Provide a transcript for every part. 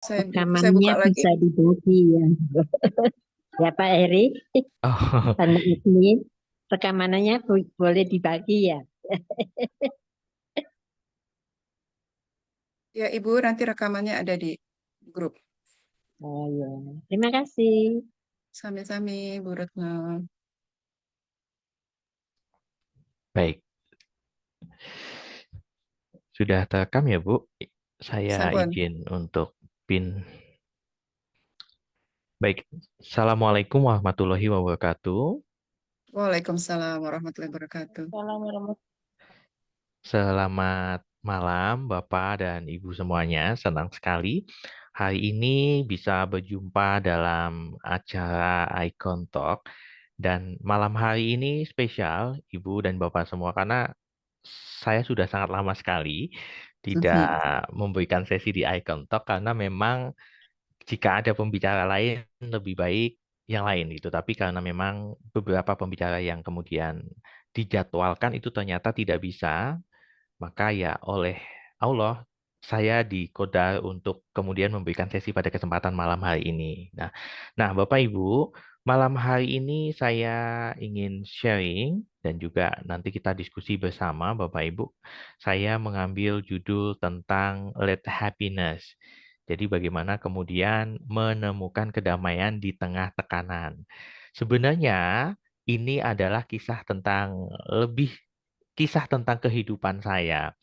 Saya Rekamannya buka lagi. bisa dibagi ya. Ya Pak Heri, Oh, Anda admin, rekamannya boleh dibagi ya. Ya, Ibu, nanti rekamannya ada di grup. Oh ya, terima kasih. Sami-sami, Bu Retno. baik. Sudah terekam ya, Bu? Saya Sampun. izin untuk pin. Baik. Assalamualaikum warahmatullahi wabarakatuh. Waalaikumsalam warahmatullahi wabarakatuh. Selamat malam, Bapak dan Ibu semuanya. Senang sekali hari ini bisa berjumpa dalam acara Icon Talk. Dan malam hari ini spesial, Ibu dan Bapak semua, karena saya sudah sangat lama sekali tidak memberikan sesi di Icon Talk, karena memang jika ada pembicara lain lebih baik yang lain itu. Tapi karena memang beberapa pembicara yang kemudian dijadwalkan itu ternyata tidak bisa, maka ya oleh Allah saya dikodar untuk kemudian memberikan sesi pada kesempatan malam hari ini. Nah, Bapak Ibu, malam hari ini saya ingin sharing dan juga nanti kita diskusi bersama Bapak Ibu. Saya mengambil judul tentang Let Happiness. Jadi bagaimana kemudian menemukan kedamaian di tengah tekanan. Sebenarnya ini adalah kisah tentang kehidupan saya.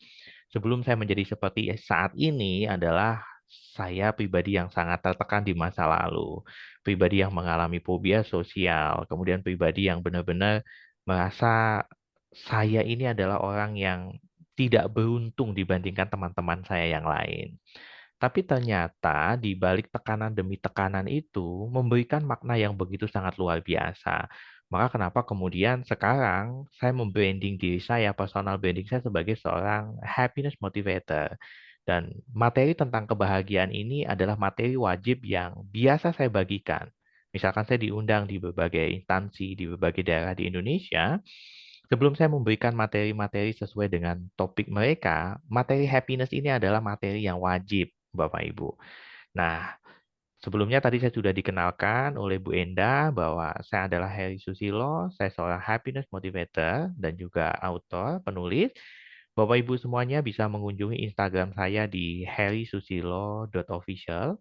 Sebelum saya menjadi seperti saat ini adalah saya pribadi yang sangat tertekan di masa lalu. Pribadi yang mengalami fobia sosial. Kemudian pribadi yang benar-benar merasa saya ini adalah orang yang tidak beruntung dibandingkan teman-teman saya yang lain. Tapi ternyata di balik tekanan demi tekanan itu memberikan makna yang begitu sangat luar biasa. Maka kenapa kemudian sekarang saya membranding diri saya, personal branding saya sebagai seorang happiness motivator. Dan materi tentang kebahagiaan ini adalah materi wajib yang biasa saya bagikan. Misalkan saya diundang di berbagai instansi, di berbagai daerah di Indonesia, sebelum saya memberikan materi-materi sesuai dengan topik mereka, materi happiness ini adalah materi yang wajib, Bapak Ibu. Nah, sebelumnya tadi saya sudah dikenalkan oleh Bu Enda bahwa saya adalah Heri Susilo, saya seorang happiness motivator dan juga autor, penulis. Bapak Ibu semuanya bisa mengunjungi Instagram saya di herisusilo.official.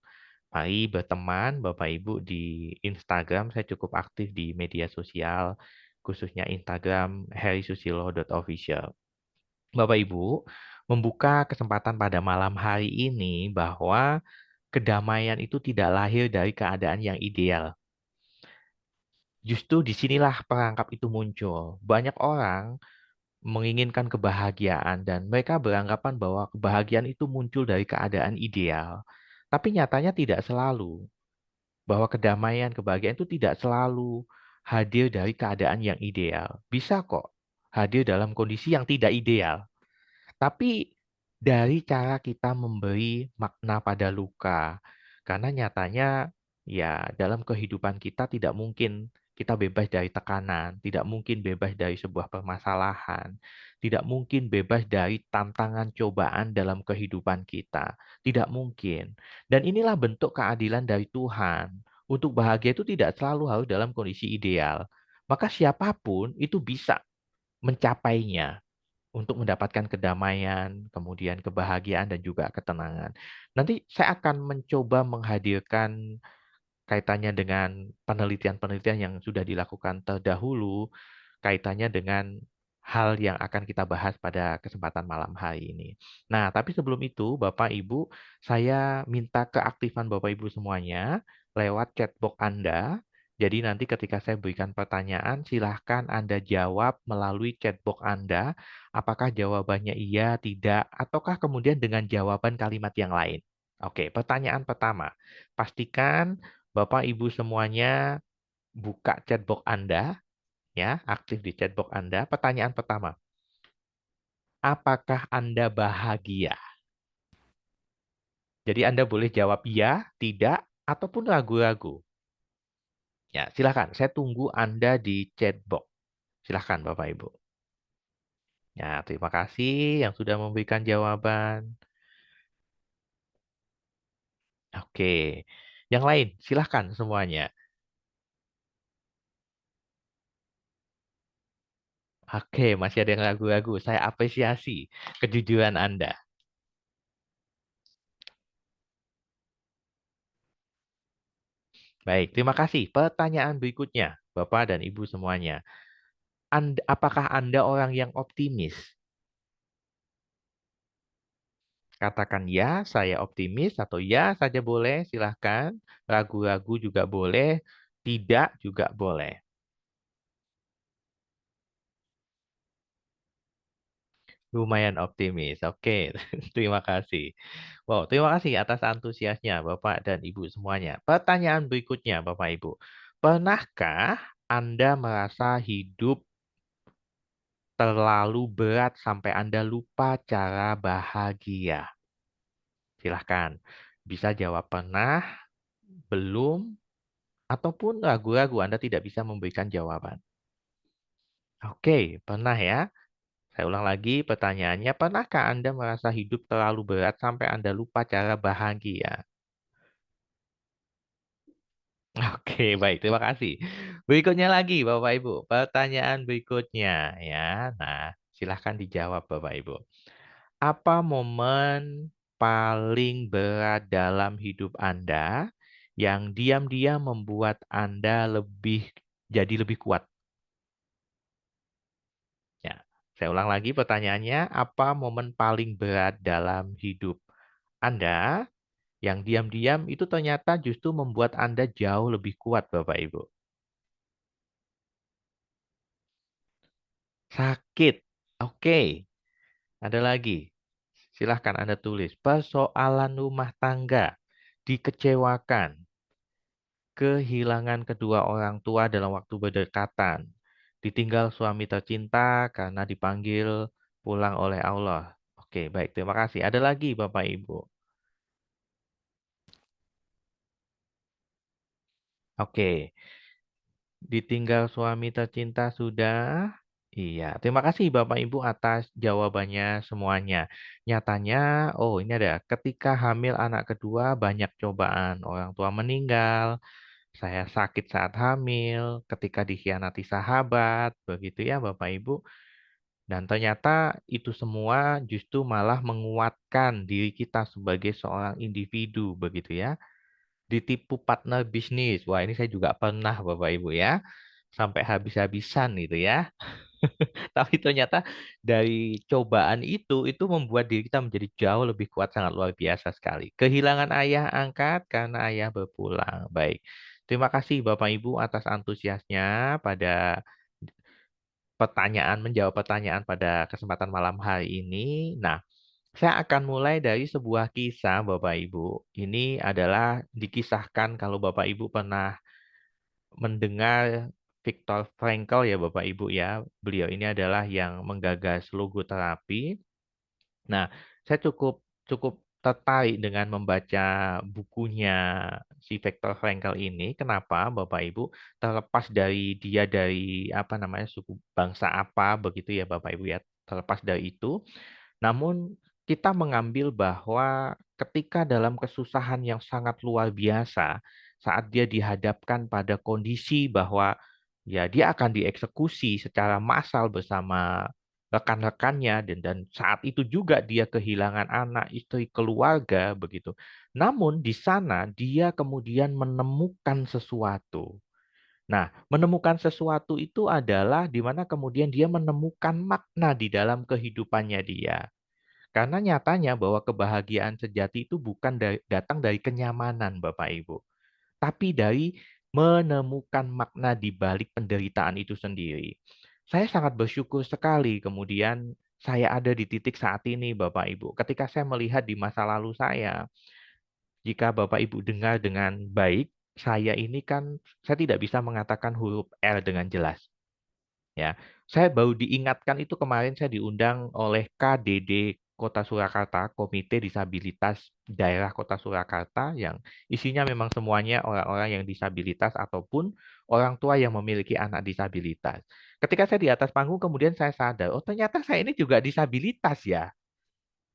Mari berteman Bapak Ibu di Instagram, saya cukup aktif di media sosial, khususnya Instagram herisusilo.official. Bapak Ibu, membuka kesempatan pada malam hari ini bahwa kedamaian itu tidak lahir dari keadaan yang ideal. Justru disinilah perangkap itu muncul. Banyak orang menginginkan kebahagiaan dan mereka beranggapan bahwa kebahagiaan itu muncul dari keadaan ideal. Tapi nyatanya tidak selalu. Bahwa kedamaian, kebahagiaan itu tidak selalu hadir dari keadaan yang ideal. Bisa kok hadir dalam kondisi yang tidak ideal. Tapi dari cara kita memberi makna pada luka, karena nyatanya ya dalam kehidupan kita tidak mungkin kita bebas dari tekanan, tidak mungkin bebas dari sebuah permasalahan, tidak mungkin bebas dari tantangan cobaan dalam kehidupan kita. Tidak mungkin. Dan inilah bentuk keadilan dari Tuhan. Untuk bahagia itu tidak selalu harus dalam kondisi ideal. Maka siapapun itu bisa mencapainya untuk mendapatkan kedamaian, kemudian kebahagiaan dan juga ketenangan. Nanti saya akan mencoba menghadirkan kaitannya dengan penelitian-penelitian yang sudah dilakukan terdahulu, kaitannya dengan hal yang akan kita bahas pada kesempatan malam hari ini. Nah, tapi sebelum itu, Bapak Ibu, saya minta keaktifan Bapak Ibu semuanya lewat chatbox Anda. Jadi nanti ketika saya berikan pertanyaan, silahkan Anda jawab melalui chatbox Anda. Apakah jawabannya iya, tidak, ataukah kemudian dengan jawaban kalimat yang lain. Oke, pertanyaan pertama. Pastikan Bapak Ibu semuanya buka chatbox Anda, ya, aktif di chatbox Anda. Pertanyaan pertama, apakah Anda bahagia? Jadi Anda boleh jawab iya, tidak, ataupun ragu-ragu. Ya, silakan. Saya tunggu Anda di chatbox. Silakan Bapak Ibu. Ya, terima kasih yang sudah memberikan jawaban. Oke. Yang lain, silahkan semuanya. Oke, masih ada yang ragu-ragu. Saya apresiasi kejujuran Anda. Baik, terima kasih. Pertanyaan berikutnya, Bapak dan Ibu semuanya. Apakah Anda orang yang optimis? Katakan ya, saya optimis, atau ya saja boleh, silahkan. Ragu-ragu juga boleh, tidak juga boleh. Lumayan optimis. Oke, terima kasih. Wow, terima kasih atas antusiasnya Bapak dan Ibu semuanya. Pertanyaan berikutnya, Bapak Ibu. Pernahkah Anda merasa hidup terlalu berat sampai Anda lupa cara bahagia? Silahkan. Bisa jawab pernah, belum, ataupun ragu-ragu Anda tidak bisa memberikan jawaban. Oke, pernah ya. Saya ulang lagi pertanyaannya, pernahkah Anda merasa hidup terlalu berat sampai Anda lupa cara bahagia? Oke, baik, terima kasih. Berikutnya lagi, Bapak Ibu. Pertanyaan berikutnya ya. Nah, silahkan dijawab Bapak Ibu. Apa momen paling berat dalam hidup Anda yang diam-diam membuat Anda jadi lebih kuat? Ya, saya ulang lagi pertanyaannya, apa momen paling berat dalam hidup Anda yang diam-diam itu ternyata justru membuat Anda jauh lebih kuat, Bapak Ibu? Sakit. Oke, ada lagi. Silahkan Anda tulis. Persoalan rumah tangga. Dikecewakan. Kehilangan kedua orang tua dalam waktu berdekatan. Ditinggal suami tercinta karena dipanggil pulang oleh Allah. Oke, baik. Terima kasih. Ada lagi, Bapak Ibu. Oke. Ditinggal suami tercinta sudah. Iya, terima kasih Bapak Ibu atas jawabannya semuanya. Nyatanya, oh ini ada, ketika hamil anak kedua banyak cobaan. Orang tua meninggal, saya sakit saat hamil, ketika dikhianati sahabat, begitu ya Bapak Ibu. Dan ternyata itu semua justru malah menguatkan diri kita sebagai seorang individu, begitu ya. Ditipu partner bisnis. Wah, ini saya juga pernah Bapak Ibu ya. Sampai habis-habisan gitu ya. Tapi ternyata dari cobaan itu membuat diri kita menjadi jauh lebih kuat, sangat luar biasa sekali. Kehilangan ayah angkat karena ayah berpulang. Baik. Terima kasih Bapak Ibu atas antusiasnya pada menjawab pertanyaan pada kesempatan malam hari ini. Nah, saya akan mulai dari sebuah kisah Bapak Ibu. Ini adalah dikisahkan kalau Bapak Ibu pernah mendengar Viktor Frankl ya Bapak Ibu ya. Beliau ini adalah yang menggagas logoterapi. Nah, saya cukup cukup tertarik dengan membaca bukunya si Viktor Frankl ini. Kenapa Bapak Ibu? Terlepas dari dia dari apa namanya suku bangsa apa begitu ya Bapak Ibu ya. Terlepas dari itu, namun kita mengambil bahwa ketika dalam kesusahan yang sangat luar biasa, saat dia dihadapkan pada kondisi bahwa ya dia akan dieksekusi secara massal bersama rekan-rekannya dan saat itu juga dia kehilangan anak, istri, keluarga begitu. Namun di sana dia kemudian menemukan sesuatu. Nah, menemukan sesuatu itu adalah di mana kemudian dia menemukan makna di dalam kehidupannya dia. Karena nyatanya bahwa kebahagiaan sejati itu bukan datang dari kenyamanan, Bapak Ibu, tapi dari menemukan makna di balik penderitaan itu sendiri. Saya sangat bersyukur sekali kemudian saya ada di titik saat ini, Bapak Ibu. Ketika saya melihat di masa lalu saya, jika Bapak Ibu dengar dengan baik, saya ini kan saya tidak bisa mengatakan huruf R dengan jelas. Ya, saya baru diingatkan itu kemarin saya diundang oleh KDD Kota Surakarta, Komite Disabilitas Daerah Kota Surakarta yang isinya memang semuanya orang-orang yang disabilitas ataupun orang tua yang memiliki anak disabilitas. Ketika saya di atas panggung kemudian saya sadar, oh ternyata saya ini juga disabilitas ya.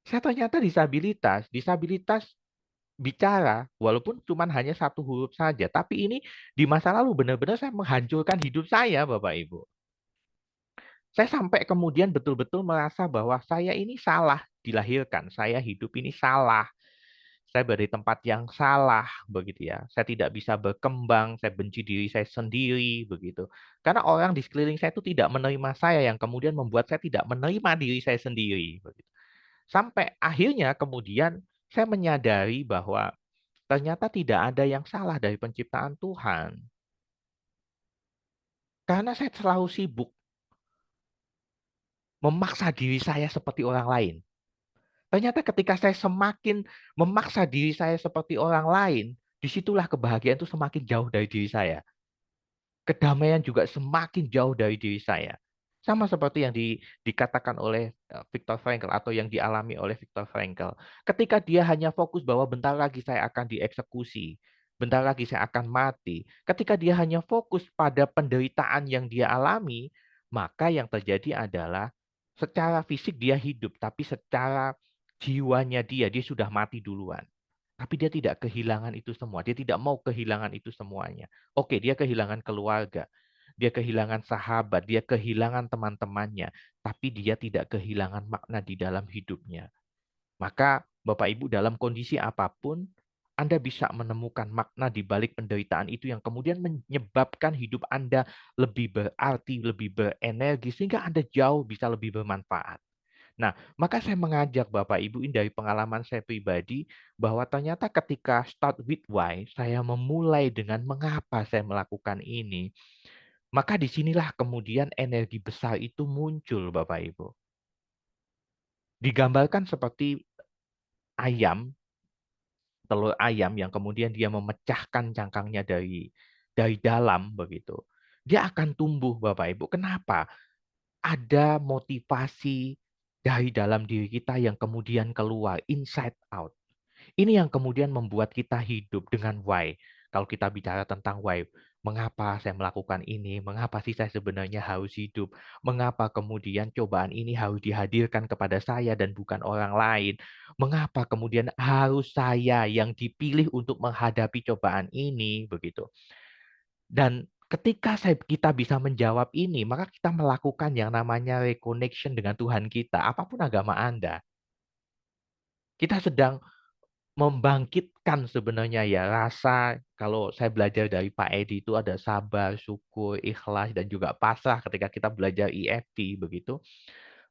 Saya ternyata disabilitas. Disabilitas bicara, walaupun cuma hanya satu huruf saja. Tapi ini di masa lalu benar-benar saya menghancurkan hidup saya, Bapak Ibu. Saya sampai kemudian betul-betul merasa bahwa saya ini salah dilahirkan. Saya hidup ini salah. Saya berada di tempat yang salah, begitu ya. Saya tidak bisa berkembang, saya benci diri saya sendiri, begitu. Karena orang di sekeliling saya itu tidak menerima saya, yang kemudian membuat saya tidak menerima diri saya sendiri, begitu. Sampai akhirnya kemudian saya menyadari bahwa ternyata tidak ada yang salah dari penciptaan Tuhan. Karena saya selalu sibuk memaksa diri saya seperti orang lain. Ternyata ketika saya semakin memaksa diri saya seperti orang lain, disitulah kebahagiaan itu semakin jauh dari diri saya. Kedamaian juga semakin jauh dari diri saya. Sama seperti yang dikatakan oleh Viktor Frankl atau yang dialami oleh Viktor Frankl. Ketika dia hanya fokus bahwa bentar lagi saya akan dieksekusi, bentar lagi saya akan mati. Ketika dia hanya fokus pada penderitaan yang dia alami, maka yang terjadi adalah secara fisik dia hidup, tapi secara jiwanya dia sudah mati duluan. Tapi dia tidak kehilangan itu semua. Dia tidak mau kehilangan itu semuanya. Oke, dia kehilangan keluarga. Dia kehilangan sahabat. Dia kehilangan teman-temannya. Tapi dia tidak kehilangan makna di dalam hidupnya. Maka Bapak Ibu dalam kondisi apapun, Anda bisa menemukan makna di balik penderitaan itu yang kemudian menyebabkan hidup Anda lebih berarti, lebih berenergi, sehingga Anda jauh bisa lebih bermanfaat. Nah, maka saya mengajak Bapak Ibu ini dari pengalaman saya pribadi bahwa ternyata ketika start with why, saya memulai dengan mengapa saya melakukan ini, maka disinilah kemudian energi besar itu muncul Bapak Ibu. Digambarkan seperti ayam, telur ayam yang kemudian dia memecahkan cangkangnya dari dalam begitu. Dia akan tumbuh Bapak Ibu. Kenapa? Ada motivasi dari dalam diri kita yang kemudian keluar, inside out. Ini yang kemudian membuat kita hidup dengan why. Kalau kita bicara tentang why, mengapa saya melakukan ini, mengapa sih saya sebenarnya harus hidup, mengapa kemudian cobaan ini harus dihadirkan kepada saya dan bukan orang lain, mengapa kemudian harus saya yang dipilih untuk menghadapi cobaan ini, begitu. Dan ketika kita bisa menjawab ini, maka kita melakukan yang namanya reconnection dengan Tuhan kita, apapun agama Anda. Kita sedang membangkitkan sebenarnya ya rasa, kalau saya belajar dari Pak Edi itu ada sabar, syukur, ikhlas, dan juga pasrah ketika kita belajar EFT begitu.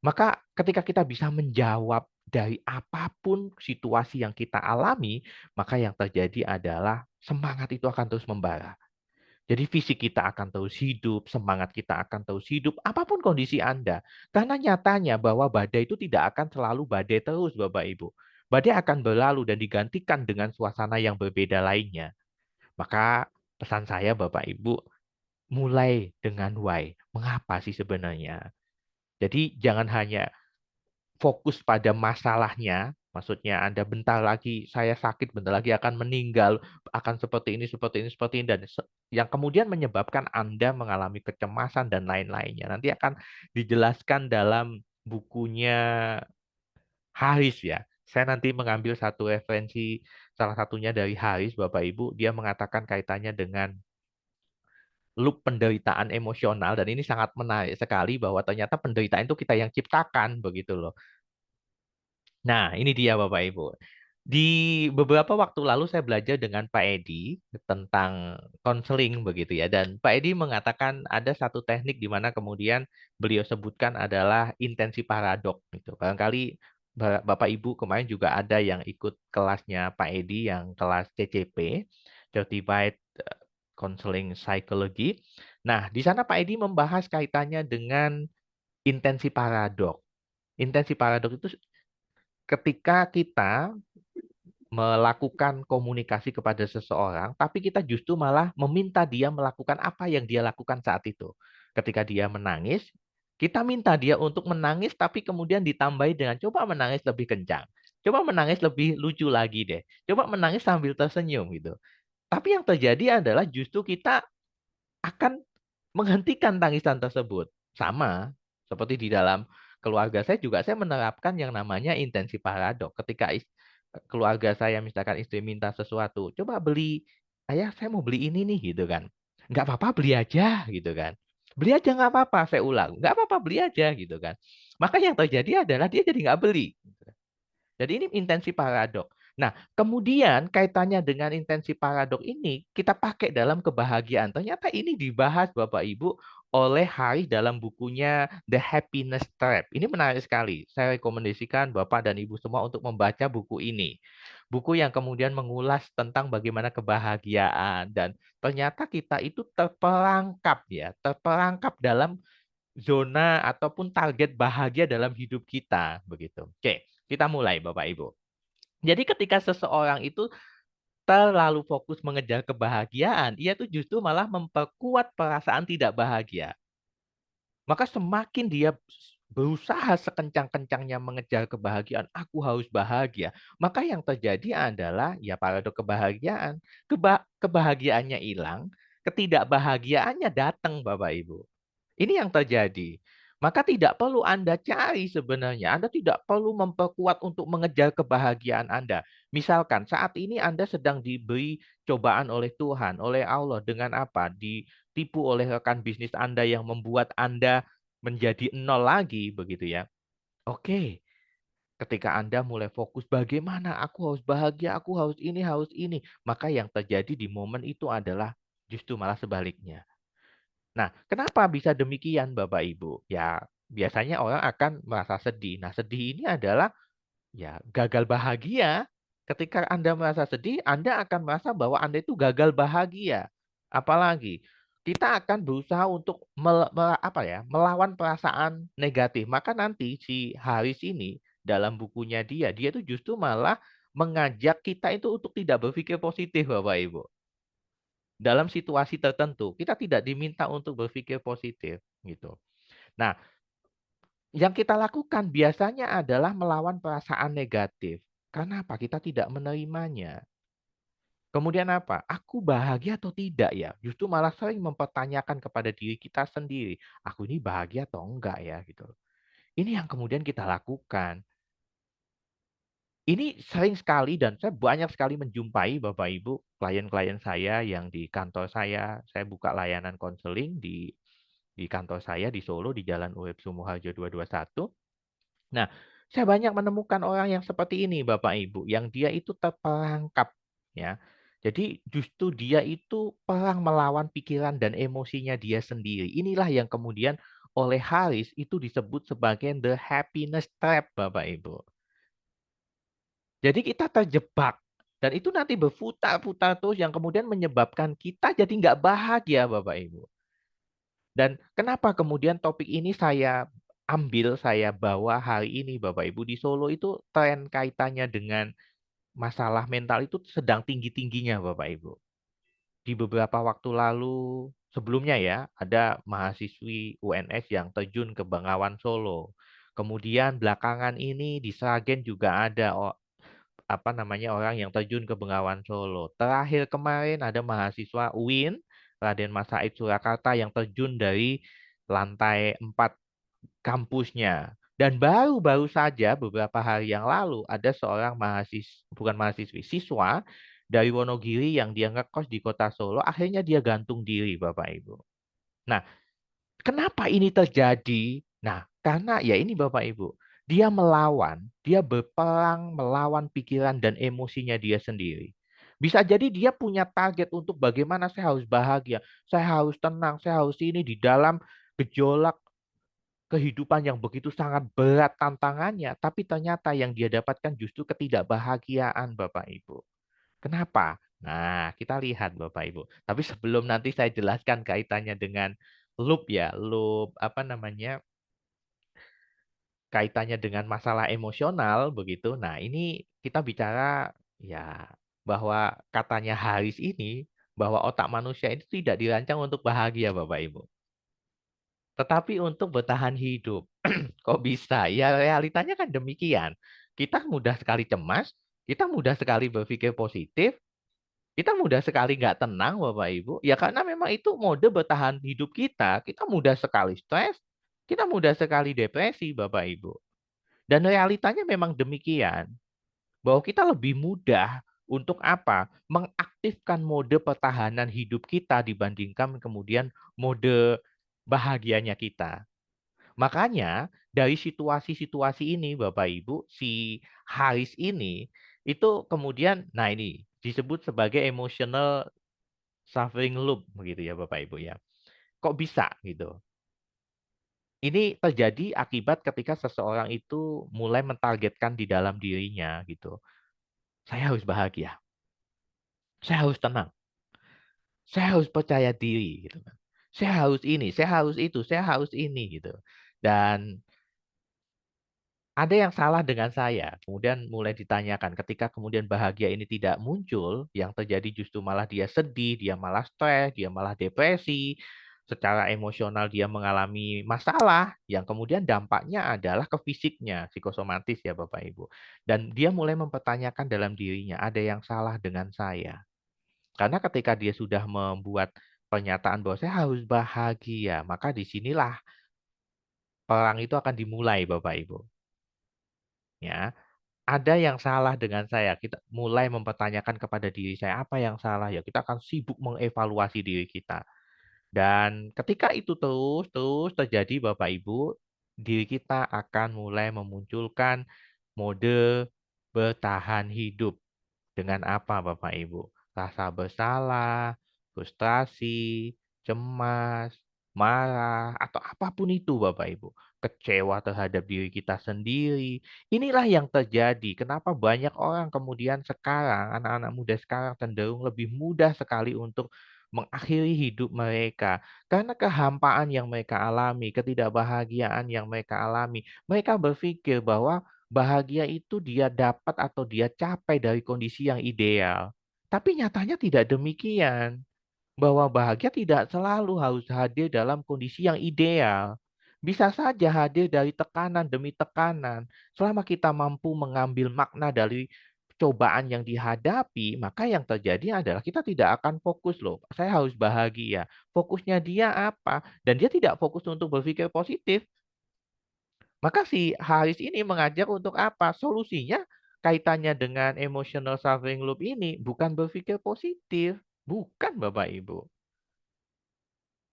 Maka ketika kita bisa menjawab dari apapun situasi yang kita alami, maka yang terjadi adalah semangat itu akan terus membara. Jadi fisik kita akan terus hidup, semangat kita akan terus hidup, apapun kondisi Anda. Karena nyatanya bahwa badai itu tidak akan selalu badai terus, Bapak Ibu. Badai akan berlalu dan digantikan dengan suasana yang berbeda lainnya. Maka pesan saya Bapak Ibu, mulai dengan why. Mengapa sih sebenarnya? Jadi jangan hanya fokus pada masalahnya, maksudnya Anda bentar lagi saya sakit, bentar lagi akan meninggal, akan seperti ini, seperti ini, seperti ini, dan yang kemudian menyebabkan Anda mengalami kecemasan dan lain-lainnya. Nanti akan dijelaskan dalam bukunya Haris ya. Saya nanti mengambil satu referensi, salah satunya dari Haris, Bapak Ibu, dia mengatakan kaitannya dengan loop penderitaan emosional, dan ini sangat menarik sekali bahwa ternyata penderitaan itu kita yang ciptakan, begitu loh. Nah, ini dia Bapak Ibu. Di beberapa waktu lalu saya belajar dengan Pak Edi tentang konseling begitu ya. Dan Pak Edi mengatakan ada satu teknik di mana kemudian beliau sebutkan adalah intensi paradok gitu. Barangkali Bapak Ibu kemarin juga ada yang ikut kelasnya Pak Edi yang kelas CCP, Certified Counseling Psychology. Nah, di sana Pak Edi membahas kaitannya dengan intensi paradok. Intensi paradok itu ketika kita melakukan komunikasi kepada seseorang, tapi kita justru malah meminta dia melakukan apa yang dia lakukan saat itu. Ketika dia menangis, kita minta dia untuk menangis, tapi kemudian ditambahi dengan coba menangis lebih kencang. Coba menangis lebih lucu lagi deh. Coba menangis sambil tersenyum gitu. Tapi yang terjadi adalah justru kita akan menghentikan tangisan tersebut. Sama seperti di dalam keluarga saya juga saya menerapkan yang namanya intensi paradok. Ketika keluarga saya, misalkan istri minta sesuatu, coba beli, ayah saya mau beli ini nih gitu kan. Nggak apa-apa beli aja gitu kan. Beli aja nggak apa-apa, saya ulang. Nggak apa-apa beli aja gitu kan. Maka yang terjadi adalah dia jadi nggak beli. Jadi ini intensi paradok. Nah, kemudian kaitannya dengan intensi paradok ini kita pakai dalam kebahagiaan. Ternyata ini dibahas Bapak Ibu oleh Harris dalam bukunya The Happiness Trap. Ini menarik sekali. Saya rekomendasikan Bapak dan Ibu semua untuk membaca buku ini. Buku yang kemudian mengulas tentang bagaimana kebahagiaan dan ternyata kita itu terperangkap ya, terperangkap dalam zona ataupun target bahagia dalam hidup kita begitu. Oke, kita mulai Bapak Ibu. Jadi ketika seseorang itu terlalu fokus mengejar kebahagiaan, ia tuh justru malah memperkuat perasaan tidak bahagia. Maka semakin dia berusaha sekencang-kencangnya mengejar kebahagiaan, aku harus bahagia. Maka yang terjadi adalah ya paradok kebahagiaan. Kebahagiaannya hilang, ketidakbahagiaannya datang Bapak Ibu. Ini yang terjadi. Maka tidak perlu Anda cari sebenarnya. Anda tidak perlu memperkuat untuk mengejar kebahagiaan Anda. Misalkan saat ini Anda sedang diberi cobaan oleh Tuhan, oleh Allah dengan apa? Ditipu oleh rekan bisnis Anda yang membuat Anda menjadi nol lagi begitu ya. Oke, ketika Anda mulai fokus bagaimana aku harus bahagia, aku harus ini, maka yang terjadi di momen itu adalah justru malah sebaliknya. Nah, kenapa bisa demikian Bapak Ibu? Ya, biasanya orang akan merasa sedih. Nah, sedih ini adalah ya gagal bahagia. Ketika Anda merasa sedih, Anda akan merasa bahwa Anda itu gagal bahagia. Apalagi kita akan berusaha untuk melawan perasaan negatif. Maka nanti si Haris ini dalam bukunya dia itu justru malah mengajak kita itu untuk tidak berpikir positif Bapak Ibu. Dalam situasi tertentu, kita tidak diminta untuk berpikir positif gitu. Nah, yang kita lakukan biasanya adalah melawan perasaan negatif. Kenapa? Kita tidak menerimanya. Kemudian apa? Aku bahagia atau tidak ya? Justru malah sering mempertanyakan kepada diri kita sendiri. Aku ini bahagia atau enggak ya gitu. Ini yang kemudian kita lakukan. Ini sering sekali dan saya banyak sekali menjumpai Bapak Ibu, klien-klien saya yang di kantor saya buka layanan konseling di kantor saya di Solo di Jalan Urip Sumoharjo 221. Nah, saya banyak menemukan orang yang seperti ini Bapak Ibu, yang dia itu terperangkap ya. Jadi justru dia itu perang melawan pikiran dan emosinya dia sendiri. Inilah yang kemudian oleh Harris itu disebut sebagai the happiness trap Bapak Ibu. Jadi kita terjebak dan itu nanti berputar-putar terus yang kemudian menyebabkan kita jadi nggak bahagia Bapak Ibu. Dan kenapa kemudian topik ini saya bawa hari ini Bapak Ibu di Solo itu tren kaitannya dengan masalah mental itu sedang tinggi-tingginya Bapak Ibu. Di beberapa waktu lalu sebelumnya ya ada mahasiswi UNS yang terjun ke Bengawan Solo. Kemudian belakangan ini di Sragen juga ada orang yang terjun ke Bengawan Solo. Terakhir kemarin ada mahasiswa UIN Raden Mas Said Surakarta yang terjun dari lantai 4 kampusnya. Dan baru-baru saja beberapa hari yang lalu ada seorang siswa dari Wonogiri yang dia ngekos di kota Solo, akhirnya dia gantung diri Bapak Ibu. Nah, kenapa ini terjadi? Nah, karena ya ini Bapak Ibu, dia berperang melawan pikiran dan emosinya dia sendiri. Bisa jadi dia punya target untuk bagaimana saya harus bahagia, saya harus tenang, saya harus ini di dalam gejolak kehidupan yang begitu sangat berat tantangannya, tapi ternyata yang dia dapatkan justru ketidakbahagiaan Bapak Ibu. Kenapa? Nah, kita lihat Bapak Ibu. Tapi sebelum nanti saya jelaskan kaitannya dengan loop ya, loop kaitannya dengan masalah emosional begitu. Nah, ini kita bicara ya bahwa katanya Haris ini bahwa otak manusia itu tidak dirancang untuk bahagia Bapak Ibu, tetapi untuk bertahan hidup. Kok bisa? Ya realitanya kan demikian. Kita mudah sekali cemas, kita mudah sekali berpikir positif, kita mudah sekali nggak tenang, Bapak Ibu. Ya karena memang itu mode bertahan hidup kita. Kita mudah sekali stres, kita mudah sekali depresi, Bapak Ibu. Dan realitanya memang demikian. bahwa kita lebih mudah untuk apa? Mengaktifkan mode pertahanan hidup kita dibandingkan kemudian mode bahagianya kita. Makanya dari situasi-situasi ini Bapak Ibu, si Haris ini itu kemudian nah ini disebut sebagai emotional suffering loop begitu ya Bapak Ibu ya. Kok bisa gitu? Ini terjadi akibat ketika seseorang itu mulai mentargetkan di dalam dirinya gitu. Saya harus bahagia, saya harus tenang, saya harus percaya diri gitu kan. Saya harus ini, saya harus itu, saya harus ini gitu. Dan ada yang salah dengan saya. Kemudian mulai ditanyakan ketika kemudian bahagia ini tidak muncul, yang terjadi justru malah dia sedih, dia malah stres, dia malah depresi, secara emosional dia mengalami masalah yang kemudian dampaknya adalah ke fisiknya, psikosomatis ya Bapak Ibu. Dan dia mulai mempertanyakan dalam dirinya, ada yang salah dengan saya. Karena ketika dia sudah membuat pernyataan bahwa saya harus bahagia, maka disinilah perang itu akan dimulai Bapak Ibu. Ya, ada yang salah dengan saya. Kita mulai mempertanyakan kepada diri saya, apa yang salah ya? Kita akan sibuk mengevaluasi diri kita. Dan ketika itu terus terjadi Bapak Ibu, diri kita akan mulai memunculkan mode bertahan hidup. Dengan apa Bapak Ibu? Rasa bersalah, frustrasi, cemas, marah, atau apapun itu Bapak Ibu. Kecewa terhadap diri kita sendiri. Inilah yang terjadi. Kenapa banyak orang kemudian sekarang, anak-anak muda sekarang cenderung lebih mudah sekali untuk mengakhiri hidup mereka. Karena kehampaan yang mereka alami, ketidakbahagiaan yang mereka alami. Mereka berpikir bahwa bahagia itu dia dapat atau dia capai dari kondisi yang ideal. Tapi nyatanya tidak demikian. Bahwa bahagia tidak selalu harus hadir dalam kondisi yang ideal. Bisa saja hadir dari tekanan demi tekanan. Selama kita mampu mengambil makna dari cobaan yang dihadapi, maka yang terjadi adalah kita tidak akan fokus loh. Saya harus bahagia. Fokusnya dia apa? Dan dia tidak fokus untuk berpikir positif. Maka si Haris ini mengajak untuk apa? Solusinya kaitannya dengan emotional suffering loop ini bukan berpikir positif. Bukan Bapak Ibu.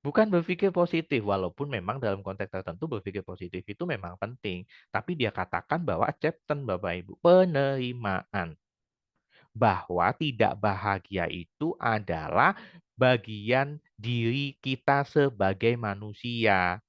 Bukan berpikir positif, walaupun memang dalam konteks tertentu berpikir positif itu memang penting. Tapi dia katakan bahwa acceptance Bapak Ibu, penerimaan. Bahwa tidak bahagia itu adalah bagian diri kita sebagai manusia.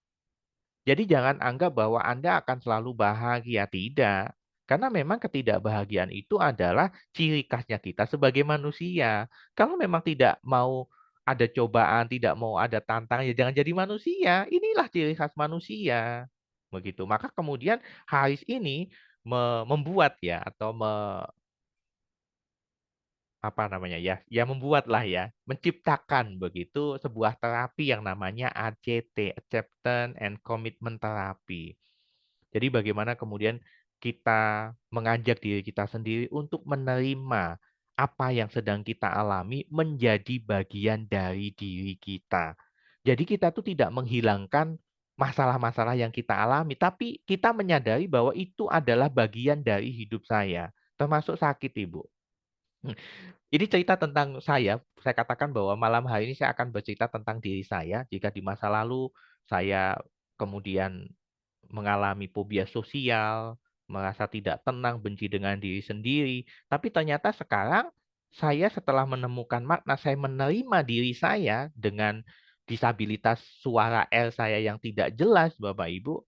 Jadi jangan anggap bahwa Anda akan selalu bahagia, tidak. Karena memang ketidakbahagiaan itu adalah ciri khasnya kita sebagai manusia. Kalau memang tidak mau ada cobaan, tidak mau ada tantangan, ya jangan jadi manusia. Inilah ciri khas manusia. Begitu. Maka kemudian Haris ini membuat ya atau apa namanya ya, ya membuatlah ya, menciptakan begitu sebuah terapi yang namanya ACT, Acceptance and Commitment Therapy. Jadi bagaimana kemudian kita mengajak diri kita sendiri untuk menerima apa yang sedang kita alami menjadi bagian dari diri kita. Jadi kita tuh tidak menghilangkan masalah-masalah yang kita alami, tapi kita menyadari bahwa itu adalah bagian dari hidup saya, termasuk sakit, Ibu. Ini cerita tentang saya katakan bahwa malam hari ini saya akan bercerita tentang diri saya. Jika di masa lalu saya kemudian mengalami fobia sosial, merasa tidak tenang, benci dengan diri sendiri. Tapi ternyata sekarang saya setelah menemukan makna, saya menerima diri saya dengan disabilitas suara L saya yang tidak jelas, Bapak Ibu.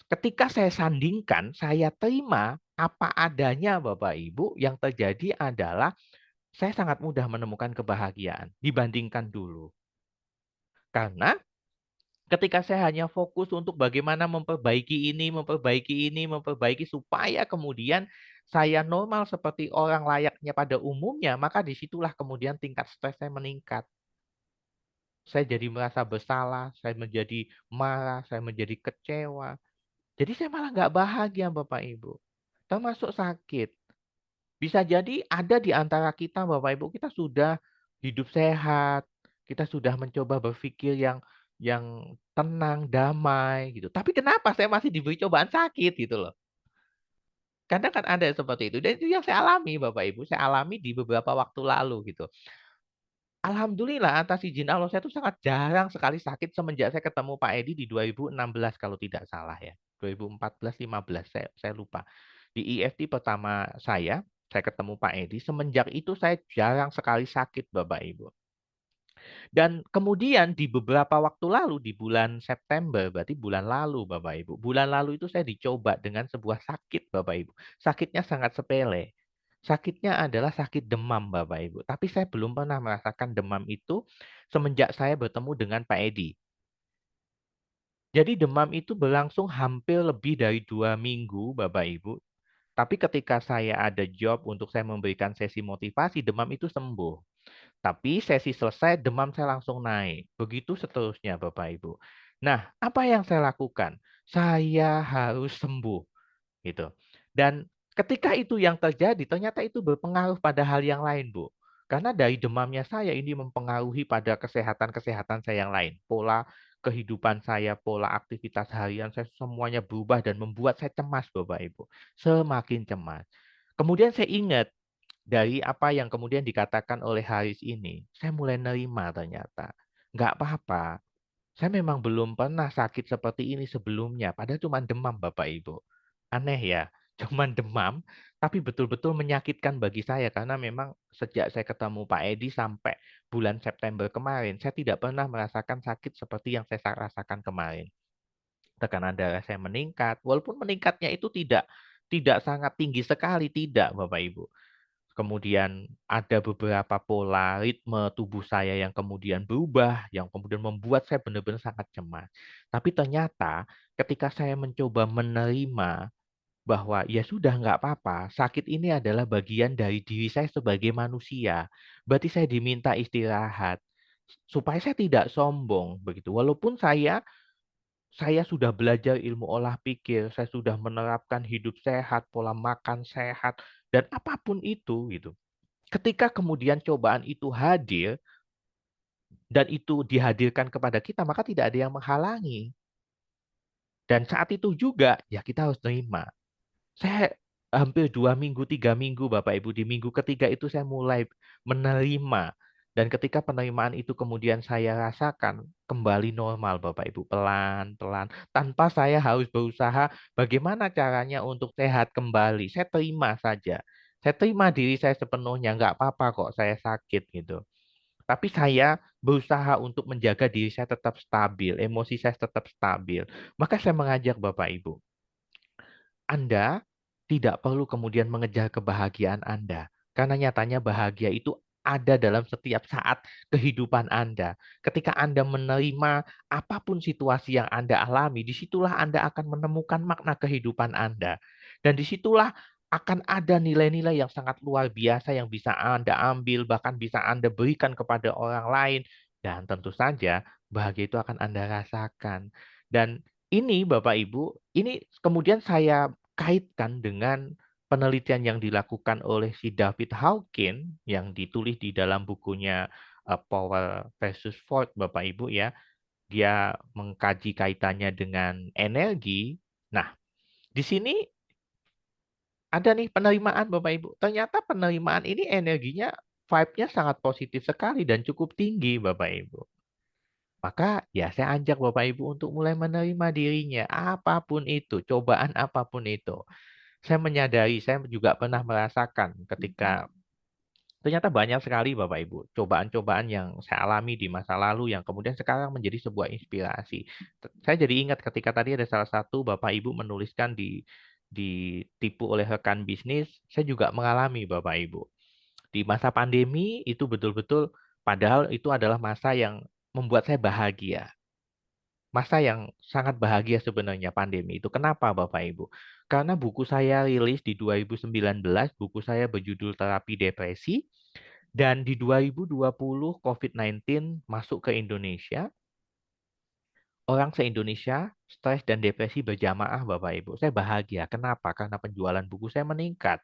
Ketika saya sandingkan, saya terima apa adanya, Bapak Ibu, yang terjadi adalah saya sangat mudah menemukan kebahagiaan dibandingkan dulu. Karena ketika saya hanya fokus untuk bagaimana memperbaiki ini, memperbaiki supaya kemudian saya normal seperti orang layaknya pada umumnya, maka disitulah kemudian tingkat stres saya meningkat. Saya jadi merasa bersalah, saya menjadi marah, saya menjadi kecewa. Jadi saya malah nggak bahagia Bapak Ibu. Termasuk sakit. Bisa jadi ada di antara kita Bapak Ibu, kita sudah hidup sehat, kita sudah mencoba berpikir yang tenang, damai gitu. Tapi kenapa saya masih diberi cobaan sakit gitu loh. Kadang kan ada seperti itu dan itu yang saya alami Bapak Ibu, saya alami di beberapa waktu lalu gitu. Alhamdulillah atas izin Allah saya tuh sangat jarang sekali sakit semenjak saya ketemu Pak Edi di 2016 kalau tidak salah ya. 2014, 15 saya lupa. Di IFT pertama saya ketemu Pak Edi, semenjak itu saya jarang sekali sakit Bapak Ibu. Dan kemudian di beberapa waktu lalu di bulan September, berarti bulan lalu Bapak Ibu. Bulan lalu itu saya dicoba dengan sebuah sakit Bapak Ibu. Sakitnya sangat sepele. Sakitnya adalah sakit demam Bapak Ibu. Tapi saya belum pernah merasakan demam itu semenjak saya bertemu dengan Pak Edi. Jadi demam itu berlangsung hampir lebih dari 2 minggu Bapak Ibu. Tapi ketika saya ada job untuk saya memberikan sesi motivasi, demam itu sembuh. Tapi sesi selesai demam saya langsung naik. Begitu seterusnya Bapak Ibu. Nah, apa yang saya lakukan? Saya harus sembuh gitu. Dan ketika itu yang terjadi ternyata itu berpengaruh pada hal yang lain, Bu. Karena dari demamnya saya ini mempengaruhi pada kesehatan-kesehatan saya yang lain. Pola kehidupan saya, pola aktivitas harian saya semuanya berubah dan membuat saya cemas Bapak Ibu. Semakin cemas. Kemudian saya ingat dari apa yang kemudian dikatakan oleh Haris ini, saya mulai nerima ternyata. Nggak apa-apa, saya memang belum pernah sakit seperti ini sebelumnya, padahal cuma demam Bapak Ibu. Aneh ya, cuman demam, tapi betul-betul menyakitkan bagi saya karena memang sejak saya ketemu Pak Edi sampai bulan September kemarin, saya tidak pernah merasakan sakit seperti yang saya rasakan kemarin. Tekanan darah saya meningkat, walaupun meningkatnya itu tidak sangat tinggi sekali, tidak Bapak Ibu. Kemudian ada beberapa pola ritme tubuh saya yang kemudian berubah, yang kemudian membuat saya benar-benar sangat cemas. Tapi ternyata ketika saya mencoba menerima bahwa ya sudah nggak apa-apa, sakit ini adalah bagian dari diri saya sebagai manusia. Berarti saya diminta istirahat supaya saya tidak sombong begitu. Walaupun saya sudah belajar ilmu olah pikir, saya sudah menerapkan hidup sehat, pola makan sehat, dan apapun itu gitu. Ketika kemudian cobaan itu hadir dan itu dihadirkan kepada kita, maka tidak ada yang menghalangi. Dan saat itu juga ya kita harus terima. Saya hampir 2 minggu, 3 minggu Bapak Ibu. Di minggu ketiga itu saya mulai menerima. Dan ketika penerimaan itu kemudian saya rasakan kembali normal Bapak Ibu. Pelan-pelan. Tanpa saya harus berusaha bagaimana caranya untuk sehat kembali. Saya terima saja. Saya terima diri saya sepenuhnya. Nggak apa-apa kok saya sakit gitu. Tapi saya berusaha untuk menjaga diri saya tetap stabil. Emosi saya tetap stabil. Maka saya mengajak Bapak Ibu. Anda tidak perlu kemudian mengejar kebahagiaan Anda. Karena nyatanya bahagia itu ada dalam setiap saat kehidupan Anda. Ketika Anda menerima apapun situasi yang Anda alami, disitulah Anda akan menemukan makna kehidupan Anda. Dan disitulah akan ada nilai-nilai yang sangat luar biasa yang bisa Anda ambil, bahkan bisa Anda berikan kepada orang lain. Dan tentu saja bahagia itu akan Anda rasakan. Dan ini Bapak Ibu, ini kemudian saya kaitkan dengan penelitian yang dilakukan oleh si David Hawkins yang ditulis di dalam bukunya Power versus Force Bapak Ibu ya. Dia mengkaji kaitannya dengan energi. Nah, di sini ada nih penerimaan Bapak Ibu. Ternyata penerimaan ini energinya vibe-nya sangat positif sekali dan cukup tinggi Bapak Ibu. Maka ya saya ajak Bapak Ibu untuk mulai menerima dirinya, apapun itu, cobaan apapun itu. Saya menyadari, saya juga pernah merasakan ketika ternyata banyak sekali Bapak Ibu, cobaan-cobaan yang saya alami di masa lalu yang kemudian sekarang menjadi sebuah inspirasi. Saya jadi ingat ketika tadi ada salah satu Bapak Ibu menuliskan ditipu oleh rekan bisnis, saya juga mengalami Bapak Ibu. Di masa pandemi itu betul-betul padahal itu adalah masa yang membuat saya bahagia. Masa yang sangat bahagia sebenarnya pandemi itu. Kenapa Bapak Ibu? Karena buku saya rilis di 2019, buku saya berjudul Terapi Depresi, dan di 2020 COVID-19 masuk ke Indonesia. Orang se-Indonesia stres dan depresi berjamaah Bapak Ibu. Saya bahagia. Kenapa? Karena penjualan buku saya meningkat.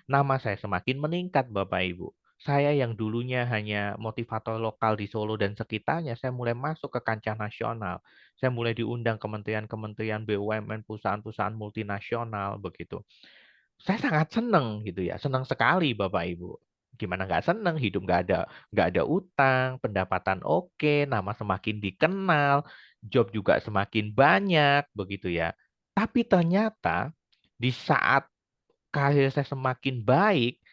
Nama saya semakin meningkat Bapak Ibu. Saya yang dulunya hanya motivator lokal di Solo dan sekitarnya, saya mulai masuk ke kancah nasional. Saya mulai diundang kementerian-kementerian BUMN, perusahaan-perusahaan multinasional begitu. Saya sangat seneng gitu ya, senang sekali Bapak Ibu. Gimana nggak seneng, hidup nggak ada utang, pendapatan oke, nama semakin dikenal, job juga semakin banyak begitu ya. Tapi ternyata di saat karir saya semakin baik,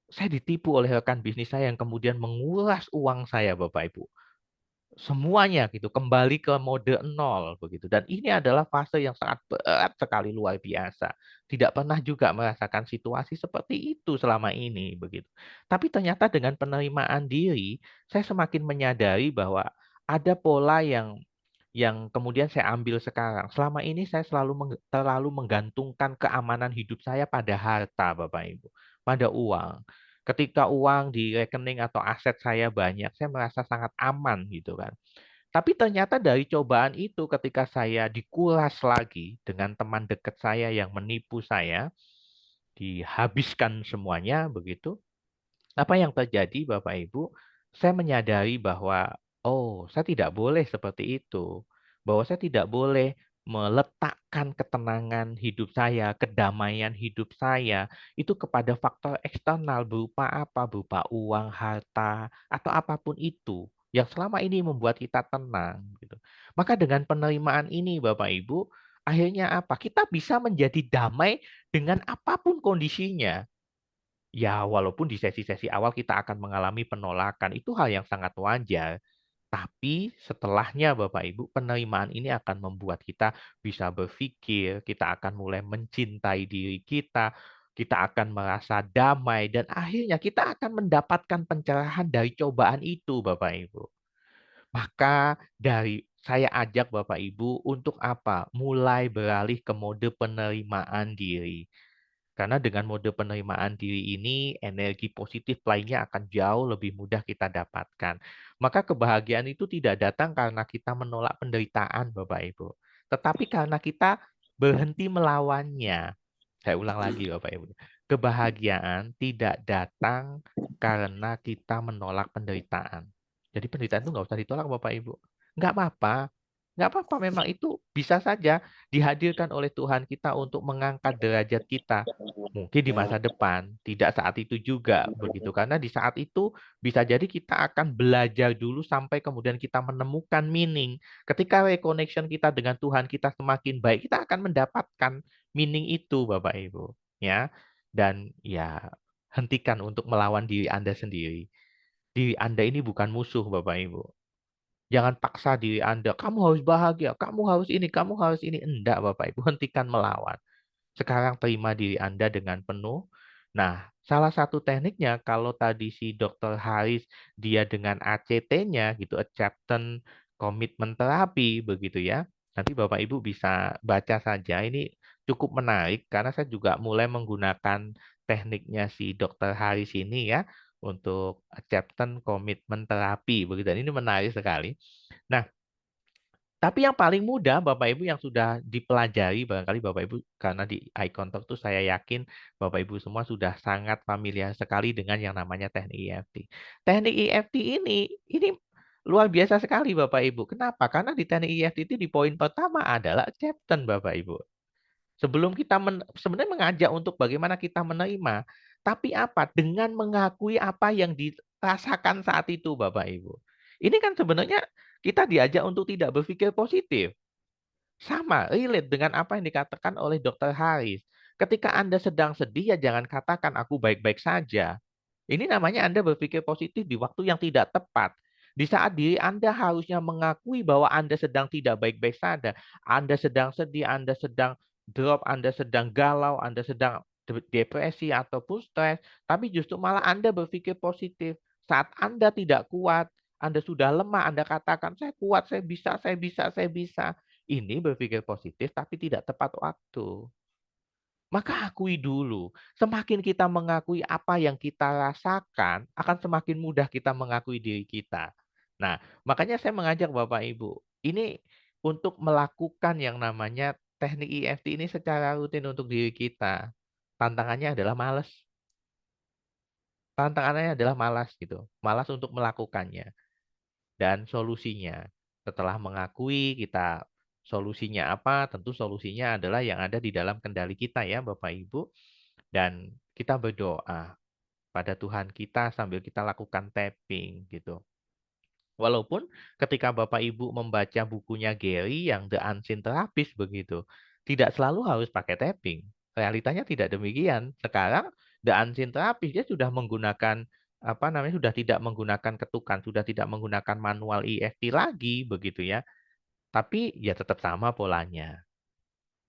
saya ditipu oleh rekan bisnis saya yang kemudian menguras uang saya Bapak Ibu. Semuanya gitu, kembali ke mode nol begitu. Dan ini adalah fase yang sangat berat sekali, luar biasa. Tidak pernah juga merasakan situasi seperti itu selama ini begitu. Tapi ternyata dengan penerimaan diri, saya semakin menyadari bahwa ada pola yang kemudian saya ambil sekarang. Selama ini saya terlalu menggantungkan keamanan hidup saya pada harta, Bapak Ibu, pada uang. Ketika uang di rekening atau aset saya banyak, saya merasa sangat aman gitu kan. Tapi ternyata dari cobaan itu ketika saya dikuras lagi dengan teman dekat saya yang menipu saya, dihabiskan semuanya begitu. Apa yang terjadi Bapak Ibu, saya menyadari bahwa, oh saya tidak boleh seperti itu. Bahwa saya tidak boleh meletakkan ketenangan hidup saya, kedamaian hidup saya, itu kepada faktor eksternal berupa apa? Berupa uang, harta, atau apapun itu. Yang selama ini membuat kita tenang. Gitu. Maka dengan penerimaan ini Bapak Ibu, akhirnya apa? Kita bisa menjadi damai dengan apapun kondisinya. Ya, walaupun di sesi-sesi awal kita akan mengalami penolakan, itu hal yang sangat wajar. Tapi setelahnya Bapak Ibu, penerimaan ini akan membuat kita bisa berpikir, kita akan mulai mencintai diri kita akan merasa damai, dan akhirnya kita akan mendapatkan pencerahan dari cobaan itu Bapak Ibu. Maka dari saya ajak Bapak Ibu untuk apa? Mulai beralih ke mode penerimaan diri. Karena dengan mode penerimaan diri ini, energi positif lainnya akan jauh lebih mudah kita dapatkan. Maka kebahagiaan itu tidak datang karena kita menolak penderitaan, Bapak Ibu. Tetapi karena kita berhenti melawannya. Saya ulang lagi, Bapak Ibu. Kebahagiaan tidak datang karena kita menolak penderitaan. Jadi penderitaan itu nggak usah ditolak, Bapak Ibu. Nggak apa-apa. Nggak apa-apa, memang itu bisa saja dihadirkan oleh Tuhan kita untuk mengangkat derajat kita. Mungkin di masa depan, tidak saat itu juga begitu. Karena di saat itu bisa jadi kita akan belajar dulu sampai kemudian kita menemukan meaning. Ketika reconnection kita dengan Tuhan kita semakin baik, kita akan mendapatkan meaning itu Bapak Ibu, ya. Dan ya hentikan untuk melawan diri Anda sendiri. Diri Anda ini bukan musuh Bapak Ibu. Jangan paksa diri Anda, kamu harus bahagia, kamu harus ini, kamu harus ini. Enggak Bapak Ibu, hentikan melawan. Sekarang terima diri Anda dengan penuh. Nah, salah satu tekniknya kalau tadi si Dr. Haris dia dengan ACT-nya gitu, Acceptance Commitment Therapy begitu ya. Nanti Bapak Ibu bisa baca saja. Ini cukup menarik karena saya juga mulai menggunakan tekniknya si Dr. Haris ini ya untuk Acceptance Commitment Therapy begitu. Dan ini menarik sekali. Nah, tapi yang paling mudah Bapak Ibu yang sudah dipelajari barangkali Bapak Ibu karena di eye contact tuh saya yakin Bapak Ibu semua sudah sangat familiar sekali dengan yang namanya teknik EFT. Teknik EFT ini luar biasa sekali Bapak Ibu. Kenapa? Karena di teknik EFT itu di poin pertama adalah acceptance Bapak Ibu. Sebelum kita sebenarnya mengajak untuk bagaimana kita menerima, tapi apa? Dengan mengakui apa yang dirasakan saat itu Bapak Ibu. Ini kan sebenarnya kita diajak untuk tidak berpikir positif. Sama, relate dengan apa yang dikatakan oleh Dokter Haris. Ketika Anda sedang sedih, ya jangan katakan aku baik-baik saja. Ini namanya Anda berpikir positif di waktu yang tidak tepat. Di saat diri Anda harusnya mengakui bahwa Anda sedang tidak baik-baik saja. Anda sedang sedih, Anda sedang drop, Anda sedang galau, Anda sedang depresi ataupun stres. Tapi justru malah Anda berpikir positif. Saat Anda tidak kuat, Anda sudah lemah, Anda katakan, saya kuat, saya bisa, saya bisa, saya bisa. Ini berpikir positif tapi tidak tepat waktu. Maka akui dulu. Semakin kita mengakui apa yang kita rasakan, akan semakin mudah kita mengakui diri kita. Nah, makanya saya mengajak Bapak Ibu, ini untuk melakukan yang namanya teknik EFT ini secara rutin untuk diri kita. Tantangannya adalah malas. Tantangannya adalah malas gitu. Malas untuk melakukannya. Dan solusinya. Setelah mengakui kita solusinya apa, tentu solusinya adalah yang ada di dalam kendali kita ya Bapak Ibu. Dan kita berdoa pada Tuhan kita sambil kita lakukan tapping gitu. Walaupun ketika Bapak Ibu membaca bukunya Gary yang The Unseen Therapist begitu, tidak selalu harus pakai tapping. Realitanya tidak demikian. Sekarang The Unseen Therapist dia sudah menggunakan sudah tidak menggunakan ketukan, sudah tidak menggunakan manual EFT lagi begitu ya. Tapi ya tetap sama polanya.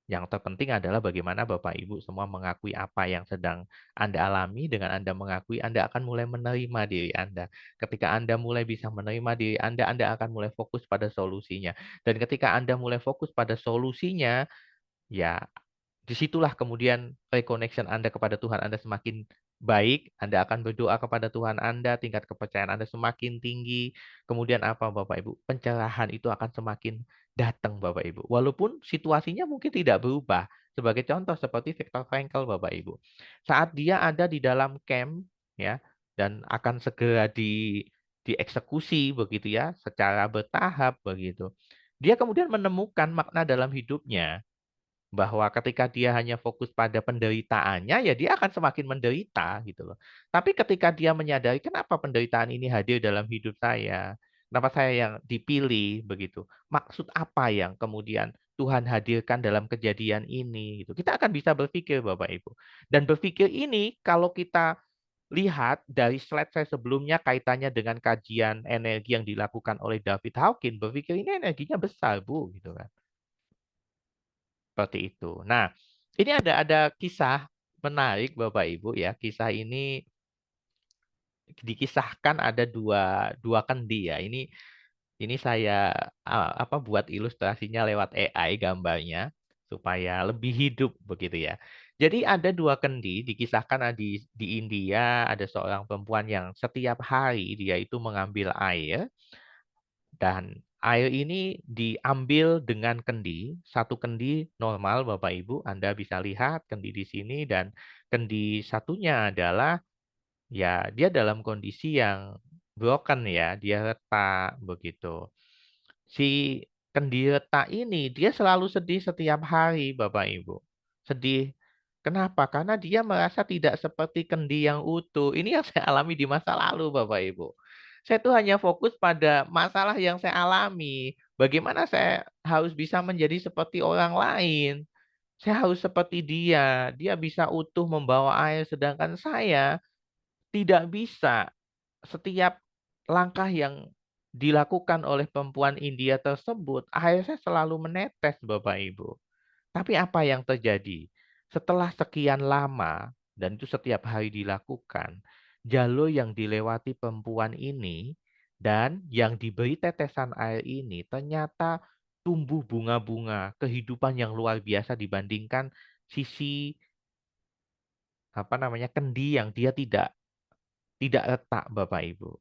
Yang terpenting adalah bagaimana Bapak Ibu semua mengakui apa yang sedang Anda alami. Dengan Anda mengakui, Anda akan mulai menerima diri Anda. Ketika Anda mulai bisa menerima diri Anda akan mulai fokus pada solusinya. Dan ketika Anda mulai fokus pada solusinya, ya disitulah kemudian reconnection Anda kepada Tuhan Anda semakin baik. Anda akan berdoa kepada Tuhan Anda, tingkat kepercayaan Anda semakin tinggi. Kemudian apa Bapak Ibu? Pencerahan itu akan semakin datang Bapak Ibu. Walaupun situasinya mungkin tidak berubah. Sebagai contoh seperti Viktor Frankl Bapak Ibu. Saat dia ada di dalam camp ya dan akan segera dieksekusi begitu ya, secara bertahap begitu. Dia kemudian menemukan makna dalam hidupnya bahwa ketika dia hanya fokus pada penderitaannya, ya dia akan semakin menderita gitu loh. Tapi ketika dia menyadari kenapa penderitaan ini hadir dalam hidup saya, kenapa saya yang dipilih begitu, maksud apa yang kemudian Tuhan hadirkan dalam kejadian ini gitu. Kita akan bisa berpikir Bapak Ibu. Dan berpikir ini kalau kita lihat dari slide saya sebelumnya kaitannya dengan kajian energi yang dilakukan oleh David Hawkins, berpikir ini energinya besar Bu gitu kan. Seperti itu. Nah, ini ada kisah menarik Bapak Ibu ya. Kisah ini dikisahkan ada dua kendi ya. Ini saya buat ilustrasinya lewat AI gambarnya supaya lebih hidup begitu ya. Jadi ada dua kendi dikisahkan di India ada seorang perempuan yang setiap hari dia itu mengambil air. Dan air ini diambil dengan kendi, satu kendi normal Bapak Ibu, Anda bisa lihat kendi di sini dan kendi satunya adalah ya dia dalam kondisi yang broken ya, dia retak begitu. Si kendi retak ini dia selalu sedih setiap hari Bapak Ibu. Sedih. Kenapa? Karena dia merasa tidak seperti kendi yang utuh. Ini yang saya alami di masa lalu Bapak Ibu. Saya tuh hanya fokus pada masalah yang saya alami. Bagaimana saya harus bisa menjadi seperti orang lain. Saya harus seperti dia. Dia bisa utuh membawa air sedangkan saya tidak bisa. Setiap langkah yang dilakukan oleh perempuan India tersebut, air saya selalu menetes Bapak Ibu. Tapi apa yang terjadi? Setelah sekian lama, dan itu setiap hari dilakukan, jalur yang dilewati perempuan ini dan yang diberi tetesan air ini ternyata tumbuh bunga-bunga kehidupan yang luar biasa dibandingkan sisi kendi yang dia tidak retak Bapak Ibu.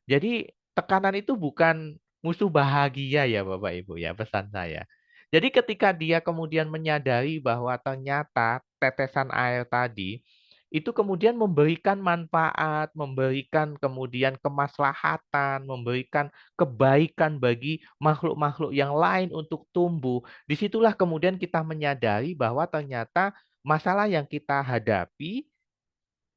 Jadi tekanan itu bukan musuh bahagia ya Bapak Ibu ya pesan saya. Jadi ketika dia kemudian menyadari bahwa ternyata tetesan air tadi itu kemudian memberikan manfaat, memberikan kemudian kemaslahatan, memberikan kebaikan bagi makhluk-makhluk yang lain untuk tumbuh. Disitulah kemudian kita menyadari bahwa ternyata masalah yang kita hadapi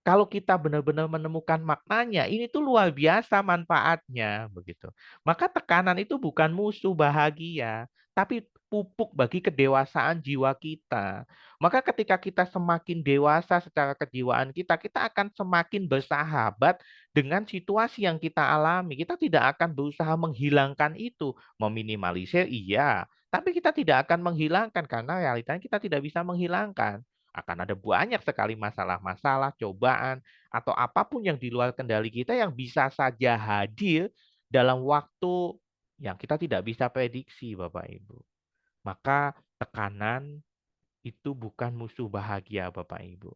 kalau kita benar-benar menemukan maknanya, ini tuh luar biasa manfaatnya, begitu. Maka tekanan itu bukan musuh bahagia, tapi pupuk bagi kedewasaan jiwa kita. Maka ketika kita semakin dewasa secara kejiwaan kita, kita akan semakin bersahabat dengan situasi yang kita alami. Kita tidak akan berusaha menghilangkan itu, meminimalisir iya, tapi kita tidak akan menghilangkan karena realitanya kita tidak bisa menghilangkan. Akan ada banyak sekali masalah-masalah, cobaan, atau apapun yang di luar kendali kita yang bisa saja hadir dalam waktu yang kita tidak bisa prediksi, Bapak Ibu. Maka tekanan itu bukan musuh bahagia, Bapak Ibu.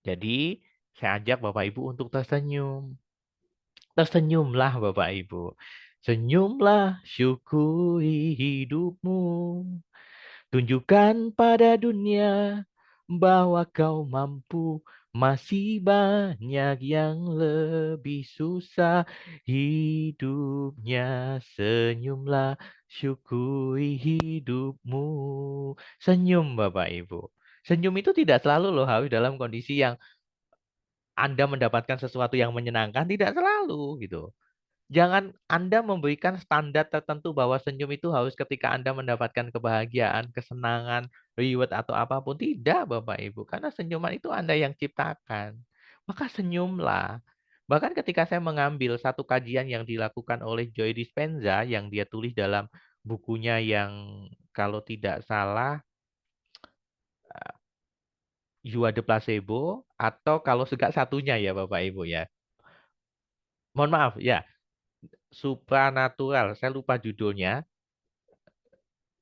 Jadi, saya ajak Bapak Ibu untuk tersenyum. Tersenyumlah Bapak Ibu. Senyumlah, syukuri hidupmu. Tunjukkan pada dunia bahwa kau mampu, masih banyak yang lebih susah hidupnya. Senyumlah, syukuri hidupmu. Senyum Bapak Ibu. Senyum itu tidak selalu loh harus dalam kondisi yang Anda mendapatkan sesuatu yang menyenangkan, tidak selalu gitu. Jangan Anda memberikan standar tertentu bahwa senyum itu harus ketika Anda mendapatkan kebahagiaan, kesenangan, reward atau apapun. Tidak, Bapak Ibu, karena senyuman itu Anda yang ciptakan. Maka senyumlah. Bahkan ketika saya mengambil satu kajian yang dilakukan oleh Joy Dispenza yang dia tulis dalam bukunya yang kalau tidak salah You Are the Placebo atau kalau segak satunya ya Bapak Ibu ya. Mohon maaf ya, Supranatural. Saya lupa judulnya.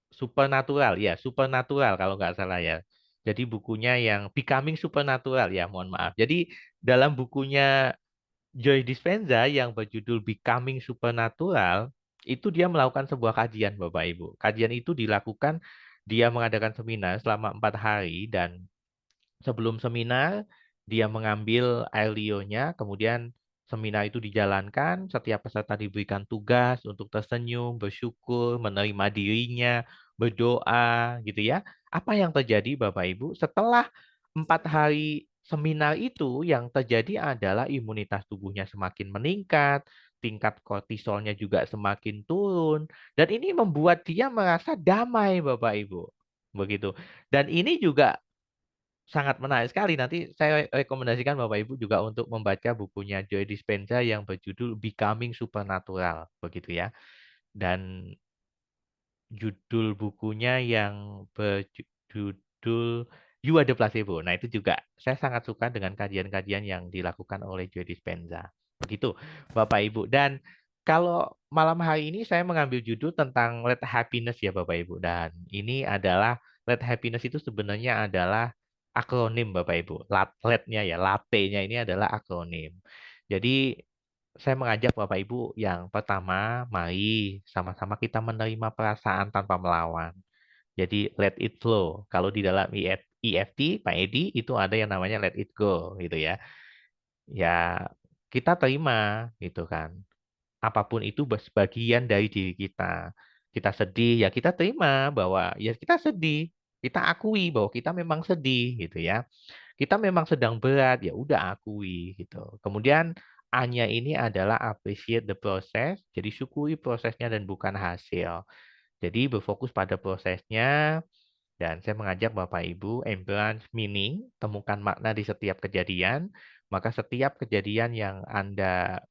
Supernatural ya, Supernatural kalau nggak salah ya. Jadi bukunya yang Becoming Supernatural ya, mohon maaf. Jadi dalam bukunya Joy Dispenza yang berjudul Becoming Supernatural, itu dia melakukan sebuah kajian Bapak Ibu. Kajian itu dilakukan, dia mengadakan seminar selama 4 hari dan sebelum seminar, dia mengambil air liurnya, kemudian seminar itu dijalankan, setiap peserta diberikan tugas untuk tersenyum, bersyukur, menerima dirinya, berdoa, gitu ya. Apa yang terjadi Bapak Ibu? Setelah 4 hari seminar itu, yang terjadi adalah imunitas tubuhnya semakin meningkat, tingkat kortisolnya juga semakin turun, dan ini membuat dia merasa damai Bapak Ibu. Begitu. Dan ini juga sangat menarik sekali. Nanti saya rekomendasikan Bapak Ibu juga untuk membaca bukunya Joy Dispenza yang berjudul Becoming Supernatural, begitu ya. Dan judul bukunya yang berjudul You Are the Placebo. Nah, itu juga saya sangat suka dengan kajian-kajian yang dilakukan oleh Joy Dispenza. Begitu, Bapak Ibu. Dan kalau malam hari ini saya mengambil judul tentang Let Happiness ya, Bapak Ibu. Dan ini adalah Let Happiness itu sebenarnya adalah akronim, Bapak Ibu. Let-nya ya, LAPE-nya ini adalah akronim. Jadi saya mengajak Bapak Ibu yang pertama, mari sama-sama kita menerima perasaan tanpa melawan. Jadi let it flow. Kalau di dalam EFT, Pak Edi, itu ada yang namanya let it go, gitu ya. Ya, kita terima, gitu kan. Apapun itu sebagian dari diri kita. Kita sedih, ya kita terima bahwa ya kita sedih. Kita akui bahwa kita memang sedih, gitu ya. Kita memang sedang berat, ya udah akui gitu. Kemudian A-nya ini adalah appreciate the process, jadi syukuri prosesnya dan bukan hasil. Jadi berfokus pada prosesnya, dan saya mengajak Bapak Ibu embrace meaning, temukan makna di setiap kejadian, maka setiap kejadian yang Anda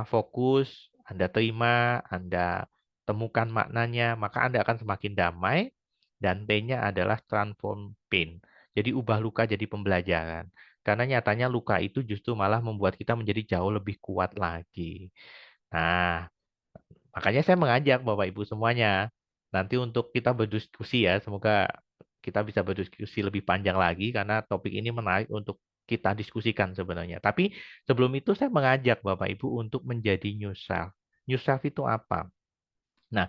fokus, Anda terima, Anda temukan maknanya, maka Anda akan semakin damai. Dan P-nya adalah transform pain. Jadi ubah luka jadi pembelajaran. Karena nyatanya luka itu justru malah membuat kita menjadi jauh lebih kuat lagi. Nah, makanya saya mengajak Bapak Ibu semuanya nanti untuk kita berdiskusi ya. Semoga kita bisa berdiskusi lebih panjang lagi karena topik ini menarik untuk kita diskusikan sebenarnya. Tapi sebelum itu saya mengajak Bapak Ibu untuk menjadi new self. New self itu apa? Nah,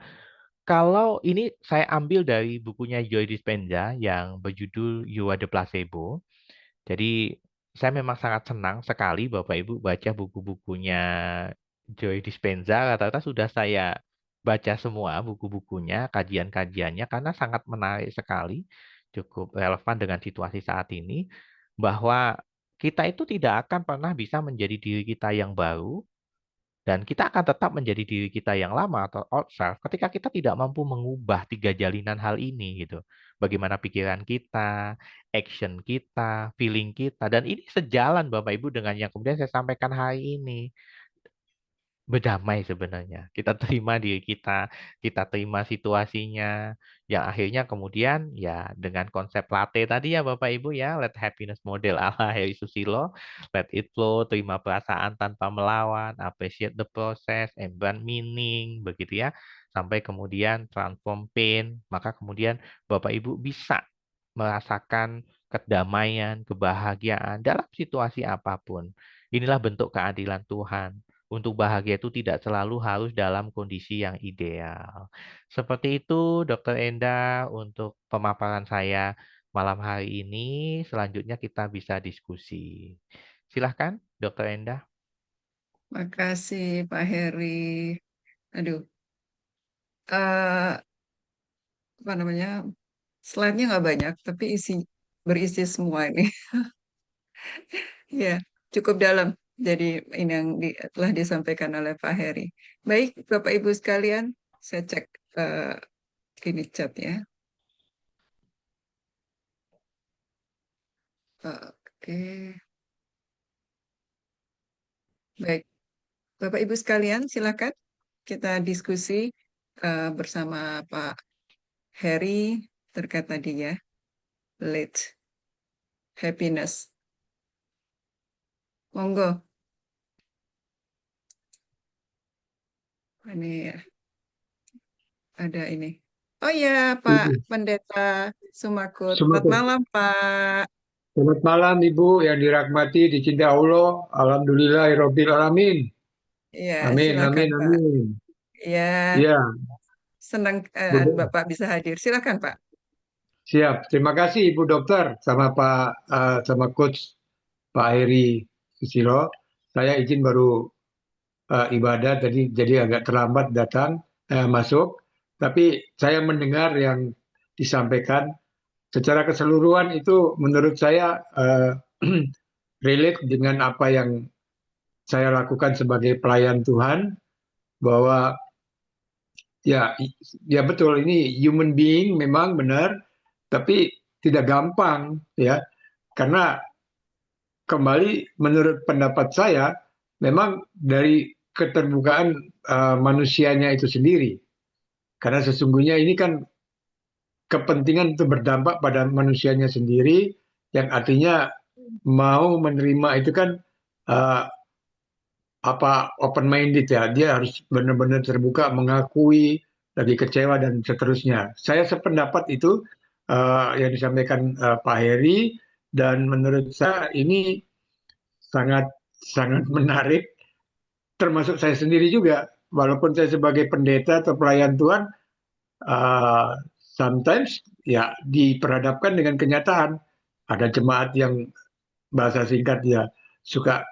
kalau ini saya ambil dari bukunya Joy Dispenza yang berjudul You Are the Placebo. Jadi saya memang sangat senang sekali Bapak Ibu baca buku-bukunya Joy Dispenza. Rata-rata sudah saya baca semua buku-bukunya, kajian-kajiannya karena sangat menarik sekali, cukup relevan dengan situasi saat ini, bahwa kita itu tidak akan pernah bisa menjadi diri kita yang baru dan kita akan tetap menjadi diri kita yang lama atau old self ketika kita tidak mampu mengubah 3 jalinan hal ini gitu. Bagaimana pikiran kita, action kita, feeling kita. Dan ini sejalan Bapak Ibu dengan yang kemudian saya sampaikan hari ini. Berdamai sebenarnya. Kita terima diri kita terima situasinya, yang akhirnya kemudian ya dengan konsep latte tadi ya Bapak Ibu ya, let happiness model ala Harry Susilo, let it flow, terima perasaan tanpa melawan, appreciate the process, embrace meaning, begitu ya, sampai kemudian transform pain, maka kemudian Bapak Ibu bisa merasakan kedamaian, kebahagiaan dalam situasi apapun. Inilah bentuk keadilan Tuhan. Untuk bahagia itu tidak selalu harus dalam kondisi yang ideal. Seperti itu, Dokter Enda, untuk pemaparan saya malam hari ini. Selanjutnya kita bisa diskusi. Silahkan, Dokter Enda. Makasih Pak Heri. Aduh, eh apa namanya? Slide-nya nggak banyak, tapi berisi semua ini. Ya, cukup dalam. Jadi ini yang telah disampaikan oleh Pak Heri. Baik, Bapak Ibu sekalian, saya cek ini chat ya. Oke, baik. Bapak Ibu sekalian, silakan kita diskusi bersama Pak Heri terkait tadi ya, late happiness. Monggo, ini ya, ada ini. Oh ya, Pak Ibu, Pendeta Sumakut. Selamat Assalamualaikum. malam, Pak. Selamat malam Ibu yang dirahmati, dicintai Allah. Alhamdulillahirabbil alamin. Ya, Amin, silakan, amin, Pak. amin. Ya, Ya, senang Bu, Bapak bisa hadir. Silakan, Pak. siap. Terima kasih Ibu Dokter sama Coach Pak Heri Susilo. Saya izin baru ibadah tadi jadi agak terlambat datang masuk. Tapi saya mendengar yang disampaikan secara keseluruhan itu menurut saya relate dengan apa yang saya lakukan sebagai pelayan Tuhan, bahwa ya ya betul, ini human being memang benar, tapi tidak gampang ya, karena kembali menurut pendapat saya memang dari keterbukaan manusianya itu sendiri, karena sesungguhnya ini kan kepentingan itu berdampak pada manusianya sendiri, yang artinya mau menerima itu kan uh, open minded ya, dia harus benar-benar terbuka, mengakui, lagi kecewa dan seterusnya. Saya sependapat itu yang disampaikan Pak Heri, dan menurut saya ini sangat sangat menarik, termasuk saya sendiri juga, walaupun saya sebagai pendeta atau pelayan Tuhan, sometimes ya diperhadapkan dengan kenyataan, ada jemaat yang bahasa singkat ya suka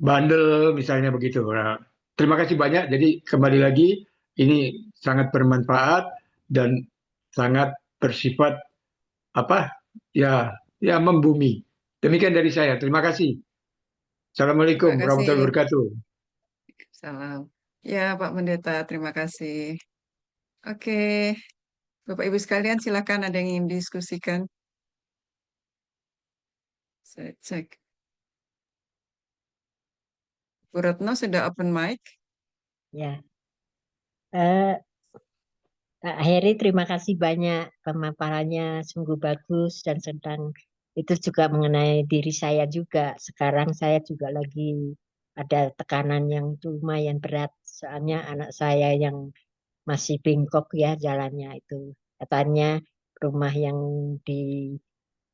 bandel misalnya begitu. Nah, terima kasih banyak. Jadi kembali lagi, ini sangat bermanfaat dan sangat bersifat apa ya, ya membumi. Demikian dari saya. Terima kasih. Terima Assalamualaikum warahmatullahi kasih. wabarakatuh. Salam. Ya, Pak Pendeta, terima kasih. Oke, Bapak Ibu sekalian, silakan ada yang ingin diskusikan. Saya cek. Bu Retno sudah open mic. Ya, eh, Pak Heri, terima kasih banyak, pemaparannya sungguh bagus dan sedang itu juga mengenai diri saya juga. Sekarang saya juga lagi ada tekanan yang lumayan berat, soalnya anak saya yang masih bengkok ya jalannya itu. Katanya rumah yang di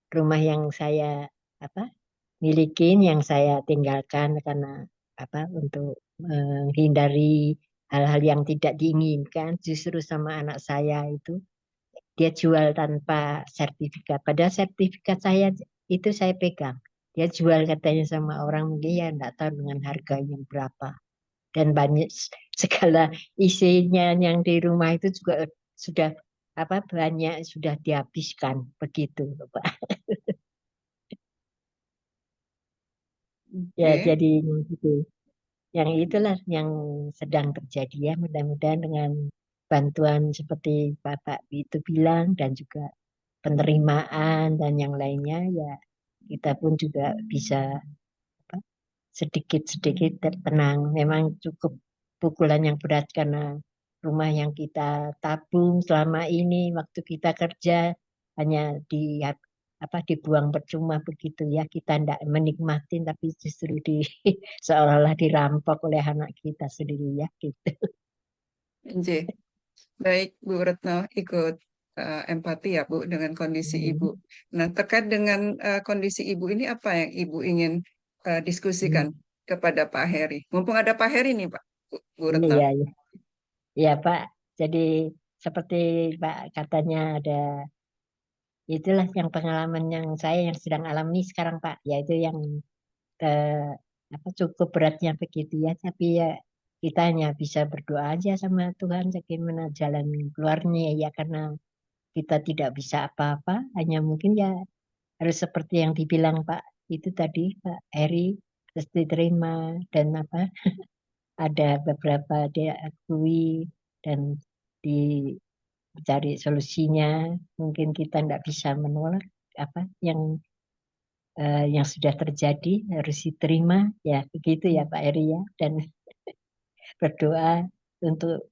rumah yang saya apa milikin, yang saya tinggalkan karena untuk menghindari hal-hal yang tidak diinginkan, justru sama anak saya itu dia jual tanpa sertifikat. Padahal sertifikat saya itu saya pegang. Dia jual katanya sama orang, mungkin ya enggak tahu dengan harga yang berapa. Dan banyak segala isinya yang di rumah itu juga sudah banyak sudah dihabiskan begitu, Pak. Ya, Oke, jadi gitu. Yang itulah yang sedang terjadi ya. Mudah-mudahan dengan bantuan seperti Bapak itu bilang dan juga penerimaan dan yang lainnya ya kita pun juga bisa apa, sedikit-sedikit tenang. Memang cukup pukulan yang berat karena rumah yang kita tabung selama ini waktu kita kerja hanya dibuang percuma begitu ya, kita tidak menikmati tapi justru seolah-olah dirampok oleh anak kita sendiri ya gitu. NJ. Baik, Bu Retno ikut empati ya, Bu, dengan kondisi Ibu. Nah, terkait dengan kondisi Ibu ini, apa yang Ibu ingin diskusikan kepada Pak Heri? Mumpung ada Pak Heri nih, Pak, Bu Ini Retno. ya, ya, ya Pak. Jadi seperti Pak katanya ada itulah yang pengalaman yang saya yang sedang alami sekarang Pak, yaitu yang cukup beratnya begitu ya. Tapi ya kita hanya bisa berdoa aja sama Tuhan bagaimana jalan keluarnya ya karena kita tidak bisa apa-apa, hanya mungkin ya harus seperti yang dibilang Pak itu tadi Pak Eri, harus diterima dan apa ada beberapa diakui dan dicari solusinya. Mungkin kita tidak bisa menolak apa yang sudah terjadi harus diterima ya begitu ya Pak Eri ya dan berdoa untuk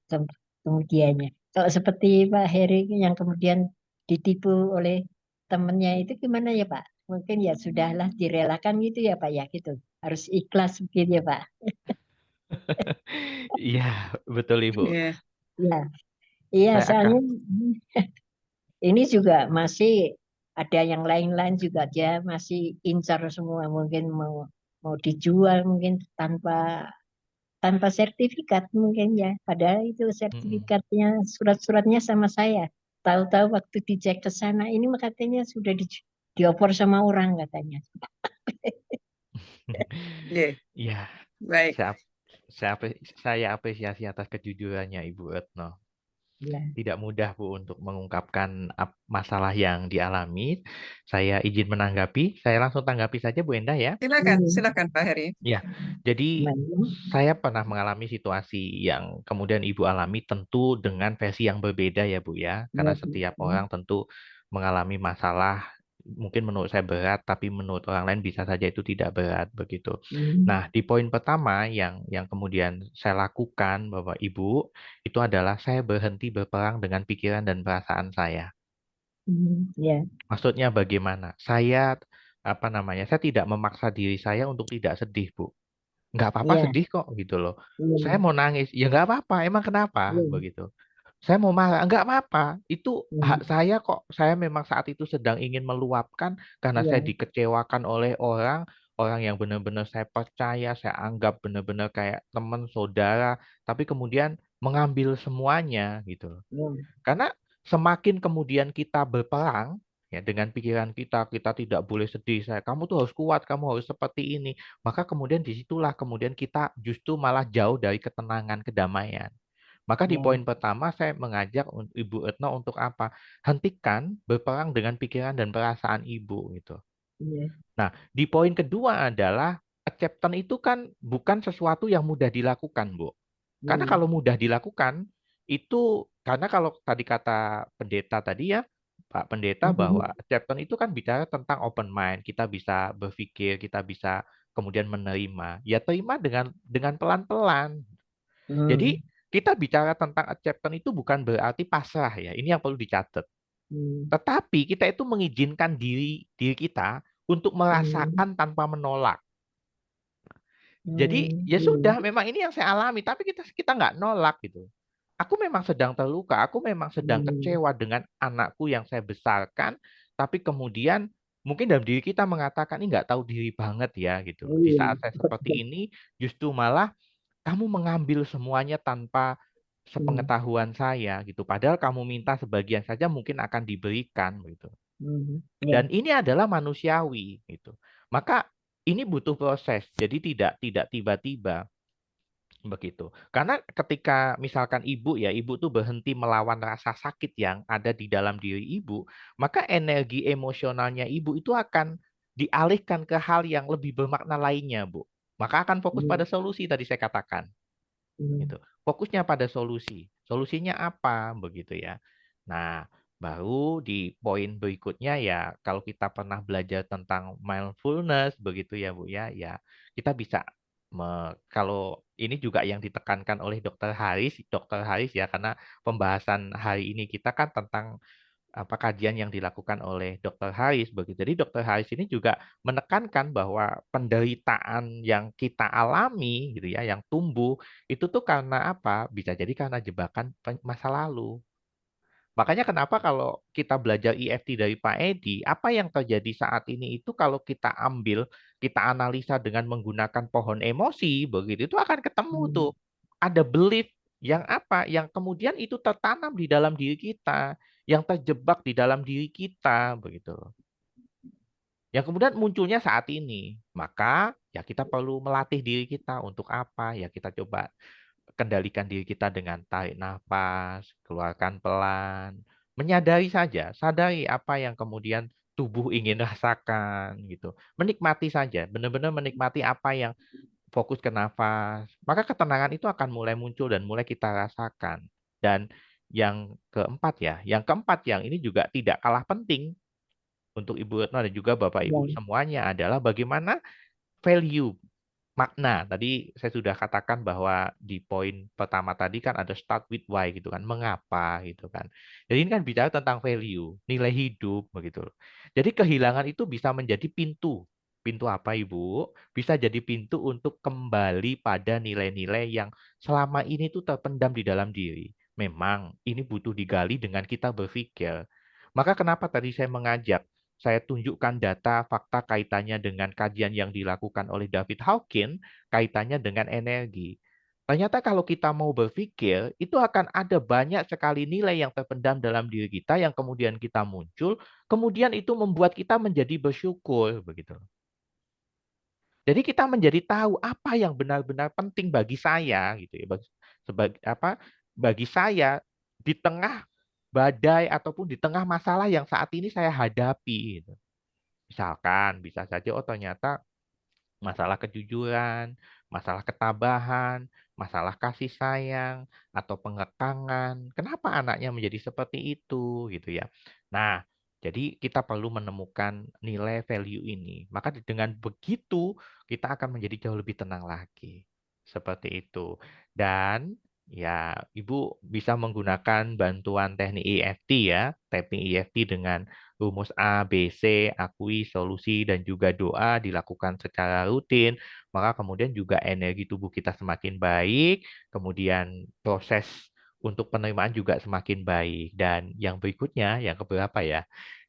kemudiannya. Kalau seperti Pak Heri yang kemudian ditipu oleh temannya itu gimana ya Pak? Mungkin ya sudahlah direlakan gitu ya Pak ya gitu. Harus ikhlas begitu ya Pak. Iya, betul Ibu. Iya. Ya, iya Saya soalnya akan ini juga masih ada yang lain-lain juga dia masih incar semua mungkin mau dijual mungkin tanpa sertifikat mungkin ya. Padahal itu Mm-mm. sertifikatnya, surat-suratnya sama saya. Tahu-tahu waktu dicek ke sana, ini katanya sudah diopor sama orang katanya. Iya. Iya, Baik. saya, saya apresiasi atas kejujurannya Ibu Retno. Ya, Tidak mudah Bu untuk mengungkapkan masalah yang dialami. Saya izin menanggapi. Saya langsung tanggapi saja Bu Endah ya. Silakan, silakan Pak Heri. Ya, jadi gimana? saya pernah mengalami situasi yang kemudian Ibu alami tentu dengan versi yang berbeda ya Bu ya. Ya, Karena setiap orang tentu mengalami masalah mungkin menurut saya berat, tapi menurut orang lain bisa saja itu tidak berat begitu. Nah, di poin pertama yang kemudian saya lakukan Bapak Ibu itu adalah saya berhenti berperang dengan pikiran dan perasaan saya. ya, Maksudnya bagaimana? Saya apa namanya? Saya tidak memaksa diri saya untuk tidak sedih, Bu. Nggak apa-apa ya, sedih kok gitu loh. Saya ya, mau nangis, ya nggak apa-apa. Emang kenapa ya, begitu? Saya mau marah, nggak apa-apa. Itu ya, hak saya kok. Saya memang saat itu sedang ingin meluapkan karena saya ya, dikecewakan oleh orang, orang yang benar-benar saya percaya, saya anggap benar-benar kayak teman, saudara, tapi kemudian mengambil semuanya gitu loh. ya, Karena semakin kemudian kita berperang ya dengan pikiran kita, kita tidak boleh sedih. Kamu tuh harus kuat, kamu harus seperti ini. Maka kemudian disitulah kemudian kita justru malah jauh dari ketenangan, kedamaian. Maka di ya, poin pertama saya mengajak Ibu Retno untuk apa? Hentikan berperang dengan pikiran dan perasaan Ibu gitu. ya, Nah, di poin kedua adalah acceptance itu kan bukan sesuatu yang mudah dilakukan, Bu. Karena ya, kalau mudah dilakukan, itu karena kalau tadi kata pendeta tadi ya, Pak Pendeta bahwa acceptance itu kan bicara tentang open mind. Kita bisa berpikir, kita bisa kemudian menerima. Ya terima dengan pelan-pelan. Jadi kita bicara tentang acceptance itu bukan berarti pasrah ya. Ini yang perlu dicatat. Tetapi kita itu mengizinkan diri diri kita untuk merasakan tanpa menolak. Jadi ya sudah, memang ini yang saya alami, tapi kita nggak nolak gitu. Aku memang sedang terluka, aku memang sedang kecewa dengan anakku yang saya besarkan, tapi kemudian mungkin dalam diri kita mengatakan ini nggak tahu diri banget ya gitu loh. Di saat saya seperti ini, justru malah kamu mengambil semuanya tanpa sepengetahuan saya gitu. Padahal kamu minta sebagian saja mungkin akan diberikan gitu. ya, Dan ini adalah manusiawi gitu. Maka ini butuh proses. Jadi tidak tiba-tiba begitu. Karena ketika misalkan ibu tuh berhenti melawan rasa sakit yang ada di dalam diri ibu, maka energi emosionalnya ibu itu akan dialihkan ke hal yang lebih bermakna lainnya, Bu. Maka akan fokus pada solusi tadi saya katakan. Gitu. Fokusnya pada solusi. Solusinya apa begitu ya. Nah, baru di poin berikutnya ya kalau kita pernah belajar tentang mindfulness begitu ya Bu ya, ya kita bisa kalau ini juga yang ditekankan oleh Dokter Haris ya karena pembahasan hari ini kita kan tentang apa kajian yang dilakukan oleh Dokter Haris begitu. Jadi Dokter Haris ini juga menekankan bahwa penderitaan yang kita alami gitu ya, yang tumbuh itu tuh karena apa? Bisa jadi karena jebakan masa lalu. Makanya kenapa kalau kita belajar EFT dari Pak Edi, apa yang terjadi saat ini itu kalau kita ambil, kita analisa dengan menggunakan pohon emosi begitu, itu akan ketemu tuh ada belief yang apa? Yang kemudian itu tertanam di dalam diri kita, yang terjebak di dalam diri kita begitu. Yang kemudian munculnya saat ini. Maka ya kita perlu melatih diri kita untuk apa? Ya kita coba kendalikan diri kita dengan tarik nafas, keluarkan pelan, Menyadari saja, sadari apa yang kemudian tubuh ingin rasakan gitu. Menikmati saja, benar-benar menikmati apa yang fokus ke nafas. Maka ketenangan itu akan mulai muncul dan mulai kita rasakan. Dan yang keempat yang ini juga tidak kalah penting untuk Ibu Retno dan juga Bapak Ya. Ibu semuanya adalah bagaimana value makna. Tadi saya sudah katakan bahwa di poin pertama tadi kan ada start with why gitu kan, mengapa gitu kan. Jadi ini kan bicara tentang value, nilai hidup begitu. Jadi kehilangan itu bisa menjadi pintu. Pintu apa Ibu? Bisa jadi pintu untuk kembali pada nilai-nilai yang selama ini tuh terpendam di dalam diri. Memang ini butuh digali dengan kita berpikir. Maka kenapa tadi saya tunjukkan data fakta kaitannya dengan kajian yang dilakukan oleh David Hawkins kaitannya dengan energi. Ternyata kalau kita mau berpikir, itu akan ada banyak sekali nilai yang terpendam dalam diri kita yang kemudian kita muncul, kemudian itu membuat kita menjadi bersyukur begitu. Jadi kita menjadi tahu apa yang benar-benar penting bagi saya gitu ya. Bagi saya di tengah badai ataupun di tengah masalah yang saat ini saya hadapi gitu. Misalkan bisa saja ternyata masalah kejujuran, masalah ketabahan, masalah kasih sayang, atau pengekangan. Kenapa anaknya menjadi seperti itu gitu ya. Nah, jadi kita perlu menemukan nilai value ini. Maka dengan begitu kita akan menjadi jauh lebih tenang lagi. Seperti itu. Dan ya, Ibu bisa menggunakan bantuan teknik EFT ya. Teknik EFT dengan rumus A, B, C, akui, solusi, dan juga doa dilakukan secara rutin, maka kemudian juga energi tubuh kita semakin baik, kemudian proses untuk penerimaan juga semakin baik. Dan yang berikutnya, yang keberapa ya?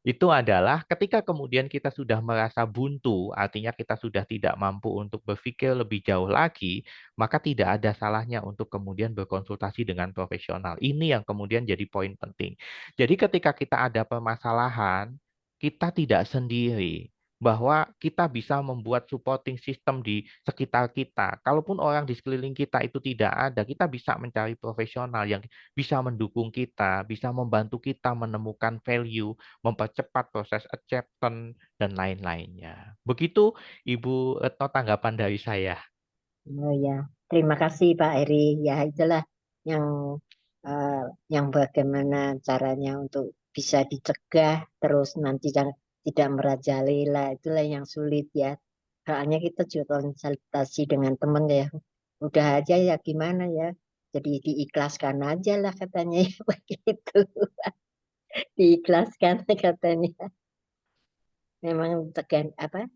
Itu adalah ketika kemudian kita sudah merasa buntu, artinya kita sudah tidak mampu untuk berpikir lebih jauh lagi, maka tidak ada salahnya untuk kemudian berkonsultasi dengan profesional. Ini yang kemudian jadi poin penting. Jadi ketika kita ada permasalahan, kita tidak sendiri. Bahwa kita bisa membuat supporting system di sekitar kita. Kalaupun orang di sekeliling kita itu tidak ada, kita bisa mencari profesional yang bisa mendukung kita, bisa membantu kita menemukan value, mempercepat proses acceptance, dan lain-lainnya. Begitu Ibu Retno tanggapan dari saya. Oh ya, terima kasih Pak Eri. Ya itulah yang eh, yang bagaimana caranya untuk bisa dicegah terus nanti tidak merajalela. Itulah yang sulit ya. Soalnya kita juga konsultasi dengan teman ya. Udah aja ya gimana ya. Jadi diikhlaskan aja lah katanya ya begitu. Diikhlaskan katanya. Memang tekan apa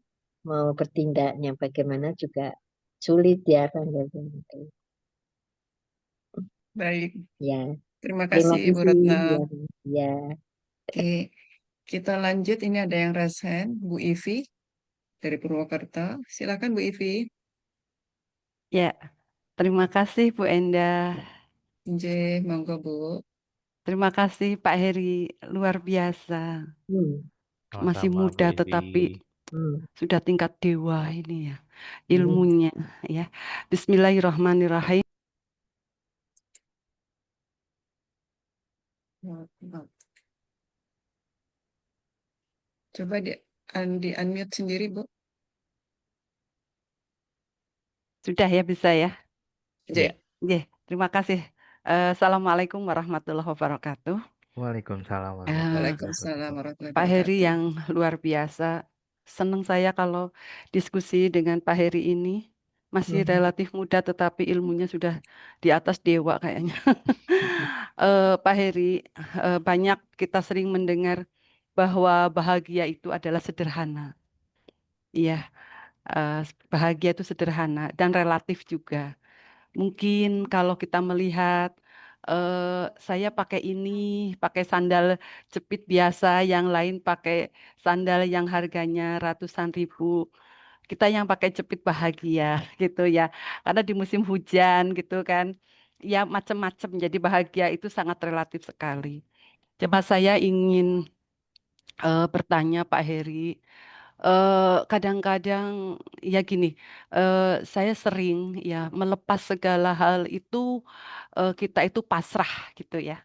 mau bertindaknya bagaimana juga sulit ya kan gitu. Baik, Ya, terima terima kasih Ibu kasih. Retno. Ya, ya. Oke, kita lanjut. Ini ada yang raise hand, Bu Ivi dari Purwokerto. Silakan Bu Ivi. Ya, terima kasih Bu Enda. J, monggo Bu. Terima kasih Pak Heri, luar biasa. Hmm, Masih Sama-sama, Bu muda Indi. tetapi hmm. sudah tingkat dewa ini ya, Hmm. ilmunya ya. Bismillahirrahmanirrahim. Coba di unmute sendiri Bu. Sudah ya bisa ya. Ya. J. Terima kasih. Assalamualaikum warahmatullahi wabarakatuh. Waalaikumsalam warahmatullahi Waalaikumsalam wabarakatuh. warahmatullahi Pak Heri wabarakatuh. yang luar biasa. Senang saya kalau diskusi dengan Pak Heri ini masih Hmm. relatif muda tetapi ilmunya sudah di atas dewa kayaknya. Pak Heri, banyak kita sering mendengar bahwa bahagia itu adalah sederhana. Iya, bahagia itu sederhana dan relatif juga. Mungkin kalau kita melihat saya pakai ini, pakai sandal jepit biasa, yang lain pakai sandal yang harganya ratusan ribu. Kita yang pakai jepit bahagia gitu ya. Karena di musim hujan gitu kan, ya macam-macam. Jadi bahagia itu sangat relatif sekali. Coba saya ingin bertanya Pak Heri, kadang-kadang ya gini, saya sering ya melepas segala hal itu, kita itu pasrah gitu ya.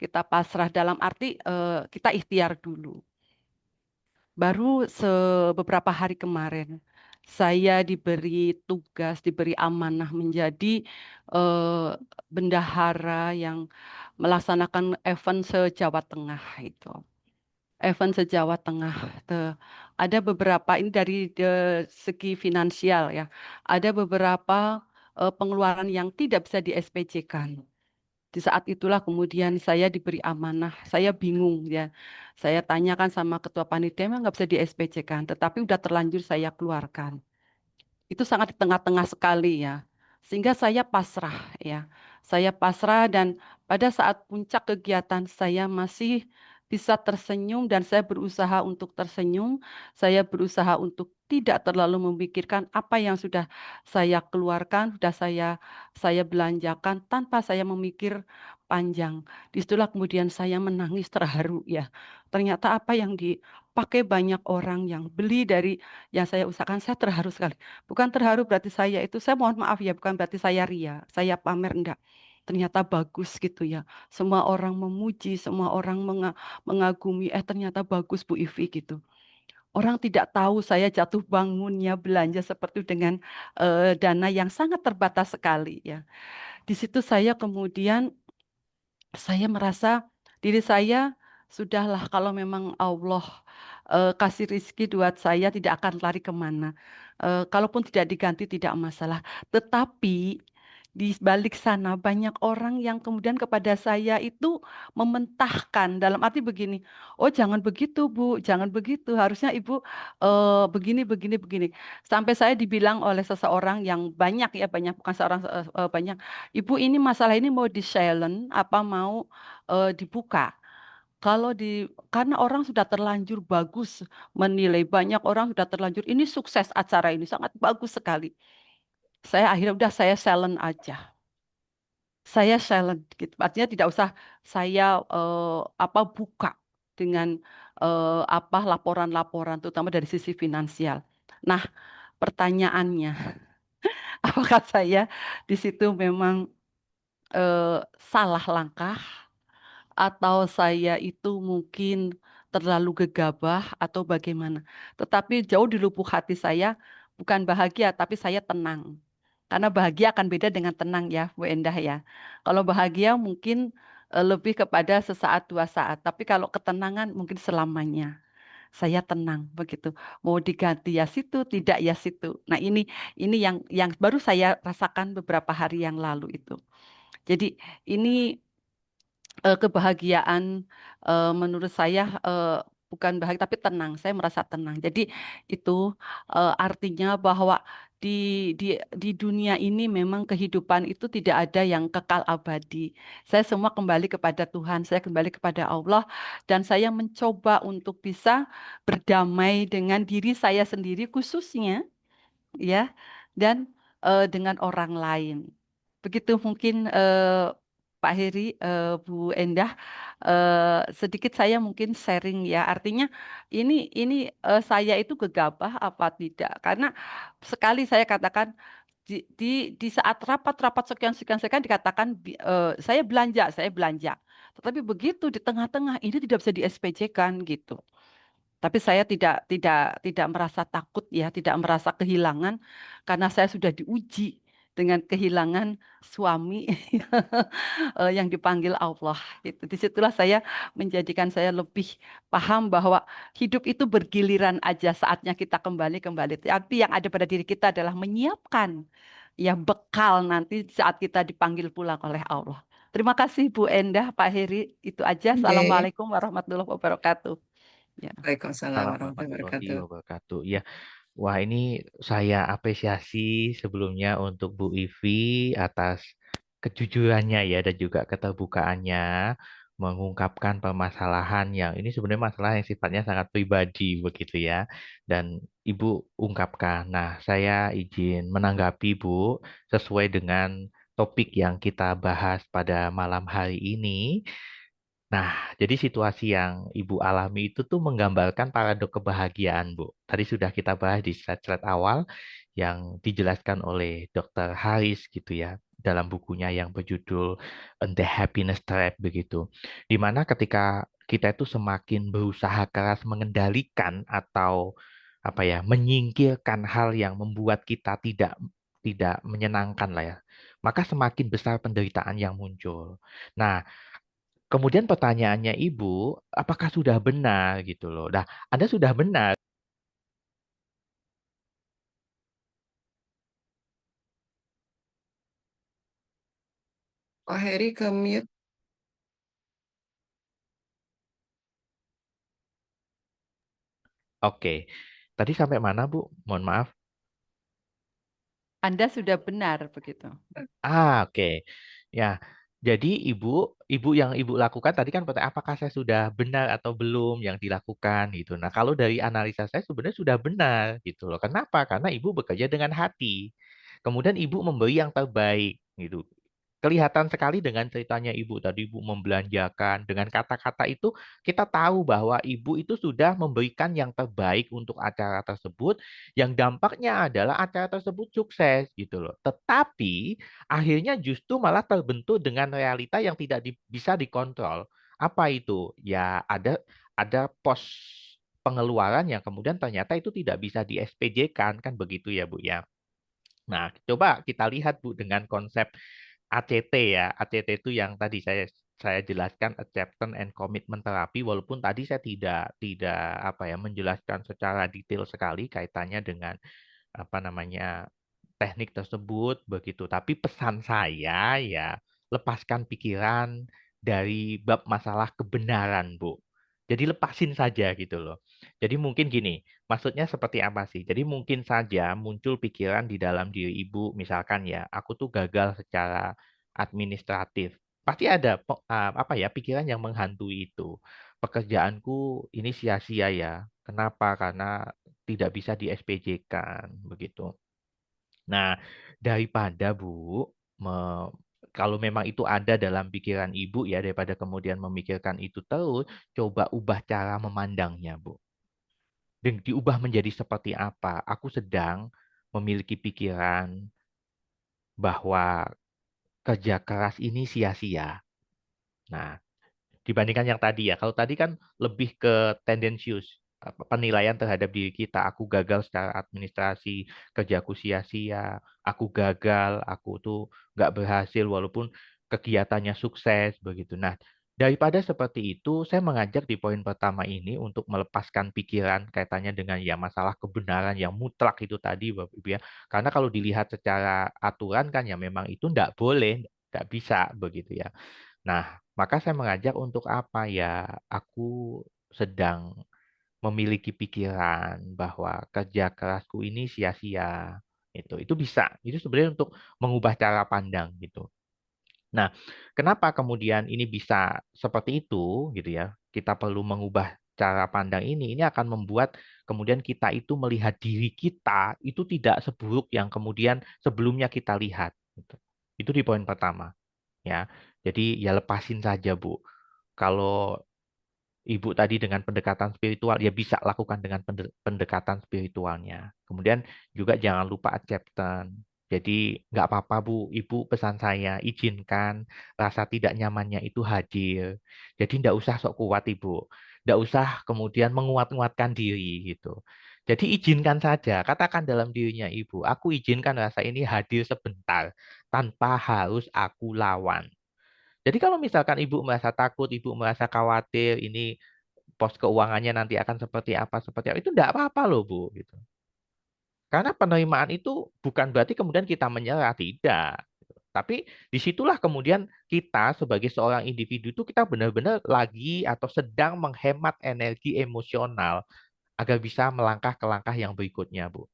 kita pasrah dalam arti kita ikhtiar dulu. Baru beberapa hari kemarin saya diberi tugas, diberi amanah menjadi bendahara yang melaksanakan event se-Jawa Tengah itu. Event se-Jawa Tengah. Ada beberapa, ini dari segi finansial ya, ada beberapa pengeluaran yang tidak bisa di-SPJ-kan. Di saat itulah kemudian saya diberi amanah, saya bingung ya. Saya tanyakan sama ketua panitia, memang nggak bisa di-SPJ-kan, tetapi udah terlanjur saya keluarkan. Itu sangat di tengah-tengah sekali ya. Sehingga saya pasrah ya. Saya pasrah dan pada saat puncak kegiatan saya masih bisa tersenyum dan saya berusaha untuk tersenyum. Saya berusaha untuk tidak terlalu memikirkan apa yang sudah saya keluarkan, sudah saya belanjakan tanpa saya memikir panjang. Disitulah kemudian saya menangis terharu ya. Ternyata apa yang dipakai banyak orang yang beli dari yang saya usahakan, saya terharu sekali. Bukan terharu berarti saya mohon maaf ya, bukan berarti saya ria, saya pamer, enggak. Ternyata bagus gitu ya. Semua orang memuji, semua orang mengagumi, ternyata bagus Bu Ivi gitu. Orang tidak tahu saya jatuh bangunnya belanja seperti dengan dana yang sangat terbatas sekali ya. Di situ saya kemudian saya merasa diri saya sudahlah kalau memang Allah kasih rizki buat saya tidak akan lari kemana. Kalaupun tidak diganti tidak masalah. Tetapi di balik sana banyak orang yang kemudian kepada saya itu mementahkan dalam arti begini, oh jangan begitu Bu, jangan begitu, harusnya Ibu begini, begini, begini. Sampai saya dibilang oleh seseorang yang banyak ya, banyak, bukan seorang, banyak, Ibu ini masalah ini mau di-silent apa mau dibuka? Karena orang sudah terlanjur bagus menilai, banyak orang sudah terlanjur ini sukses acara ini sangat bagus sekali. Saya akhirnya udah saya silent aja. Saya silent gitu. Artinya tidak usah saya buka dengan laporan-laporan terutama dari sisi finansial. Nah, pertanyaannya, apakah saya di situ memang salah langkah atau saya itu mungkin terlalu gegabah atau bagaimana. Tetapi jauh di lubuk hati saya bukan bahagia, tapi saya tenang. Karena bahagia akan beda dengan tenang ya, Bu Endah ya. Kalau bahagia mungkin lebih kepada sesaat dua saat, tapi kalau ketenangan mungkin selamanya. Saya tenang begitu. Mau diganti ya situ, tidak ya situ. Nah, ini yang baru saya rasakan beberapa hari yang lalu itu. Jadi ini kebahagiaan menurut saya bukan bahagia tapi tenang. Saya merasa tenang. Jadi itu artinya bahwa di dunia ini memang kehidupan itu tidak ada yang kekal abadi. Saya semua kembali kepada Tuhan, saya kembali kepada Allah dan saya mencoba untuk bisa berdamai dengan diri saya sendiri khususnya ya dan dengan orang lain. Begitu mungkin Pak Heri, Bu Endah, sedikit saya mungkin sharing ya. Artinya ini saya itu gegabah apa tidak? Karena sekali saya katakan di saat rapat-rapat sekian dikatakan saya belanja. Tetapi begitu di tengah-tengah ini tidak bisa di-SPJ-kan gitu. Tapi saya tidak merasa takut ya, tidak merasa kehilangan karena saya sudah diuji dengan kehilangan suami yang dipanggil Allah. Gitu. Disitulah saya menjadikan saya lebih paham bahwa hidup itu bergiliran aja saatnya kita kembali. Tapi yang ada pada diri kita adalah menyiapkan ya bekal nanti saat kita dipanggil pulang oleh Allah. Terima kasih Bu Endah, Pak Heri. Itu aja. Oke. Assalamualaikum warahmatullahi wabarakatuh. Ya. Waalaikumsalam Assalamualaikum warahmatullahi warahmatullahi wabarakatuh. wabarakatuh. Ya, wah ini saya apresiasi sebelumnya untuk Bu Ivi atas kejujurannya ya dan juga keterbukaannya mengungkapkan permasalahan yang ini sebenarnya masalah yang sifatnya sangat pribadi begitu ya. Dan Ibu ungkapkan. Nah, saya izin menanggapi Bu sesuai dengan topik yang kita bahas pada malam hari ini. Nah, jadi situasi yang Ibu alami itu tuh menggambarkan paradok kebahagiaan, Bu. Tadi sudah kita bahas di slide-slide awal yang dijelaskan oleh Dr. Haris gitu ya. dalam bukunya yang berjudul The Happiness Trap begitu. Di mana ketika kita itu semakin berusaha keras mengendalikan atau menyingkirkan hal yang membuat kita tidak menyenangkan lah ya, maka semakin besar penderitaan yang muncul. Nah, kemudian pertanyaannya Ibu, apakah sudah benar gitu loh? Nah, Anda sudah benar. Pak Heri ke mute. Oke. Tadi sampai mana, Bu? Mohon maaf. Anda sudah benar begitu. Oke. Ya. Jadi ibu yang ibu lakukan tadi kan apakah saya sudah benar atau belum yang dilakukan gitu. Nah, kalau dari analisa saya sebenarnya sudah benar gitu loh. Kenapa? Karena ibu bekerja dengan hati. Kemudian ibu memberi yang terbaik gitu. Kelihatan sekali dengan ceritanya ibu tadi, ibu membelanjakan dengan kata-kata itu kita tahu bahwa ibu itu sudah memberikan yang terbaik untuk acara tersebut, yang dampaknya adalah acara tersebut sukses gitu loh. Tetapi akhirnya justru malah terbentuk dengan realita yang tidak bisa dikontrol. Apa itu? Ya ada pos pengeluaran yang kemudian ternyata itu tidak bisa di SPJ-kan, kan begitu ya Bu ya. Nah, coba kita lihat Bu dengan konsep ACT ya. ACT itu yang tadi saya jelaskan, acceptance and commitment therapy, walaupun tadi saya tidak menjelaskan secara detail sekali kaitannya dengan teknik tersebut begitu. Tapi pesan saya ya, lepaskan pikiran dari bab masalah kebenaran, Bu. Jadi lepasin saja gitu loh. Jadi mungkin gini, maksudnya seperti apa sih? Jadi mungkin saja muncul pikiran di dalam diri Ibu, misalkan ya, aku tuh gagal secara administratif. Pasti ada pikiran yang menghantui itu. Pekerjaanku ini sia-sia ya. Kenapa? Karena tidak bisa di SPJ-kan begitu. Nah, daripada Bu, kalau memang itu ada dalam pikiran Ibu ya, daripada kemudian memikirkan itu terus, coba ubah cara memandangnya, Bu. Dan diubah menjadi seperti apa? Aku sedang memiliki pikiran bahwa kerja keras ini sia-sia. Nah, dibandingkan yang tadi ya. Kalau tadi kan lebih ke tendensius, penilaian terhadap diri kita. Aku gagal secara administrasi, kerjaku sia-sia, aku gagal, aku tuh nggak berhasil walaupun kegiatannya sukses begitu. Nah, daripada seperti itu, saya mengajak di poin pertama ini untuk melepaskan pikiran kaitannya dengan ya masalah kebenaran yang mutlak itu tadi, Bapak Ibu ya. Karena kalau dilihat secara aturan kan ya memang itu nggak boleh, nggak bisa begitu ya. Nah, maka saya mengajak untuk apa ya? Aku sedang memiliki pikiran bahwa kerja kerasku ini sia-sia. Itu bisa. Itu sebenarnya untuk mengubah cara pandang gitu. Nah, kenapa kemudian ini bisa seperti itu gitu ya? Kita perlu mengubah cara pandang ini. Ini akan membuat kemudian kita itu melihat diri kita itu tidak seburuk yang kemudian sebelumnya kita lihat. Gitu. Itu di poin pertama. Ya, jadi ya lepasin saja Bu. Kalau Ibu tadi dengan pendekatan spiritual, ya bisa lakukan dengan pendekatan spiritualnya. Kemudian juga jangan lupa acceptance. Jadi nggak apa-apa Bu, Ibu pesan saya, izinkan rasa tidak nyamannya itu hadir. Jadi nggak usah sok kuat Ibu. Nggak usah kemudian menguat-nguatkan diri gitu. Jadi izinkan saja, katakan dalam dirinya Ibu, aku izinkan rasa ini hadir sebentar, tanpa harus aku lawan. Jadi kalau misalkan Ibu merasa takut, Ibu merasa khawatir, ini pos keuangannya nanti akan seperti apa, itu enggak apa-apa loh Bu. Gitu. Karena penerimaan itu bukan berarti kemudian kita menyerah, tidak. Tapi disitulah kemudian kita sebagai seorang individu itu kita benar-benar lagi atau sedang menghemat energi emosional agar bisa melangkah ke langkah yang berikutnya, Bu.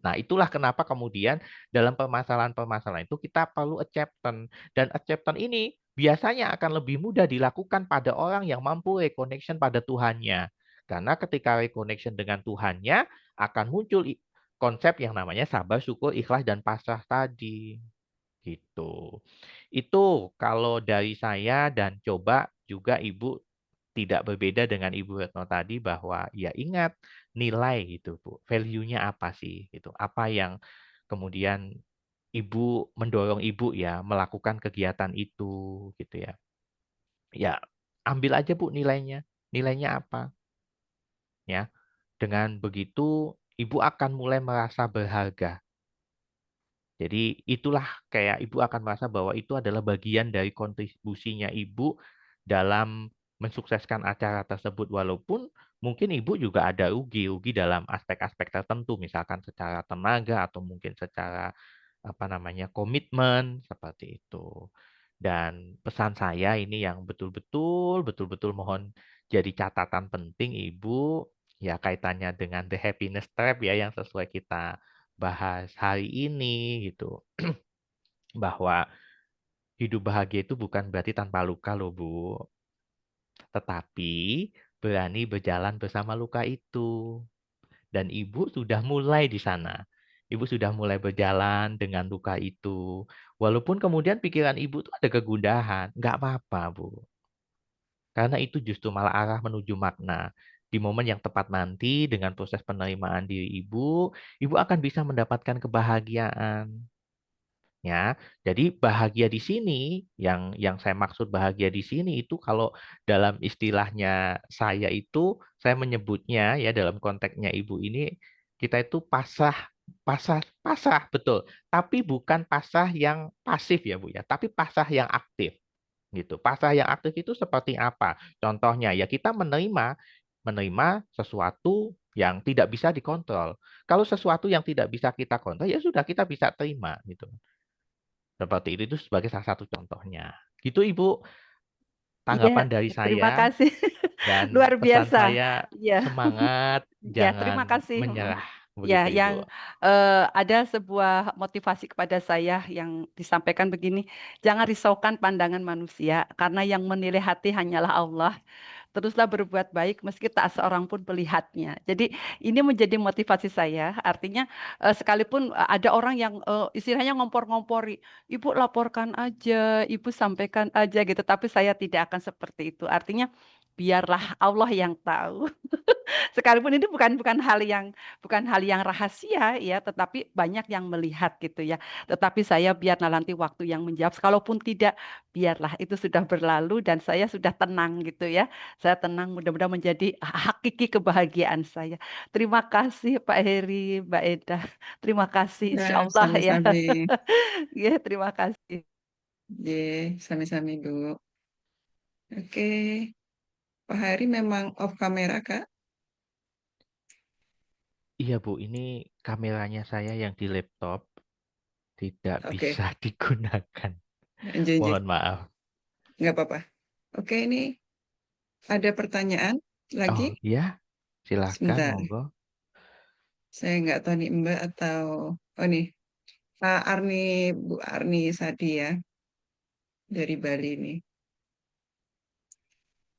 Nah, itulah kenapa kemudian dalam permasalahan-permasalahan itu kita perlu acceptance. Dan acceptance ini biasanya akan lebih mudah dilakukan pada orang yang mampu reconnection pada Tuhannya. Karena ketika reconnection dengan Tuhannya, akan muncul konsep yang namanya sabar, syukur, ikhlas, dan pasrah tadi. Gitu. Itu kalau dari saya dan coba juga Ibu tidak berbeda dengan Ibu Retno tadi bahwa ya ingat nilai gitu Bu, value-nya apa sih gitu. Apa yang kemudian ibu mendorong ibu ya melakukan kegiatan itu gitu ya. Ya, ambil aja Bu nilainya. Nilainya apa? Ya. Dengan begitu ibu akan mulai merasa berharga. Jadi itulah kayak ibu akan merasa bahwa itu adalah bagian dari kontribusinya ibu dalam mensukseskan acara tersebut. Walaupun mungkin ibu juga ada rugi dalam aspek-aspek tertentu, misalkan secara tenaga atau mungkin secara apa namanya komitmen seperti itu. Dan pesan saya ini yang betul-betul mohon jadi catatan penting ibu ya kaitannya dengan the happiness trap ya yang sesuai kita bahas hari ini gitu. Bahwa hidup bahagia itu bukan berarti tanpa luka loh Bu. Tetapi berani berjalan bersama luka itu. Dan ibu sudah mulai di sana. Ibu sudah mulai berjalan dengan luka itu. Walaupun kemudian pikiran ibu tuh ada kegundahan. Nggak apa-apa Bu. Karena itu justru malah arah menuju makna. Di momen yang tepat nanti dengan proses penerimaan diri ibu akan bisa mendapatkan kebahagiaan. Ya, jadi bahagia di sini, yang saya maksud bahagia di sini itu kalau dalam istilahnya saya itu, saya menyebutnya ya dalam konteksnya ibu ini, kita itu pasrah, betul. Tapi bukan pasrah yang pasif ya Bu ya, tapi pasrah yang aktif gitu. Pasrah yang aktif itu seperti apa? Contohnya ya kita menerima sesuatu yang tidak bisa dikontrol. Kalau sesuatu yang tidak bisa kita kontrol ya sudah kita bisa terima gitu. Seperti itu sebagai salah satu contohnya. Gitu Ibu, Iya, tanggapan dari terima saya kasih. dan Luar pesan biasa. saya Ya, semangat, ya, terima jangan kasih. menyerah. Ya, Begitu Ibu. yang ada sebuah motivasi kepada saya yang disampaikan begini, jangan risaukan pandangan manusia, karena yang menilai hati hanyalah Allah. Teruslah berbuat baik meski tak seorang pun melihatnya. Jadi ini menjadi motivasi saya. Artinya sekalipun ada orang yang istilahnya ngompor-ngompori, ibu laporkan aja, ibu sampaikan aja gitu. Tapi saya tidak akan seperti itu. Artinya biarlah Allah yang tahu. Sekalipun ini bukan hal yang rahasia ya, tetapi banyak yang melihat gitu ya. Tetapi saya biarlah nanti waktu yang menjawab. Kalaupun tidak, biarlah itu sudah berlalu dan saya sudah tenang gitu ya. Saya tenang, mudah-mudahan menjadi hakiki kebahagiaan saya. Terima kasih Pak Heri, Mbak Eda. Terima kasih, insya Nah, Allah ya. sami-sami. Ya, terima kasih. Ye, sami-sami Bu. Oke, Pak Hari memang off kamera, Kak. Iya Bu, ini kameranya saya yang di laptop tidak Oke, bisa digunakan. janji, Mohon maaf. nggak apa-apa. Oke, ini ada pertanyaan Oh lagi. iya, silakan Sebentar, monggo. saya nggak tahu nih Mbak atau oh nih Pak Arni, Bu Arni Sadi ya dari Bali nih.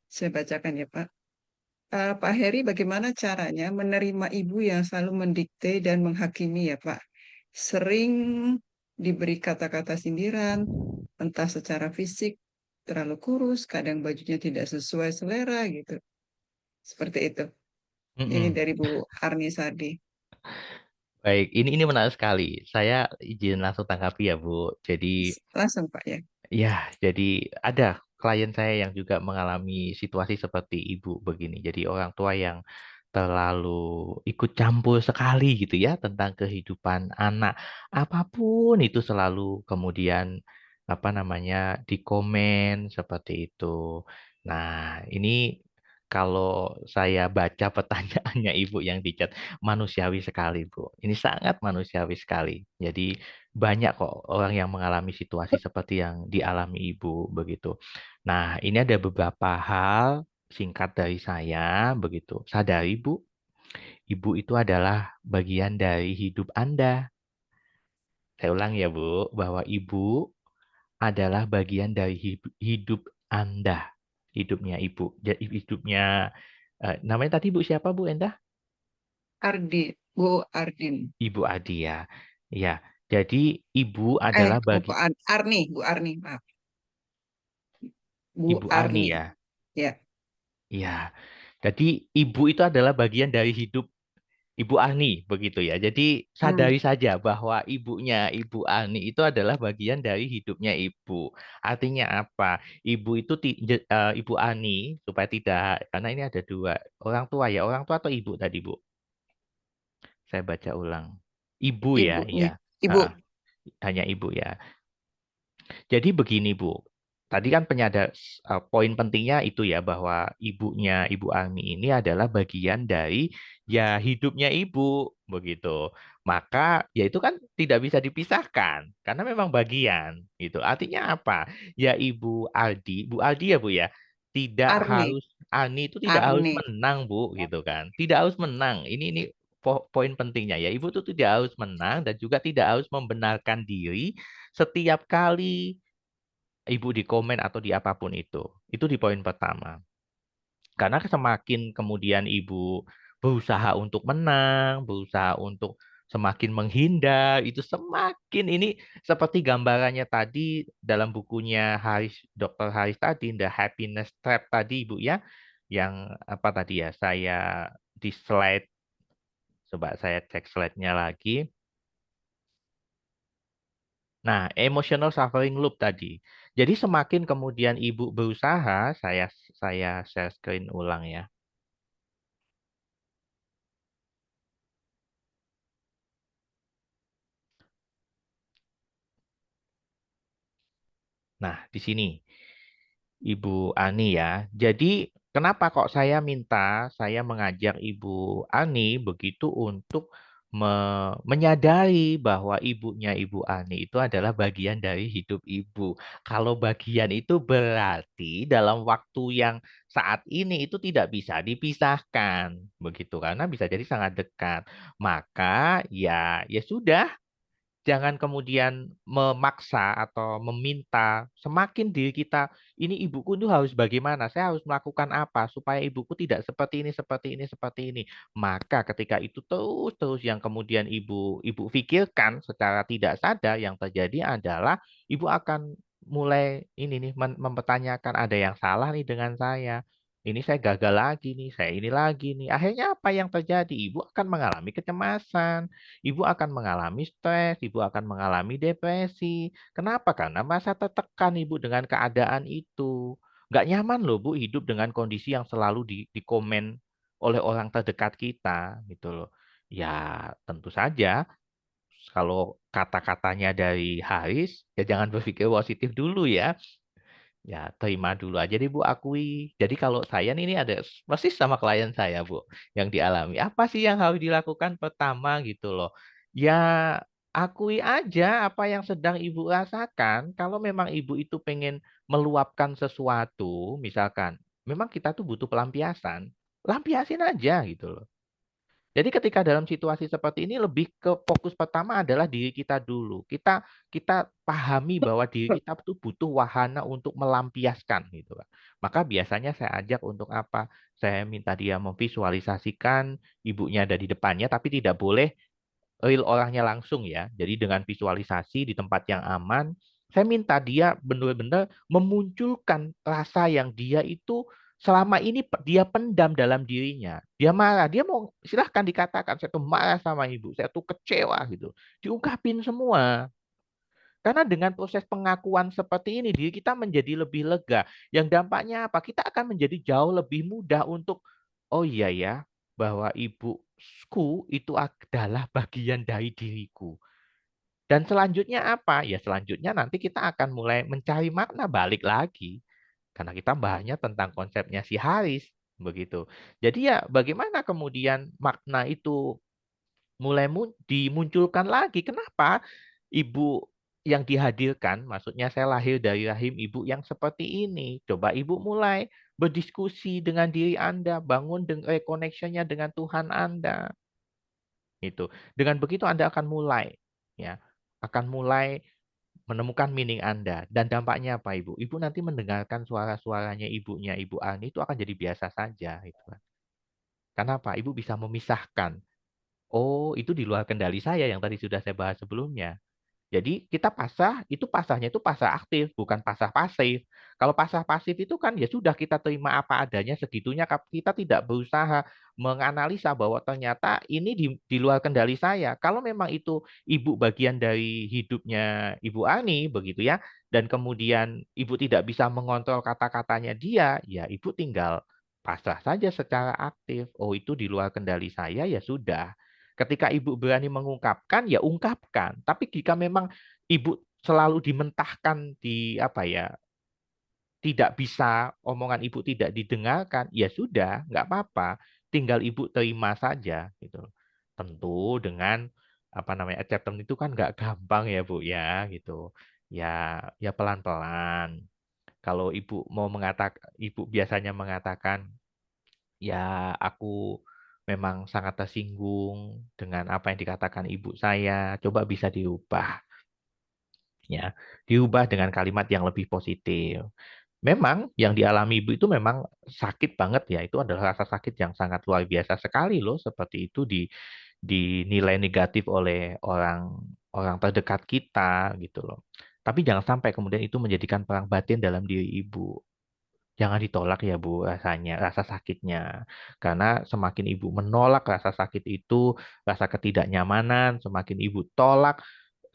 Saya bacakan ya Pak. Pak Heri, bagaimana caranya menerima ibu yang selalu mendikte dan menghakimi ya Pak? Sering diberi kata-kata sindiran, entah secara fisik, terlalu kurus, kadang bajunya tidak sesuai selera gitu. Seperti itu. Ini Mm-mm. dari Bu Arni Sadi. Baik, ini menarik sekali. Saya izin langsung tanggapi ya Bu. Jadi Langsung Pak ya. ya, jadi ada klien saya yang juga mengalami situasi seperti ibu begini. Jadi orang tua yang terlalu ikut campur sekali gitu ya tentang kehidupan anak. Apapun itu selalu kemudian apa namanya dikomen seperti itu. Nah, ini kalau saya baca pertanyaannya ibu yang di chat manusiawi sekali, Bu. Ini sangat manusiawi sekali. Jadi banyak kok orang yang mengalami situasi seperti yang dialami ibu begitu. Nah, ini ada beberapa hal singkat dari saya begitu. Sadari Bu, ibu itu adalah bagian dari hidup Anda. Saya ulang ya Bu, bahwa ibu adalah bagian dari hidup Anda. Hidupnya ibu. Jadi hidupnya namanya tadi Bu siapa Bu Endah? Ardi, Bu Ardin. Ibu Adi ya. Ya, jadi ibu adalah Pak Arni, Bu Arni, maaf. Bu Ibu Arni Arni. ya. Ya, Ya. Jadi ibu itu adalah bagian dari hidup Ibu Ani begitu ya. Jadi sadari saja bahwa ibunya Ibu Ani itu adalah bagian dari hidupnya ibu. Artinya apa? Ibu itu Ibu Ani supaya tidak, karena ini ada dua orang tua ya, orang tua atau ibu tadi Bu? Saya baca ulang. Ibu ya, Ibunya, iya. ibu. Ah, hanya ibu ya. Jadi begini Bu, tadi kan poin pentingnya itu ya bahwa ibunya Ibu Ani ini adalah bagian dari ya hidupnya ibu begitu. Maka ya itu kan tidak bisa dipisahkan karena memang bagian gitu. Artinya apa? Ya Bu Aldi ya Bu ya, tidak Arni, harus Ani itu tidak harus Arni. menang Bu gitu kan. Tidak harus menang. Ini poin pentingnya ya. Ibu itu tidak harus menang dan juga tidak harus membenarkan diri setiap kali ibu di komen atau di apapun itu. Itu di poin pertama. Karena semakin kemudian ibu berusaha untuk menang, berusaha untuk semakin menghindar, itu semakin ini seperti gambarannya tadi dalam bukunya Dr. Haris tadi, The Happiness Trap tadi Ibu ya, yang apa tadi ya, saya di slide, coba saya cek slide-nya lagi. Nah, emotional suffering loop tadi. Jadi semakin kemudian ibu berusaha, saya share screen ulang ya. Nah, di sini Ibu Ani ya. Jadi kenapa kok saya mengajak Ibu Ani begitu untuk menyadari bahwa ibunya Ibu Ani itu adalah bagian dari hidup ibu. Kalau bagian itu berarti dalam waktu yang saat ini itu tidak bisa dipisahkan, begitu karena bisa jadi sangat dekat. Maka ya sudah. Jangan kemudian memaksa atau meminta semakin diri kita, ini ibuku itu harus bagaimana, saya harus melakukan apa supaya ibuku tidak seperti ini, seperti ini, seperti ini. Maka ketika itu terus-terus yang kemudian ibu pikirkan secara tidak sadar, yang terjadi adalah ibu akan mulai ini nih mempertanyakan ada yang salah nih dengan saya. Ini saya gagal lagi nih, saya ini lagi nih. Akhirnya apa yang terjadi? Ibu akan mengalami kecemasan. Ibu akan mengalami stres, ibu akan mengalami depresi. Kenapa? Karena merasa tertekan ibu dengan keadaan itu. Nggak nyaman loh Bu hidup dengan kondisi yang selalu dikomen oleh orang terdekat kita gitu loh. Ya tentu saja kalau kata-katanya dari Haris, ya jangan berpikir positif dulu ya. Ya, terima dulu aja deh Bu, akui. Jadi kalau saya nih, ini ada persis sama klien saya Bu, yang dialami. Apa sih yang harus dilakukan pertama gitu loh. Ya, akui aja apa yang sedang Ibu rasakan. Kalau memang Ibu itu pengen meluapkan sesuatu, misalkan, memang kita tuh butuh pelampiasan. Lampiasin aja gitu loh. Jadi ketika dalam situasi seperti ini lebih ke fokus pertama adalah diri kita dulu. Kita pahami bahwa diri kita tuh butuh wahana untuk melampiaskan gitu kan. Maka biasanya saya ajak untuk apa? Saya minta dia memvisualisasikan ibunya ada di depannya tapi tidak boleh real orangnya langsung ya. Jadi dengan visualisasi di tempat yang aman, saya minta dia benar-benar memunculkan rasa yang dia itu selama ini dia pendam dalam dirinya. Dia marah, dia mau silahkan dikatakan saya tuh marah sama ibu, saya tuh kecewa gitu. Diungkapin semua. Karena dengan proses pengakuan seperti ini, diri kita menjadi lebih lega. Yang dampaknya apa? Kita akan menjadi jauh lebih mudah untuk, oh iya ya, bahwa ibuku itu adalah bagian dari diriku. Dan selanjutnya apa? Ya selanjutnya nanti kita akan mulai mencari makna balik lagi. Karena kita bahasnya tentang konsepnya si Haris. Begitu. Jadi ya bagaimana kemudian makna itu mulai dimunculkan lagi. Kenapa? Ibu yang dihadirkan, maksudnya saya lahir dari rahim ibu yang seperti ini. Coba ibu mulai berdiskusi dengan diri Anda, bangun reconnection-nya dengan Tuhan Anda. Itu. Dengan begitu Anda akan mulai ya, akan mulai menemukan meaning Anda dan dampaknya apa Ibu? Ibu nanti mendengarkan suara-suaranya ibunya Ibu Ani itu akan jadi biasa saja itu kan. Kenapa? Ibu bisa memisahkan. Oh, itu di luar kendali saya yang tadi sudah saya bahas sebelumnya. Jadi kita pasrah, itu pasrahnya itu pasrah aktif, bukan pasrah pasif. Kalau pasrah pasif itu kan ya sudah kita terima apa adanya segitunya, kita tidak berusaha menganalisa bahwa ternyata ini di luar kendali saya. Kalau memang itu ibu bagian dari hidupnya Ibu Ani begitu ya, dan kemudian ibu tidak bisa mengontrol kata-katanya dia, ya ibu tinggal pasrah saja secara aktif. Oh itu di luar kendali saya, ya sudah. Ketika ibu berani mengungkapkan, ya ungkapkan. Tapi jika memang ibu selalu dimentahkan di apa ya, tidak bisa, omongan ibu tidak didengarkan, ya sudah, nggak apa-apa. Tinggal ibu terima saja gitu. Tentu dengan apa namanya, acceptance itu kan nggak gampang ya Bu ya gitu. Ya ya pelan-pelan. Kalau ibu mau mengatakan, ibu biasanya mengatakan, ya aku memang sangat tersinggung dengan apa yang dikatakan ibu saya. Coba bisa diubah, ya, diubah dengan kalimat yang lebih positif. Memang yang dialami ibu itu memang sakit banget ya. Itu adalah rasa sakit yang sangat luar biasa sekali loh. Seperti itu dinilai negatif oleh orang orang terdekat kita gitu loh. Tapi jangan sampai kemudian itu menjadikan perang batin dalam diri ibu. Jangan ditolak ya Bu rasanya, rasa sakitnya. Karena semakin Ibu menolak rasa sakit itu, rasa ketidaknyamanan, semakin Ibu tolak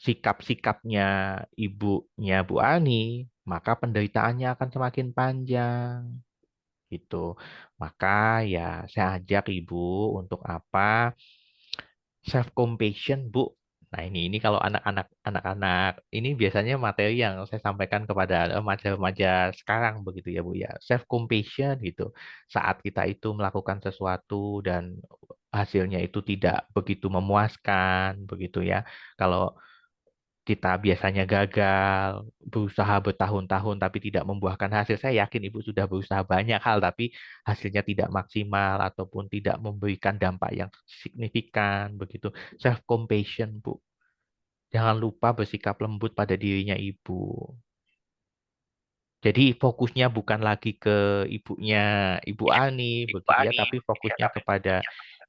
sikap-sikapnya ibunya Bu Ani, maka penderitaannya akan semakin panjang gitu. Maka ya saya ajak Ibu untuk apa? Self compassion, Bu. Nah, ini kalau anak-anak ini biasanya materi yang saya sampaikan kepada remaja-remaja sekarang begitu ya, Bu ya. Self compassion gitu. Saat kita itu melakukan sesuatu dan hasilnya itu tidak begitu memuaskan begitu ya. Kalau kita biasanya gagal, berusaha bertahun-tahun tapi tidak membuahkan hasil. Saya yakin Ibu sudah berusaha banyak hal tapi hasilnya tidak maksimal ataupun tidak memberikan dampak yang signifikan begitu. Self compassion, Bu. Jangan lupa bersikap lembut pada dirinya Ibu. Jadi fokusnya bukan lagi ke ibunya Ibu Ani begitu ya, tapi fokusnya kepada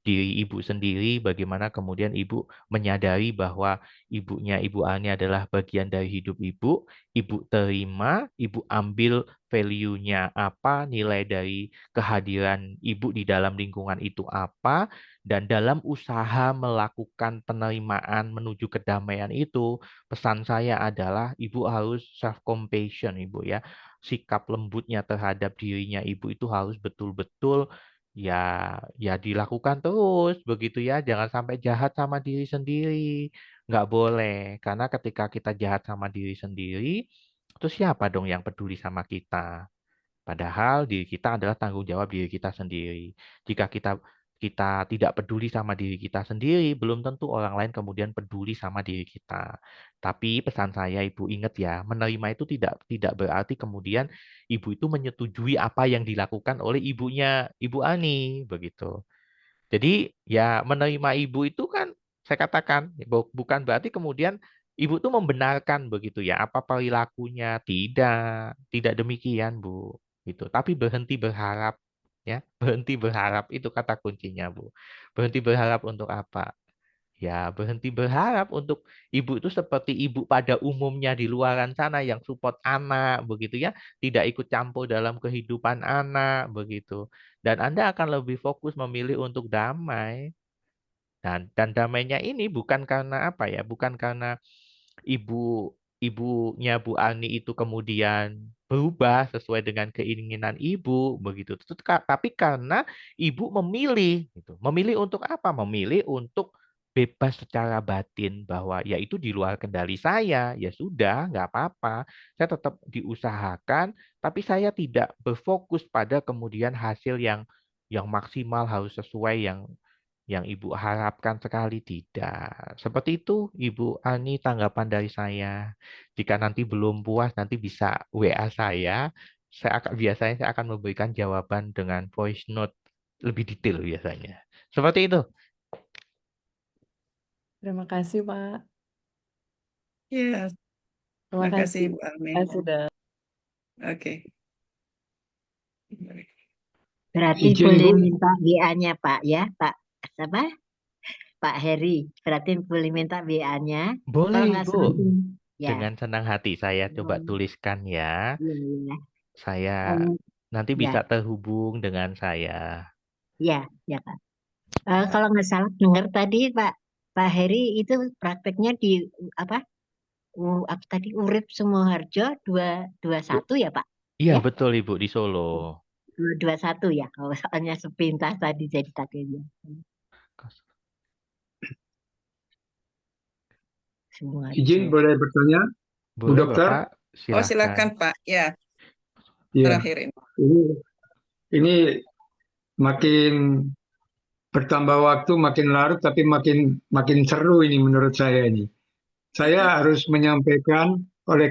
diri ibu sendiri, bagaimana kemudian ibu menyadari bahwa ibunya Ibu Ani adalah bagian dari hidup ibu, ibu terima, ibu ambil value-nya apa, nilai dari kehadiran ibu di dalam lingkungan itu apa, dan dalam usaha melakukan penerimaan menuju kedamaian itu, pesan saya adalah ibu harus self compassion Ibu ya, sikap lembutnya terhadap dirinya ibu itu harus betul-betul ya ya dilakukan terus begitu ya. Jangan sampai jahat sama diri sendiri. Nggak boleh. Karena ketika kita jahat sama diri sendiri, terus siapa dong yang peduli sama kita? Padahal diri kita adalah tanggung jawab diri kita sendiri. Jika kita kita tidak peduli sama diri kita sendiri, belum tentu orang lain kemudian peduli sama diri kita. Tapi pesan saya, Ibu ingat ya, menerima itu tidak berarti kemudian Ibu itu menyetujui apa yang dilakukan oleh ibunya Ibu Ani, begitu. Jadi ya menerima ibu itu kan saya katakan bukan berarti kemudian ibu tuh membenarkan begitu ya apa perilakunya, tidak demikian Bu gitu. Tapi berhenti berharap ya, berhenti berharap itu kata kuncinya Bu. Berhenti berharap untuk apa? Ya, berhenti berharap untuk ibu itu seperti ibu pada umumnya di luaran sana yang support anak, begitu ya, tidak ikut campur dalam kehidupan anak, begitu. Dan Anda akan lebih fokus memilih untuk damai. Dan damainya ini bukan karena apa ya, bukan karena ibunya Bu Ani itu kemudian berubah sesuai dengan keinginan ibu, begitu. Tapi karena ibu memilih, gitu. Memilih untuk apa? Memilih untuk bebas secara batin bahwa ya itu di luar kendali saya, ya sudah, nggak apa-apa. Saya tetap diusahakan, tapi saya tidak berfokus pada kemudian hasil yang maksimal harus sesuai yang Ibu harapkan sekali tidak. Seperti itu, Ibu Ani, tanggapan dari saya. Jika nanti belum puas, nanti bisa WA saya. Biasanya saya akan memberikan jawaban dengan voice note lebih detail biasanya. Seperti itu. Terima kasih, Pak. Ya, Terima terima kasih kasih. Bu Almi. Sudah. Oke. Berarti Izin boleh Bu, minta WA-nya Pak ya, Pak apa? Pak Heri. Berarti boleh minta WA-nya. Kalau Boleh, nggak Ibu. semakin, ya. Dengan senang hati saya coba Oh, tuliskan ya. iya, iya. Saya Eh, nanti ya, bisa terhubung dengan saya. ya, ya Kak. Kalau nggak salah dengar tadi Pak Heri itu prakteknya di apa? Apa tadi Urip Sumoharjo 221 ya Pak? Iya, Ya, betul Ibu, di Solo. 221 ya. Kalau soalnya sepintas tadi jadi takutnya. Izin Sumoharjo. boleh bertanya, Bu Boleh Dokter? Bapak, Oh, silahkan. silakan Pak. Ya, Iya, terakhir ini. ini makin bertambah waktu, makin larut, tapi makin seru ini menurut saya ini. Saya harus menyampaikan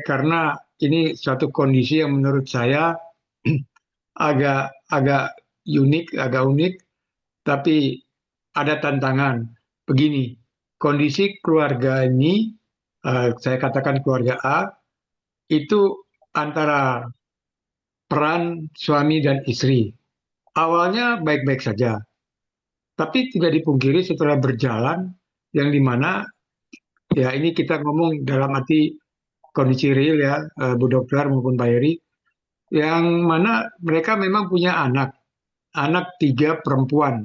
karena ini suatu kondisi yang menurut saya agak agak unik, tapi ada tantangan. Begini, kondisi keluarga ini, saya katakan keluarga A, itu antara peran suami dan istri. Awalnya baik-baik saja, tapi tidak dipungkiri setelah berjalan, yang dimana ya ini kita ngomong dalam arti kondisi real ya, Bu Dokter maupun Pak Heri, yang mana mereka memang punya anak 3 perempuan.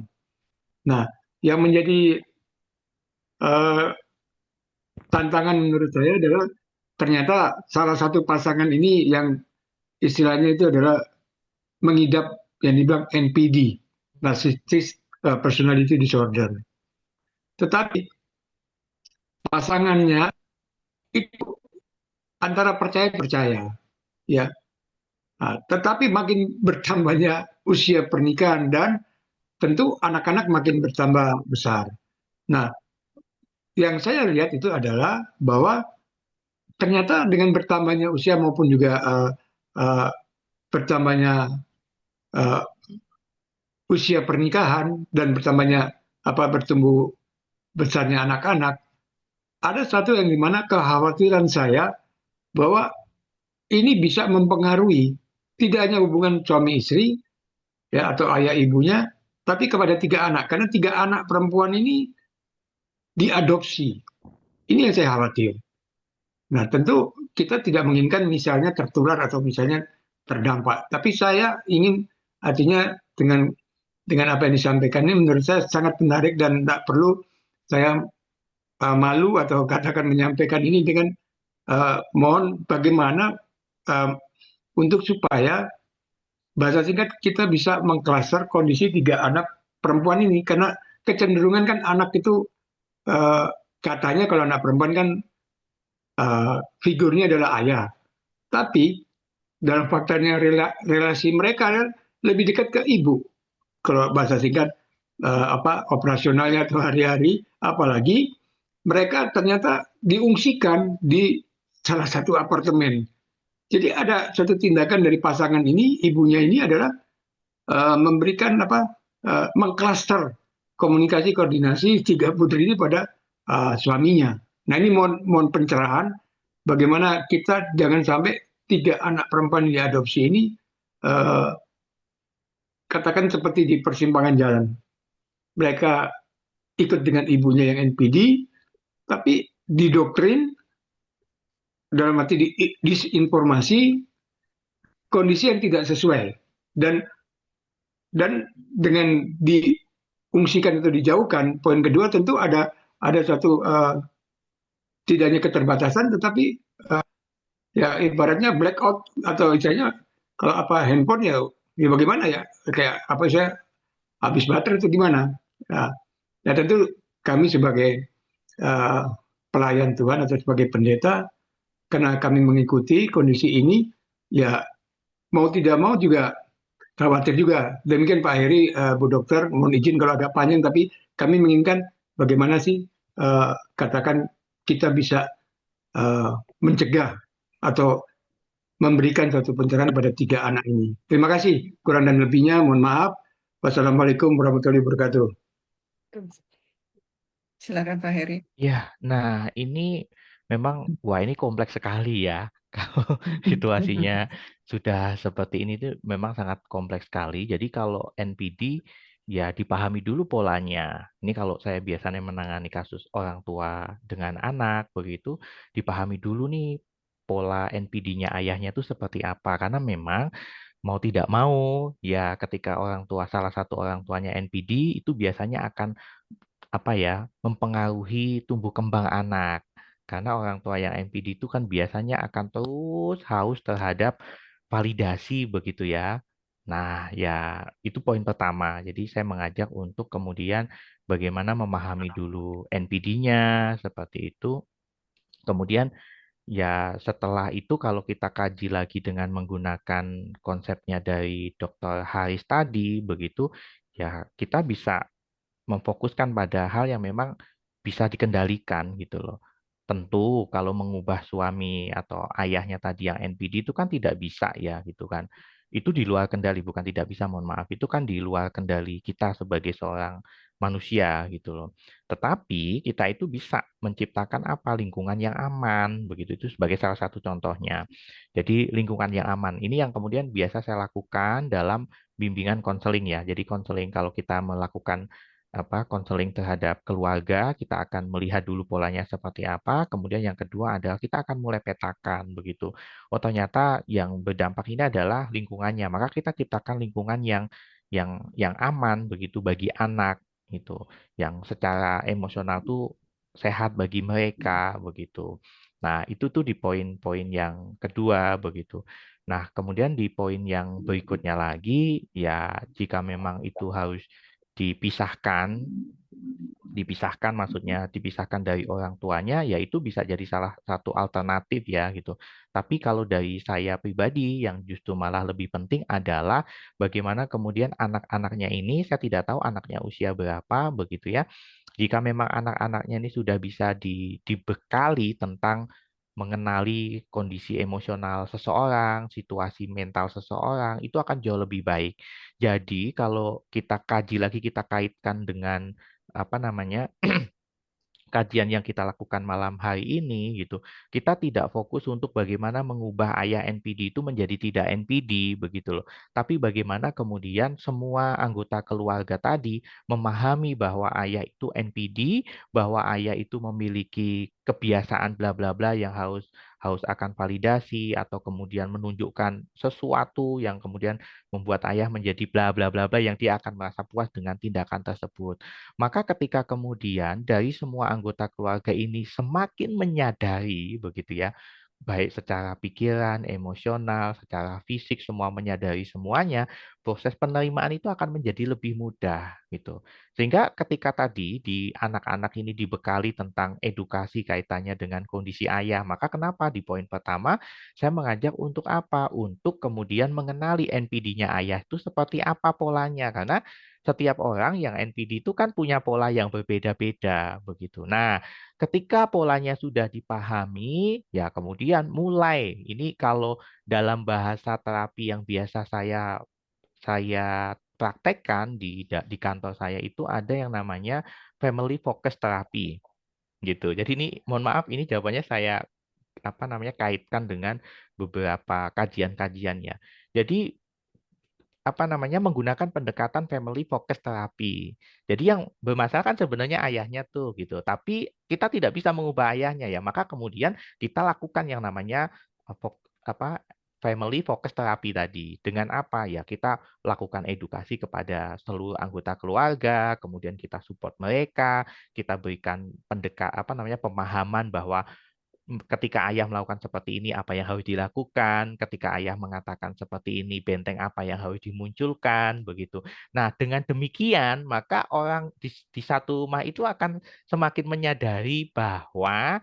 Nah, yang menjadi tantangan menurut saya adalah ternyata salah satu pasangan ini yang istilahnya itu adalah mengidap yang dibilang NPD, Narcissistic Personality Disorder. Tetapi pasangannya itu antara percaya, ya. Nah, tetapi makin bertambahnya usia pernikahan dan tentu anak-anak makin bertambah besar. Nah, yang saya lihat itu adalah bahwa ternyata dengan bertambahnya usia maupun juga bertambahnya uh, usia pernikahan dan bertambahnya bertumbuh besarnya anak-anak, ada satu yang dimana kekhawatiran saya bahwa ini bisa mempengaruhi tidak hanya hubungan suami istri ya atau ayah ibunya, tapi kepada 3 anak karena 3 anak perempuan ini diadopsi. Ini yang saya khawatir. Nah, tentu kita tidak menginginkan misalnya tertular atau misalnya terdampak. Tapi saya ingin artinya dengan apa yang disampaikan ini menurut saya sangat menarik dan tidak perlu saya malu atau katakan menyampaikan ini dengan mohon bagaimana untuk supaya bahasa singkat kita bisa mengklaster kondisi 3 anak perempuan ini karena kecenderungan kan anak itu katanya kalau anak perempuan kan figurnya adalah ayah. Tapi dalam faktanya relasi mereka lebih dekat ke ibu. Kalau bahasa singkat operasionalnya atau hari-hari, apalagi mereka ternyata diungsikan di salah satu apartemen. Jadi ada satu tindakan dari pasangan ini, ibunya ini adalah memberikan mengklaster komunikasi koordinasi 3 putri ini pada suaminya. Nah ini mohon pencerahan bagaimana kita jangan sampai 3 anak perempuan yang diadopsi ini katakan seperti di persimpangan jalan. Mereka ikut dengan ibunya yang NPD, tapi didoktrin dalam arti disinformasi kondisi yang tidak sesuai dan dengan diungsikan atau dijauhkan. Poin kedua tentu ada satu tidak hanya keterbatasan, tetapi ya ibaratnya blackout atau istilahnya kalau handphone ya bagaimana ya kayak saya habis baterai itu gimana? Nah, ya tentu kami sebagai pelayan Tuhan atau sebagai pendeta karena kami mengikuti kondisi ini ya mau tidak mau juga khawatir juga. Demikian Pak Heri, Bu Dokter, mohon izin kalau agak panjang tapi kami menginginkan bagaimana sih katakan kita bisa mencegah atau memberikan satu pencerahan pada 3 anak ini. Terima kasih. Kurang dan lebihnya mohon maaf. Wassalamualaikum warahmatullahi wabarakatuh. Silakan Pak Heri. Ya, nah ini memang, wah ini kompleks sekali ya. Kalau situasinya sudah seperti ini tuh memang sangat kompleks sekali. Jadi kalau NPD ya dipahami dulu polanya. Ini kalau saya biasanya menangani kasus orang tua dengan anak, begitu, dipahami dulu nih pola NPD-nya ayahnya itu seperti apa. Karena memang mau tidak mau, ya ketika orang tua salah satu orang tuanya NPD itu biasanya akan apa ya, mempengaruhi tumbuh kembang anak. Karena orang tua yang NPD itu kan biasanya akan terus haus terhadap validasi begitu ya. Nah, ya itu poin pertama. Jadi saya mengajak untuk kemudian bagaimana memahami dulu NPD-nya seperti itu. Kemudian ya setelah itu kalau kita kaji lagi dengan menggunakan konsepnya dari Dr. Haris tadi begitu, ya kita bisa memfokuskan pada hal yang memang bisa dikendalikan gitu loh. Tentu kalau mengubah suami atau ayahnya tadi yang NPD itu kan tidak bisa ya gitu kan. Itu di luar kendali, bukan tidak bisa, mohon maaf. Itu kan di luar kendali kita sebagai seorang manusia gitu loh. Tetapi kita itu bisa menciptakan apa? Lingkungan yang aman, begitu itu sebagai salah satu contohnya. Jadi lingkungan yang aman ini yang kemudian biasa saya lakukan dalam bimbingan konseling ya. Jadi konseling kalau kita melakukan konseling terhadap keluarga, kita akan melihat dulu polanya seperti apa. Kemudian yang kedua adalah kita akan mulai petakan begitu. Oh ternyata yang berdampak ini adalah lingkungannya. Maka kita ciptakan lingkungan yang aman begitu bagi anak itu, yang secara emosional tuh sehat bagi mereka begitu. Nah itu tuh di poin-poin yang kedua begitu. Nah kemudian di poin yang berikutnya lagi ya jika memang itu harus dipisahkan maksudnya dipisahkan dari orang tuanya ya itu bisa jadi salah satu alternatif ya gitu. Tapi kalau dari saya pribadi yang justru malah lebih penting adalah bagaimana kemudian anak-anaknya ini saya tidak tahu anaknya usia berapa begitu ya. Jika memang anak-anaknya ini sudah bisa dibekali tentang mengenali kondisi emosional seseorang, situasi mental seseorang, itu akan jauh lebih baik. Jadi kalau kita kaji lagi, kita kaitkan dengan apa namanya kajian yang kita lakukan malam hari ini gitu, kita tidak fokus untuk bagaimana mengubah ayah NPD itu menjadi tidak NPD begitu loh. Tapi bagaimana kemudian semua anggota keluarga tadi memahami bahwa ayah itu NPD, bahwa ayah itu memiliki kebiasaan bla bla bla yang harus harus akan validasi atau kemudian menunjukkan sesuatu yang kemudian membuat ayah menjadi bla bla bla bla yang dia akan merasa puas dengan tindakan tersebut. Maka ketika kemudian dari semua anggota keluarga ini semakin menyadari begitu ya, baik secara pikiran, emosional, secara fisik semua menyadari semuanya, proses penerimaan itu akan menjadi lebih mudah gitu. Sehingga ketika tadi di anak-anak ini dibekali tentang edukasi kaitannya dengan kondisi ayah, maka kenapa di poin pertama saya mengajak untuk apa? Untuk kemudian mengenali NPD-nya ayah itu seperti apa polanya karena setiap orang yang NPD itu kan punya pola yang berbeda-beda begitu. Nah, ketika polanya sudah dipahami, ya kemudian mulai ini kalau dalam bahasa terapi yang biasa saya praktekkan di kantor saya itu ada yang namanya family focus therapy gitu. Jadi ini mohon maaf ini jawabannya saya kaitkan dengan beberapa kajian-kajiannya. Jadi menggunakan pendekatan family focus therapy. Jadi yang bermasalah kan sebenarnya ayahnya tuh gitu. Tapi kita tidak bisa mengubah ayahnya ya. Maka kemudian kita lakukan yang namanya family focus therapy tadi. Dengan apa? Ya kita lakukan edukasi kepada seluruh anggota keluarga, kemudian kita support mereka, kita berikan pemahaman bahwa ketika ayah melakukan seperti ini, apa yang harus dilakukan? Ketika ayah mengatakan seperti ini, benteng apa yang harus dimunculkan? Begitu. Nah, dengan demikian, maka orang di satu rumah itu akan semakin menyadari bahwa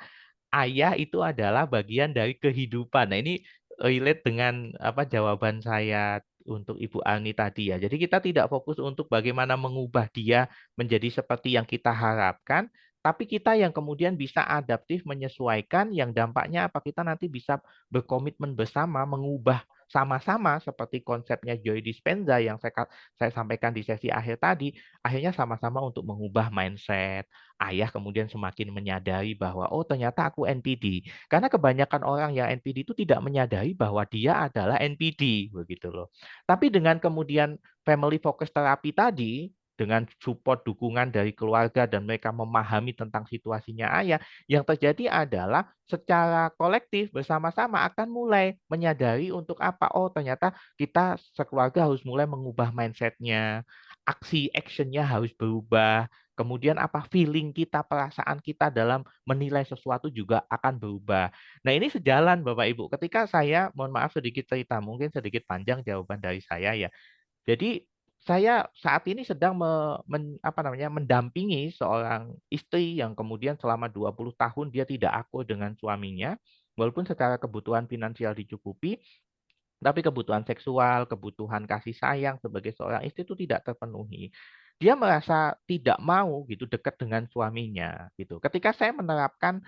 ayah itu adalah bagian dari kehidupan. Nah, ini relate dengan jawaban saya untuk Ibu Ani tadi ya. Jadi kita tidak fokus untuk bagaimana mengubah dia menjadi seperti yang kita harapkan, tapi kita yang kemudian bisa adaptif menyesuaikan yang dampaknya apa kita nanti bisa berkomitmen bersama mengubah sama-sama seperti konsepnya Joy Dispenza yang saya sampaikan di sesi akhir tadi, akhirnya sama-sama untuk mengubah mindset. Ayah kemudian semakin menyadari bahwa oh ternyata aku NPD. Karena kebanyakan orang yang NPD itu tidak menyadari bahwa dia adalah NPD begitu loh. Tapi dengan kemudian family focus therapy tadi, dengan support dukungan dari keluarga dan mereka memahami tentang situasinya ayah, yang terjadi adalah secara kolektif bersama-sama akan mulai menyadari untuk apa, oh ternyata kita sekeluarga harus mulai mengubah mindset-nya, actionnya harus berubah, kemudian apa feeling kita, perasaan kita dalam menilai sesuatu juga akan berubah. Nah ini sejalan Bapak Ibu, ketika saya, mohon maaf sedikit cerita, mungkin sedikit panjang jawaban dari saya ya. Jadi saya saat ini sedang mendampingi seorang istri yang kemudian selama 20 tahun dia tidak akur dengan suaminya, walaupun secara kebutuhan finansial dicukupi, tapi kebutuhan seksual, kebutuhan kasih sayang sebagai seorang istri itu tidak terpenuhi. Dia merasa tidak mau gitu dekat dengan suaminya gitu. Ketika saya menerapkan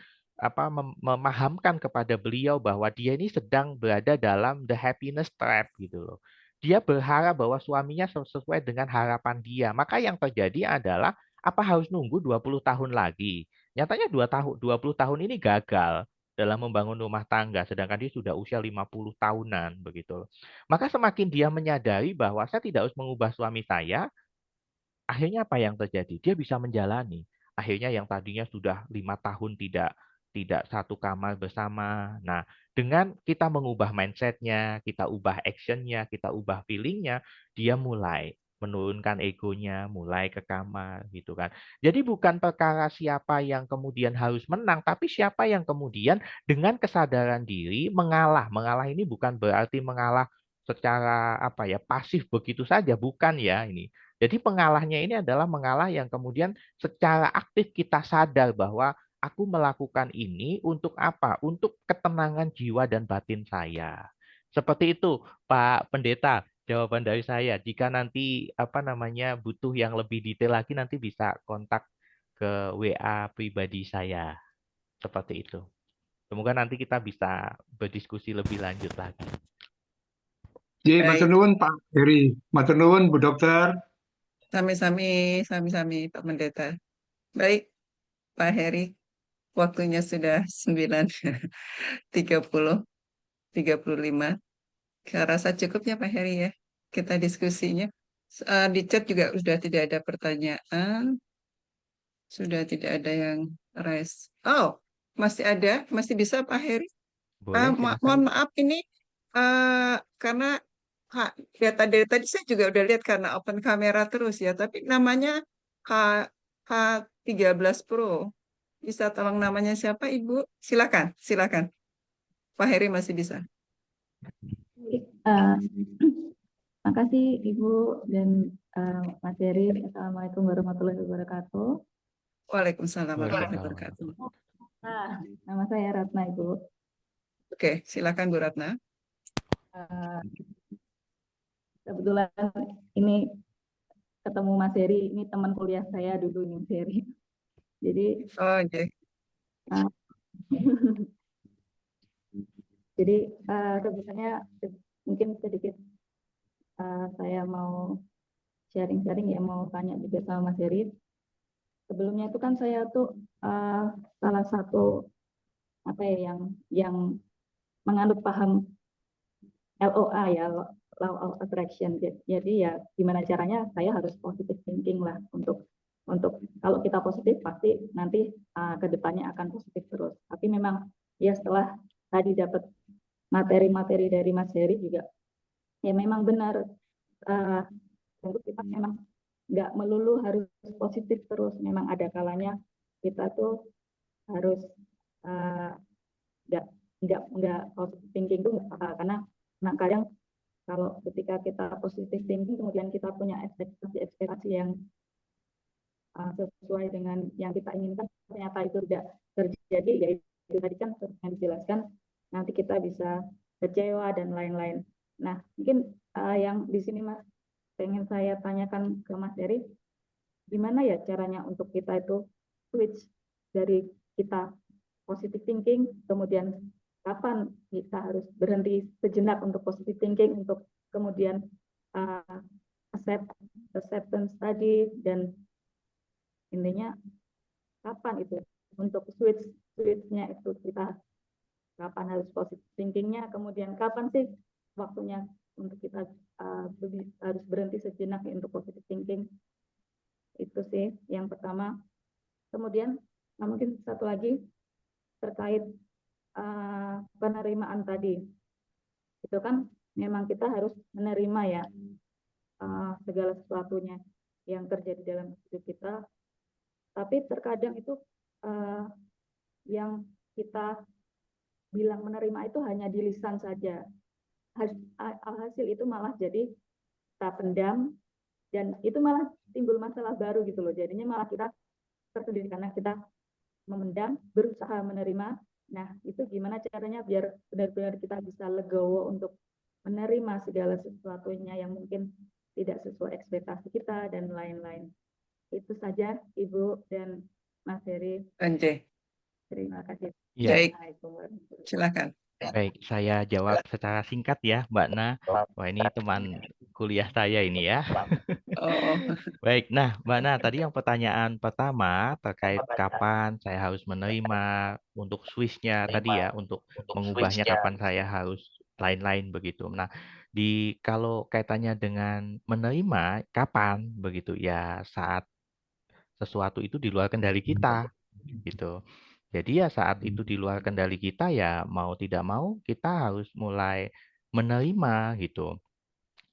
memahamkan kepada beliau bahwa dia ini sedang berada dalam the happiness trap gitu loh. Dia berharap bahwa suaminya sesuai dengan harapan dia. Maka yang terjadi adalah apa harus nunggu 20 tahun lagi? Nyatanya 20 tahun ini gagal dalam membangun rumah tangga, sedangkan dia sudah usia 50 tahunan begitu. Maka semakin dia menyadari bahwa saya tidak harus mengubah suami saya, akhirnya apa yang terjadi? Dia bisa menjalani. Akhirnya yang tadinya sudah 5 tahun tidak satu kamar bersama. Nah, dengan kita mengubah mindsetnya, kita ubah actionnya, kita ubah feelingnya, dia mulai menurunkan egonya, mulai ke kamar gitu kan. Jadi bukan perkara siapa yang kemudian harus menang, tapi siapa yang kemudian dengan kesadaran diri mengalah. Mengalah ini bukan berarti mengalah secara pasif begitu saja, bukan ya ini. Jadi pengalahnya ini adalah mengalah yang kemudian secara aktif kita sadar bahwa aku melakukan ini untuk apa? Untuk ketenangan jiwa dan batin saya. Seperti itu, Pak Pendeta, jawaban dari saya. Jika nanti butuh yang lebih detail lagi nanti bisa kontak ke WA pribadi saya. Seperti itu. Semoga nanti kita bisa berdiskusi lebih lanjut lagi. Jadi, matur Baik, nuwun Pak Heri, matur nuwun Bu Dokter. sami-sami Pak Pendeta. Baik, Pak Heri, waktunya sudah 9.30, 35. Saya rasa cukupnya Pak Heri ya, kita diskusinya. Di chat juga sudah tidak ada pertanyaan, sudah tidak ada yang raise. Oh, masih ada, masih bisa Pak Heri. Boleh, Mohon silakan. maaf ini karena data dari tadi saya juga udah lihat karena open kamera terus ya, tapi namanya H H13 Pro. Bisa tolong namanya siapa Ibu? Silakan, silakan. Pak Heri masih bisa. Makasih Ibu dan Mas Heri. Assalamualaikum warahmatullahi wabarakatuh. Waalaikumsalam warahmatullahi Waalaikumsalam. wabarakatuh. Nama saya Ratna Ibu. Oke, silakan Bu Ratna. Kebetulan ini ketemu Mas Heri, ini teman kuliah saya dulu nih Mas Heri. Jadi Oh, oke. jadi sebenarnya mungkin sedikit saya mau sharing-sharing ya, mau tanya juga sama Mas Heri. Sebelumnya itu kan saya tuh salah satu yang menganut paham LOA ya, Law of Attraction. Jadi ya gimana caranya saya harus positive thinking lah untuk kalau kita positif pasti nanti ke depannya akan positif terus. Tapi memang ya setelah tadi dapat materi-materi dari Mas Heri juga ya memang benar untuk kita memang nggak melulu harus positif terus. Memang ada kalanya kita tuh harus nggak positive thinking itu nggak apa, karena kadang kalau ketika kita positive thinking kemudian kita punya ekspektasi yang sesuai dengan yang kita inginkan, ternyata itu tidak terjadi, ya itu tadi kan yang dijelaskan, nanti kita bisa kecewa dan lain-lain. Nah, mungkin yang di sini Mas pengen saya tanyakan ke Mas Heri, gimana ya caranya untuk kita itu switch dari kita positive thinking, kemudian kapan kita harus berhenti sejenak untuk positive thinking, untuk kemudian acceptance tadi, dan intinya kapan itu untuk switch-nya itu kita kapan harus positive thinkingnya, kemudian kapan sih waktunya untuk kita harus berhenti sejenak untuk positive thinking. Itu sih yang pertama. Kemudian mungkin satu lagi terkait penerimaan tadi. Itu kan memang kita harus menerima ya segala sesuatunya yang terjadi dalam hidup kita. Tapi terkadang itu yang kita bilang menerima itu hanya di lisan saja. Hasil itu malah jadi kita pendam dan itu malah timbul masalah baru gitu loh. Jadinya malah kita tersendiri karena kita memendam, berusaha menerima. Nah, itu gimana caranya biar benar-benar kita bisa legowo untuk menerima segala sesuatunya yang mungkin tidak sesuai ekspektasi kita dan lain-lain. Itu saja Ibu dan Mas Heri. Anjay, Terima kasih. Ya, baik, Assalamualaikum warahmatullahi silakan. baik. Saya jawab secara singkat ya, Mbak Na. Wah, ini teman kuliah saya ini ya. Oh, Baik, nah Mbak Na, tadi yang pertanyaan pertama terkait kapan saya harus menerima untuk switch-nya tadi ya, untuk mengubahnya kapan saya harus lain-lain begitu. Nah, kalau kaitannya dengan menerima kapan begitu ya saat sesuatu itu di luar kendali kita gitu. Jadi ya saat itu di luar kendali kita ya mau tidak mau kita harus mulai menerima gitu.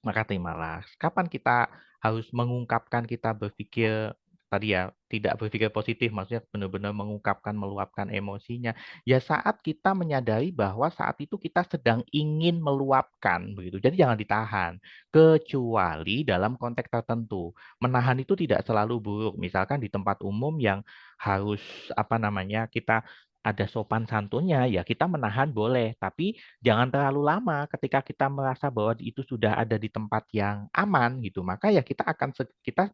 Maka terimalah. Kapan kita harus mengungkapkan kita berpikir tadi ya, tidak berpikir positif, maksudnya benar-benar mengungkapkan, meluapkan emosinya. Ya saat kita menyadari bahwa saat itu kita sedang ingin meluapkan begitu. Jadi jangan ditahan. Kecuali dalam konteks tertentu. Menahan itu tidak selalu buruk. Misalkan di tempat umum yang harus apa namanya, kita ada sopan santunnya, ya kita menahan boleh, tapi jangan terlalu lama ketika kita merasa bahwa itu sudah ada di tempat yang aman gitu. Maka ya kita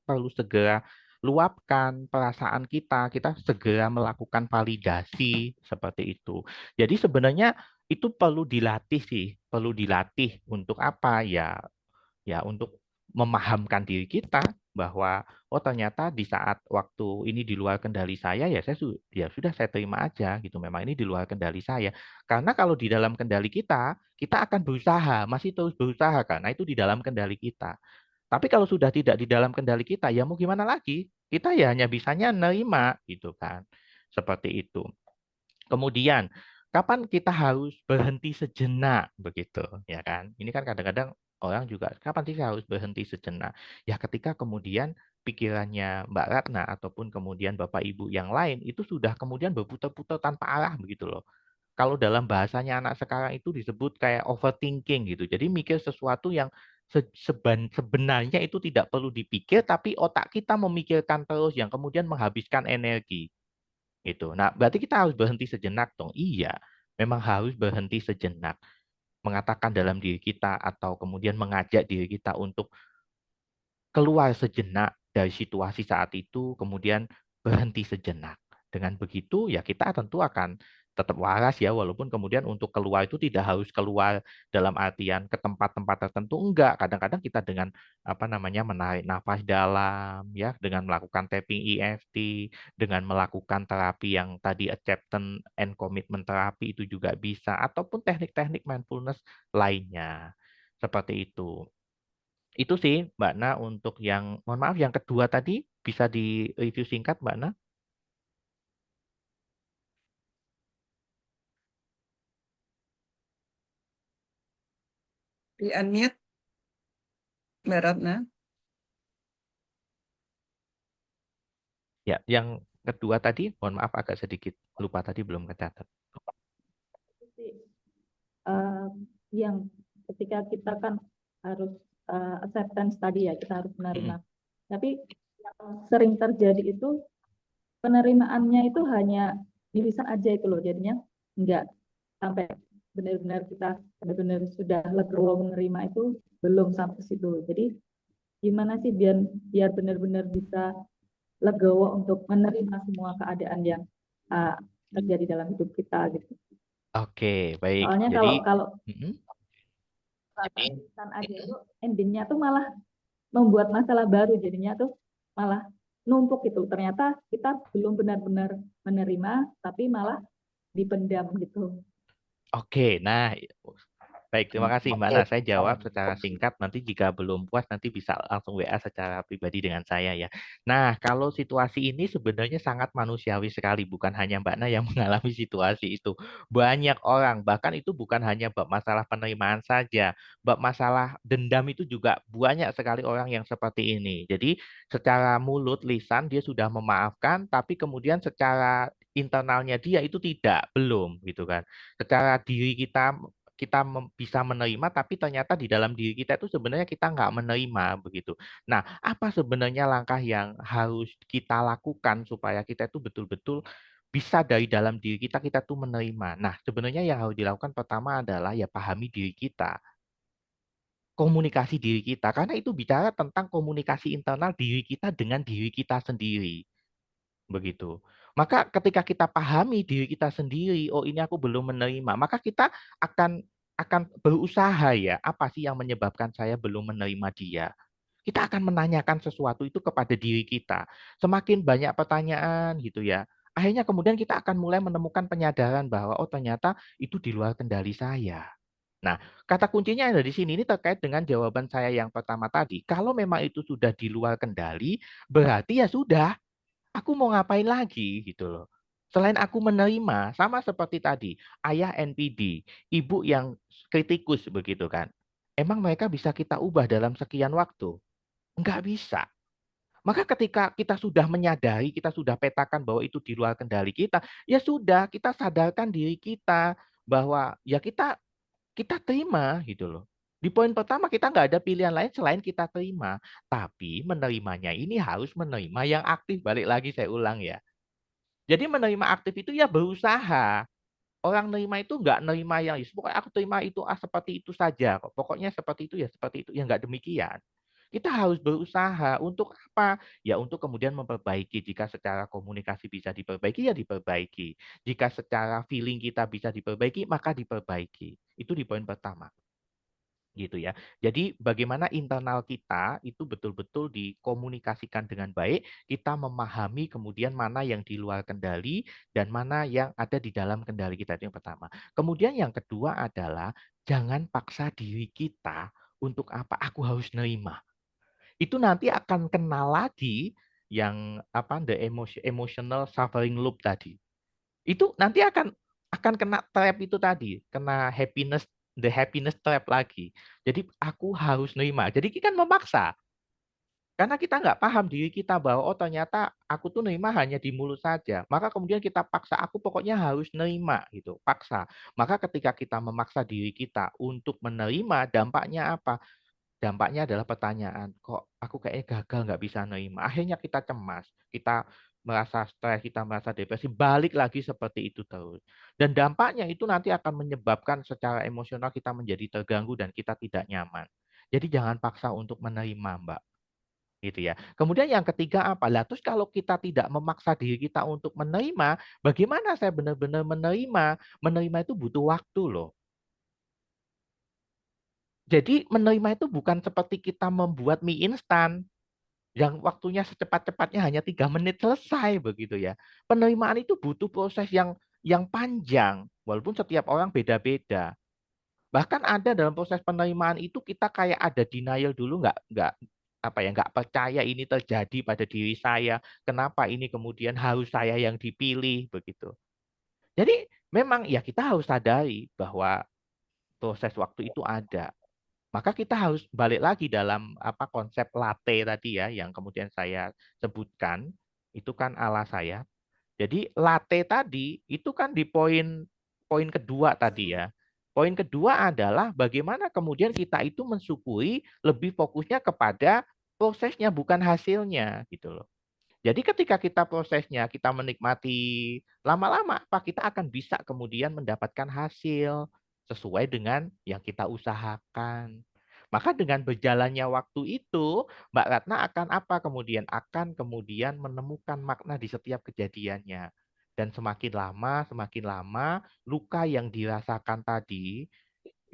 perlu segera luapkan perasaan kita segera melakukan validasi seperti itu. Jadi sebenarnya itu perlu dilatih sih, perlu dilatih untuk apa ya? Ya untuk memahamkan diri kita bahwa oh ternyata di saat waktu ini di luar kendali saya ya ya sudah saya terima aja gitu, memang ini di luar kendali saya, karena kalau di dalam kendali kita akan berusaha, masih terus berusaha, karena itu di dalam kendali kita. Tapi kalau sudah tidak di dalam kendali kita ya mau gimana lagi, kita ya hanya bisanya nerima gitu kan, seperti itu. Kemudian, kapan kita harus berhenti sejenak begitu, ya kan? Ini kan kadang-kadang orang juga, kapan sih saya harus berhenti sejenak? Ya ketika kemudian pikirannya Mbak Ratna ataupun kemudian Bapak Ibu yang lain itu sudah kemudian berputar-putar tanpa arah begitu loh. Kalau dalam bahasanya anak sekarang itu disebut kayak overthinking gitu. Jadi mikir sesuatu yang sebenarnya itu tidak perlu dipikir, tapi otak kita memikirkan terus yang kemudian menghabiskan energi. Gitu. Nah, berarti kita harus berhenti sejenak dong. Iya, memang harus berhenti sejenak. Mengatakan dalam diri kita atau kemudian mengajak diri kita untuk keluar sejenak dari situasi saat itu, kemudian berhenti sejenak. Dengan begitu, ya kita tentu akan tetap waras ya, walaupun kemudian untuk keluar itu tidak harus keluar dalam artian ke tempat-tempat tertentu, enggak. Kadang-kadang kita dengan apa namanya menarik nafas dalam, ya, dengan melakukan tapping EFT, dengan melakukan terapi yang tadi acceptance and commitment terapi itu juga bisa, ataupun teknik-teknik mindfulness lainnya. Seperti itu. Itu sih Mbak Na untuk yang, mohon maaf yang kedua tadi bisa di-review singkat Mbak Na? di unmute, Mbak Ratna. Ya, yang kedua tadi, mohon maaf agak sedikit lupa tadi belum kecatat. Yang ketika kita kan harus acceptance tadi ya, kita harus menerima. Tapi yang sering terjadi itu penerimaannya itu hanya di lisan aja itu loh, jadinya enggak sampai benar-benar kita benar-benar sudah legowo menerima itu belum sampai situ. Jadi gimana sih biar benar-benar bisa legowo untuk menerima semua keadaan yang terjadi dalam hidup kita gitu. Oke, baik. Soalnya Jadi, kalau lisan aja itu endingnya tuh malah membuat masalah baru, jadinya tuh malah numpuk gitu. Ternyata kita belum benar-benar menerima, tapi malah dipendam gitu. oke, nah Baik, terima kasih Mbak Nah. Saya jawab secara singkat, nanti jika belum puas nanti bisa langsung WA secara pribadi dengan saya ya. Nah, kalau situasi ini sebenarnya sangat manusiawi sekali, bukan hanya Mbak Nah yang mengalami situasi itu. Banyak orang, bahkan itu bukan hanya bab masalah penerimaan saja, bab masalah dendam itu juga banyak sekali orang yang seperti ini. Jadi secara mulut, lisan dia sudah memaafkan, tapi kemudian secara internalnya dia itu tidak, belum gitu kan. Secara diri kita bisa menerima, tapi ternyata di dalam diri kita itu sebenarnya kita nggak menerima begitu. Nah, apa sebenarnya langkah yang harus kita lakukan supaya kita itu betul-betul bisa dari dalam diri kita tuh menerima. Nah, sebenarnya yang harus dilakukan pertama adalah ya pahami diri kita, komunikasi diri kita, karena itu bicara tentang komunikasi internal diri kita dengan diri kita sendiri. Begitu. Maka ketika kita pahami diri kita sendiri, oh ini aku belum menerima, maka kita akan berusaha ya, apa sih yang menyebabkan saya belum menerima dia? Kita akan menanyakan sesuatu itu kepada diri kita. Semakin banyak pertanyaan gitu ya. Akhirnya kemudian kita akan mulai menemukan penyadaran bahwa oh ternyata itu di luar kendali saya. Nah, kata kuncinya ada di sini ini terkait dengan jawaban saya yang pertama tadi. Kalau memang itu sudah di luar kendali, berarti ya sudah. Aku mau ngapain lagi gitu loh. Selain aku menerima, sama seperti tadi, ayah NPD, ibu yang kritikus begitu kan. Emang mereka bisa kita ubah dalam sekian waktu? Enggak bisa. Maka ketika kita sudah menyadari, kita sudah petakan bahwa itu di luar kendali kita, ya sudah, kita sadarkan diri kita bahwa ya kita terima gitu loh. Di poin pertama kita nggak ada pilihan lain selain kita terima. Tapi menerimanya ini harus menerima yang aktif. Balik lagi saya ulang ya. Jadi menerima aktif itu ya berusaha. Orang nerima itu nggak nerima yang, "Ya, pokoknya aku terima itu seperti itu saja kok. Pokoknya seperti itu ya seperti itu." Ya nggak demikian. Kita harus berusaha untuk apa? Ya untuk kemudian memperbaiki. Jika secara komunikasi bisa diperbaiki, ya diperbaiki. Jika secara feeling kita bisa diperbaiki, maka diperbaiki. Itu di poin pertama. Gitu ya. Jadi bagaimana internal kita itu betul-betul dikomunikasikan dengan baik, kita memahami kemudian mana yang di luar kendali dan mana yang ada di dalam kendali kita, itu yang pertama. Kemudian yang kedua adalah jangan paksa diri kita untuk apa? Aku harus nerima. Itu nanti akan kena lagi yang apa the emotional suffering loop tadi. Itu nanti akan kena trap itu tadi, kena the happiness trap lagi. Jadi aku harus nerima. Jadi kita kan memaksa. Karena kita nggak paham diri kita bahwa oh ternyata aku tuh nerima hanya di mulut saja. Maka kemudian kita paksa aku pokoknya harus nerima gitu, paksa. Maka ketika kita memaksa diri kita untuk menerima, dampaknya apa? Dampaknya adalah pertanyaan, kok aku kayaknya gagal nggak bisa nerima. Akhirnya kita cemas, kita merasa stres, kita merasa depresi, balik lagi seperti itu terus. Dan dampaknya itu nanti akan menyebabkan secara emosional kita menjadi terganggu dan kita tidak nyaman. Jadi jangan paksa untuk menerima, Mbak. Gitu ya. Kemudian yang ketiga apa? Lah terus kalau kita tidak memaksa diri kita untuk menerima, bagaimana saya benar-benar menerima? Menerima itu butuh waktu loh. Jadi menerima itu bukan seperti kita membuat mie instan yang waktunya secepat-cepatnya hanya 3 menit selesai begitu ya. Penerimaan itu butuh proses yang panjang walaupun setiap orang beda-beda. Bahkan ada dalam proses penerimaan itu kita kayak ada denial dulu nggak apa ya nggak percaya ini terjadi pada diri saya. Kenapa ini kemudian harus saya yang dipilih begitu. Jadi memang ya kita harus sadari bahwa proses waktu itu ada. Maka kita harus balik lagi dalam apa konsep latte tadi ya yang kemudian saya sebutkan itu kan ala saya. Jadi latte tadi itu kan di poin poin kedua tadi ya. Poin kedua adalah bagaimana kemudian kita itu mensyukuri lebih fokusnya kepada prosesnya bukan hasilnya gitu loh. Jadi ketika kita prosesnya, kita menikmati lama-lama, apa kita akan bisa kemudian mendapatkan hasil sesuai dengan yang kita usahakan. Maka dengan berjalannya waktu itu, Mbak Ratna akan apa kemudian? Akan kemudian menemukan makna di setiap kejadiannya. Dan semakin lama, luka yang dirasakan tadi,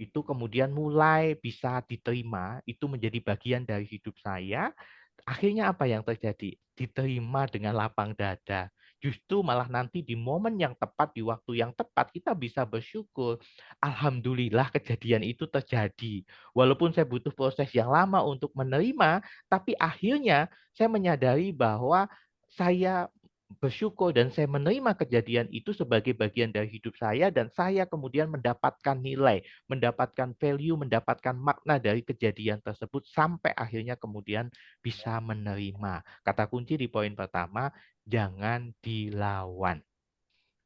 itu kemudian mulai bisa diterima, itu menjadi bagian dari hidup saya. Akhirnya apa yang terjadi? Diterima dengan lapang dada. Justru malah nanti di momen yang tepat, di waktu yang tepat, kita bisa bersyukur. Alhamdulillah kejadian itu terjadi. Walaupun saya butuh proses yang lama untuk menerima, tapi akhirnya saya menyadari bahwa saya bersyukur dan saya menerima kejadian itu sebagai bagian dari hidup saya, dan saya kemudian mendapatkan nilai, mendapatkan value, mendapatkan makna dari kejadian tersebut sampai akhirnya kemudian bisa menerima. Kata kunci di poin pertama, jangan dilawan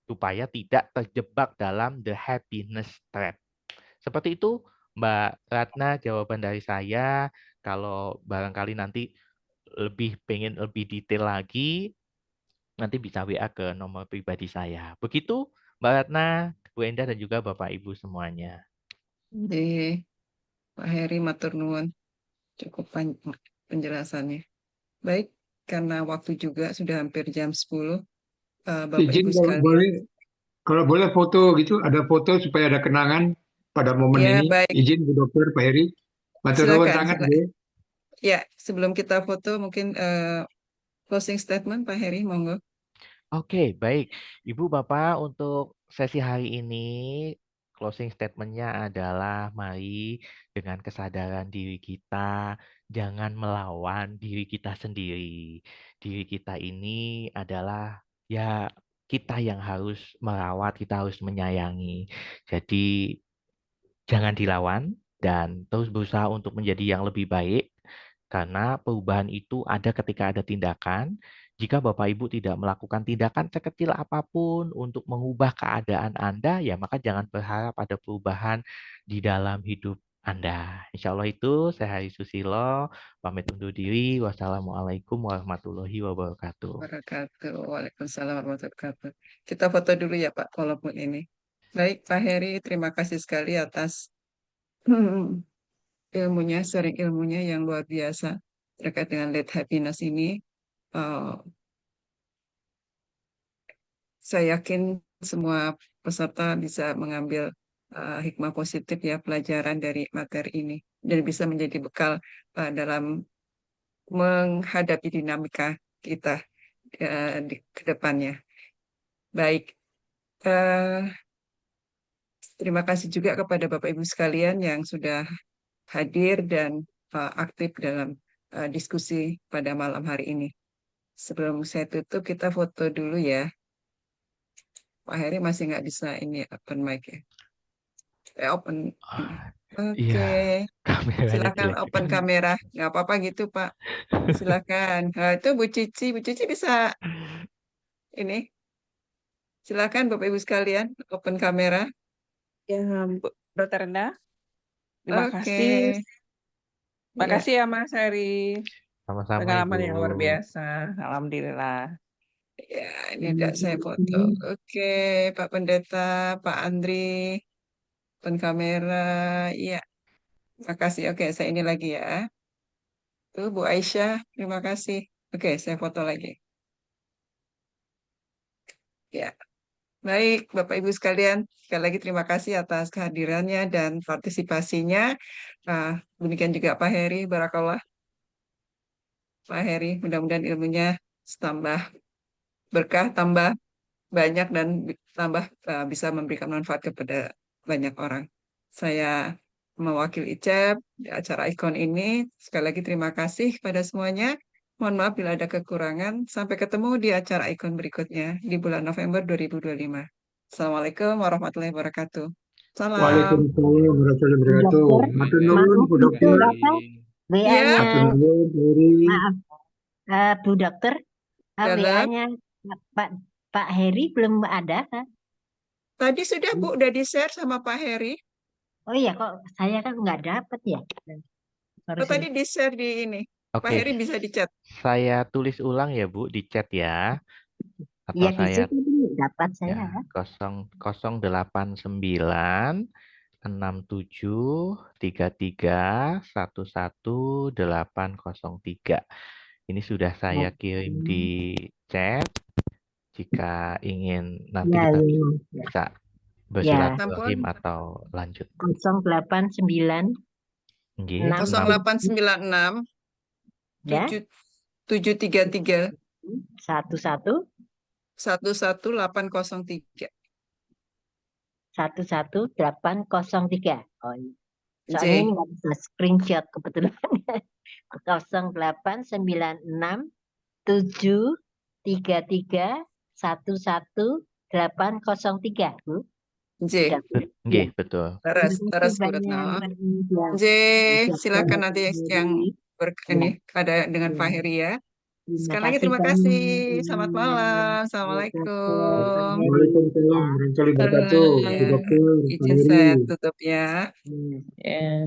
supaya tidak terjebak dalam the happiness trap. Seperti itu, Mbak Ratna, jawaban dari saya. Kalau barangkali nanti pengen lebih detail lagi, nanti bisa WA ke nomor pribadi saya. Begitu, Mbak Ratna, Bu Endah, dan juga Bapak Ibu semuanya. Di Pak Heri matur nuwun, cukup penjelasannya. Baik, karena waktu juga sudah hampir jam 10, Bapak Izin Ibu kalau sekalian. boleh, kalau boleh foto gitu, ada foto supaya ada kenangan pada momen Ya, ini. baik. Izin Bu Dokter, Pak Heri. Matur nuwun Silakan. sangat, Bu. Ya, sebelum kita foto mungkin closing statement Pak Heri, monggo. Oke, baik. Ibu, Bapak, untuk sesi hari ini, closing statement-nya adalah mari dengan kesadaran diri kita, jangan melawan diri kita sendiri. Diri kita ini adalah ya kita yang harus merawat, kita harus menyayangi. Jadi jangan dilawan dan terus berusaha untuk menjadi yang lebih baik, karena perubahan itu ada ketika ada tindakan. Jika Bapak Ibu tidak melakukan tindakan sekecil apapun untuk mengubah keadaan Anda, ya maka jangan berharap ada perubahan di dalam hidup Anda. Insya Allah itu, saya Hari Susilo, pamit undur diri. Wassalamualaikum warahmatullahi wabarakatuh. Waalaikumsalam warahmatullahi wabarakatuh. Kita foto dulu ya Pak, walaupun ini. Baik, Pak Heri, terima kasih sekali atas ilmunya, sharing ilmunya yang luar biasa terkait dengan late happiness ini. Eh, saya yakin semua peserta bisa mengambil hikmah positif ya, pelajaran dari materi ini, dan bisa menjadi bekal dalam menghadapi dinamika kita ke depannya. Baik, terima kasih juga kepada Bapak Ibu sekalian yang sudah hadir dan aktif dalam diskusi pada malam hari ini. Sebelum saya tutup, kita foto dulu ya. Pak Heri masih nggak bisa ini open mic ya. Open ini. Iya, Oke, kameranya silakan jelek open juga. kamera. Nggak apa-apa gitu Pak. Silakan. Nah, itu Bu Cici bisa ini. Silakan Bapak Ibu sekalian open kamera. Ya, Dokter Enda, terima Oke, kasih. Terima ya, kasih ya Mas Heri. Sama-sama, Pengalaman yang luar Ibu. biasa. Alhamdulillah. ya, ini udah saya foto. Oke, Pak Pendeta, Pak Andri, open kamera. Iya, terima kasih. Oke, saya ini lagi ya. Tuh Bu Aisyah, terima kasih. Oke, saya foto lagi. Ya, baik Bapak Ibu sekalian, sekali lagi terima kasih atas kehadirannya dan partisipasinya. Demikian juga Pak Heri, barakallah. Pak Heri, mudah-mudahan ilmunya tambah berkah, tambah banyak dan tambah bisa memberikan manfaat kepada banyak orang. Saya mewakili ICEP di acara ikon ini. Sekali lagi terima kasih kepada semuanya. Mohon maaf bila ada kekurangan. Sampai ketemu di acara ikon berikutnya di bulan November 2025. Assalamualaikum warahmatullahi wabarakatuh. Salam. Waalaikumsalam warahmatullahi wabarakatuh. Dokter, Matur Terima nuwun, maaf Bu kasih. itu Dokter. apa? Ya, WA-nya, Matur nuwun, Heri. maaf, Bu Dokter, dalam. WA-nya Pak Pak Heri belum ada kan? Tadi sudah Bu, udah di-share sama Pak Heri. Oh iya, kok saya kan nggak dapat ya. Oh, tadi di-share di ini. Pak Oke, Heri bisa di-chat. saya tulis ulang ya Bu di chat ya. Atau Iya di saya situ dapat saya. ya 089 6733111803. Ini sudah saya kirim di chat. Jika ingin nanti Ya, kita ya. bisa Ya, bersilaturahim atau lanjut. 089 Nggih, 0896 ya 733 11 11803. 11803. Oh, iya. Soalnya ini J. nggak bisa screenshot kebetulan. 089673311803, Bu. J. Sudah, Bu? Nggih, Ya. betul. Leres, Terima kasih leres Bu banyak, Retno. Mbak Nida. J, Dokter silakan nanti yang Heri. Ya, ini ada dengan Pak ya. Heri ya. Terima Sekali lagi kasih terima banyak. kasih. Selamat Ya, malam. Dokter Assalamualaikum. Heri. Waalaikumsalam warahmatullahi wabarakatuh. Bu Ya, Dokter, Pak izin Heri. saya tutup ya. Ya. Ya.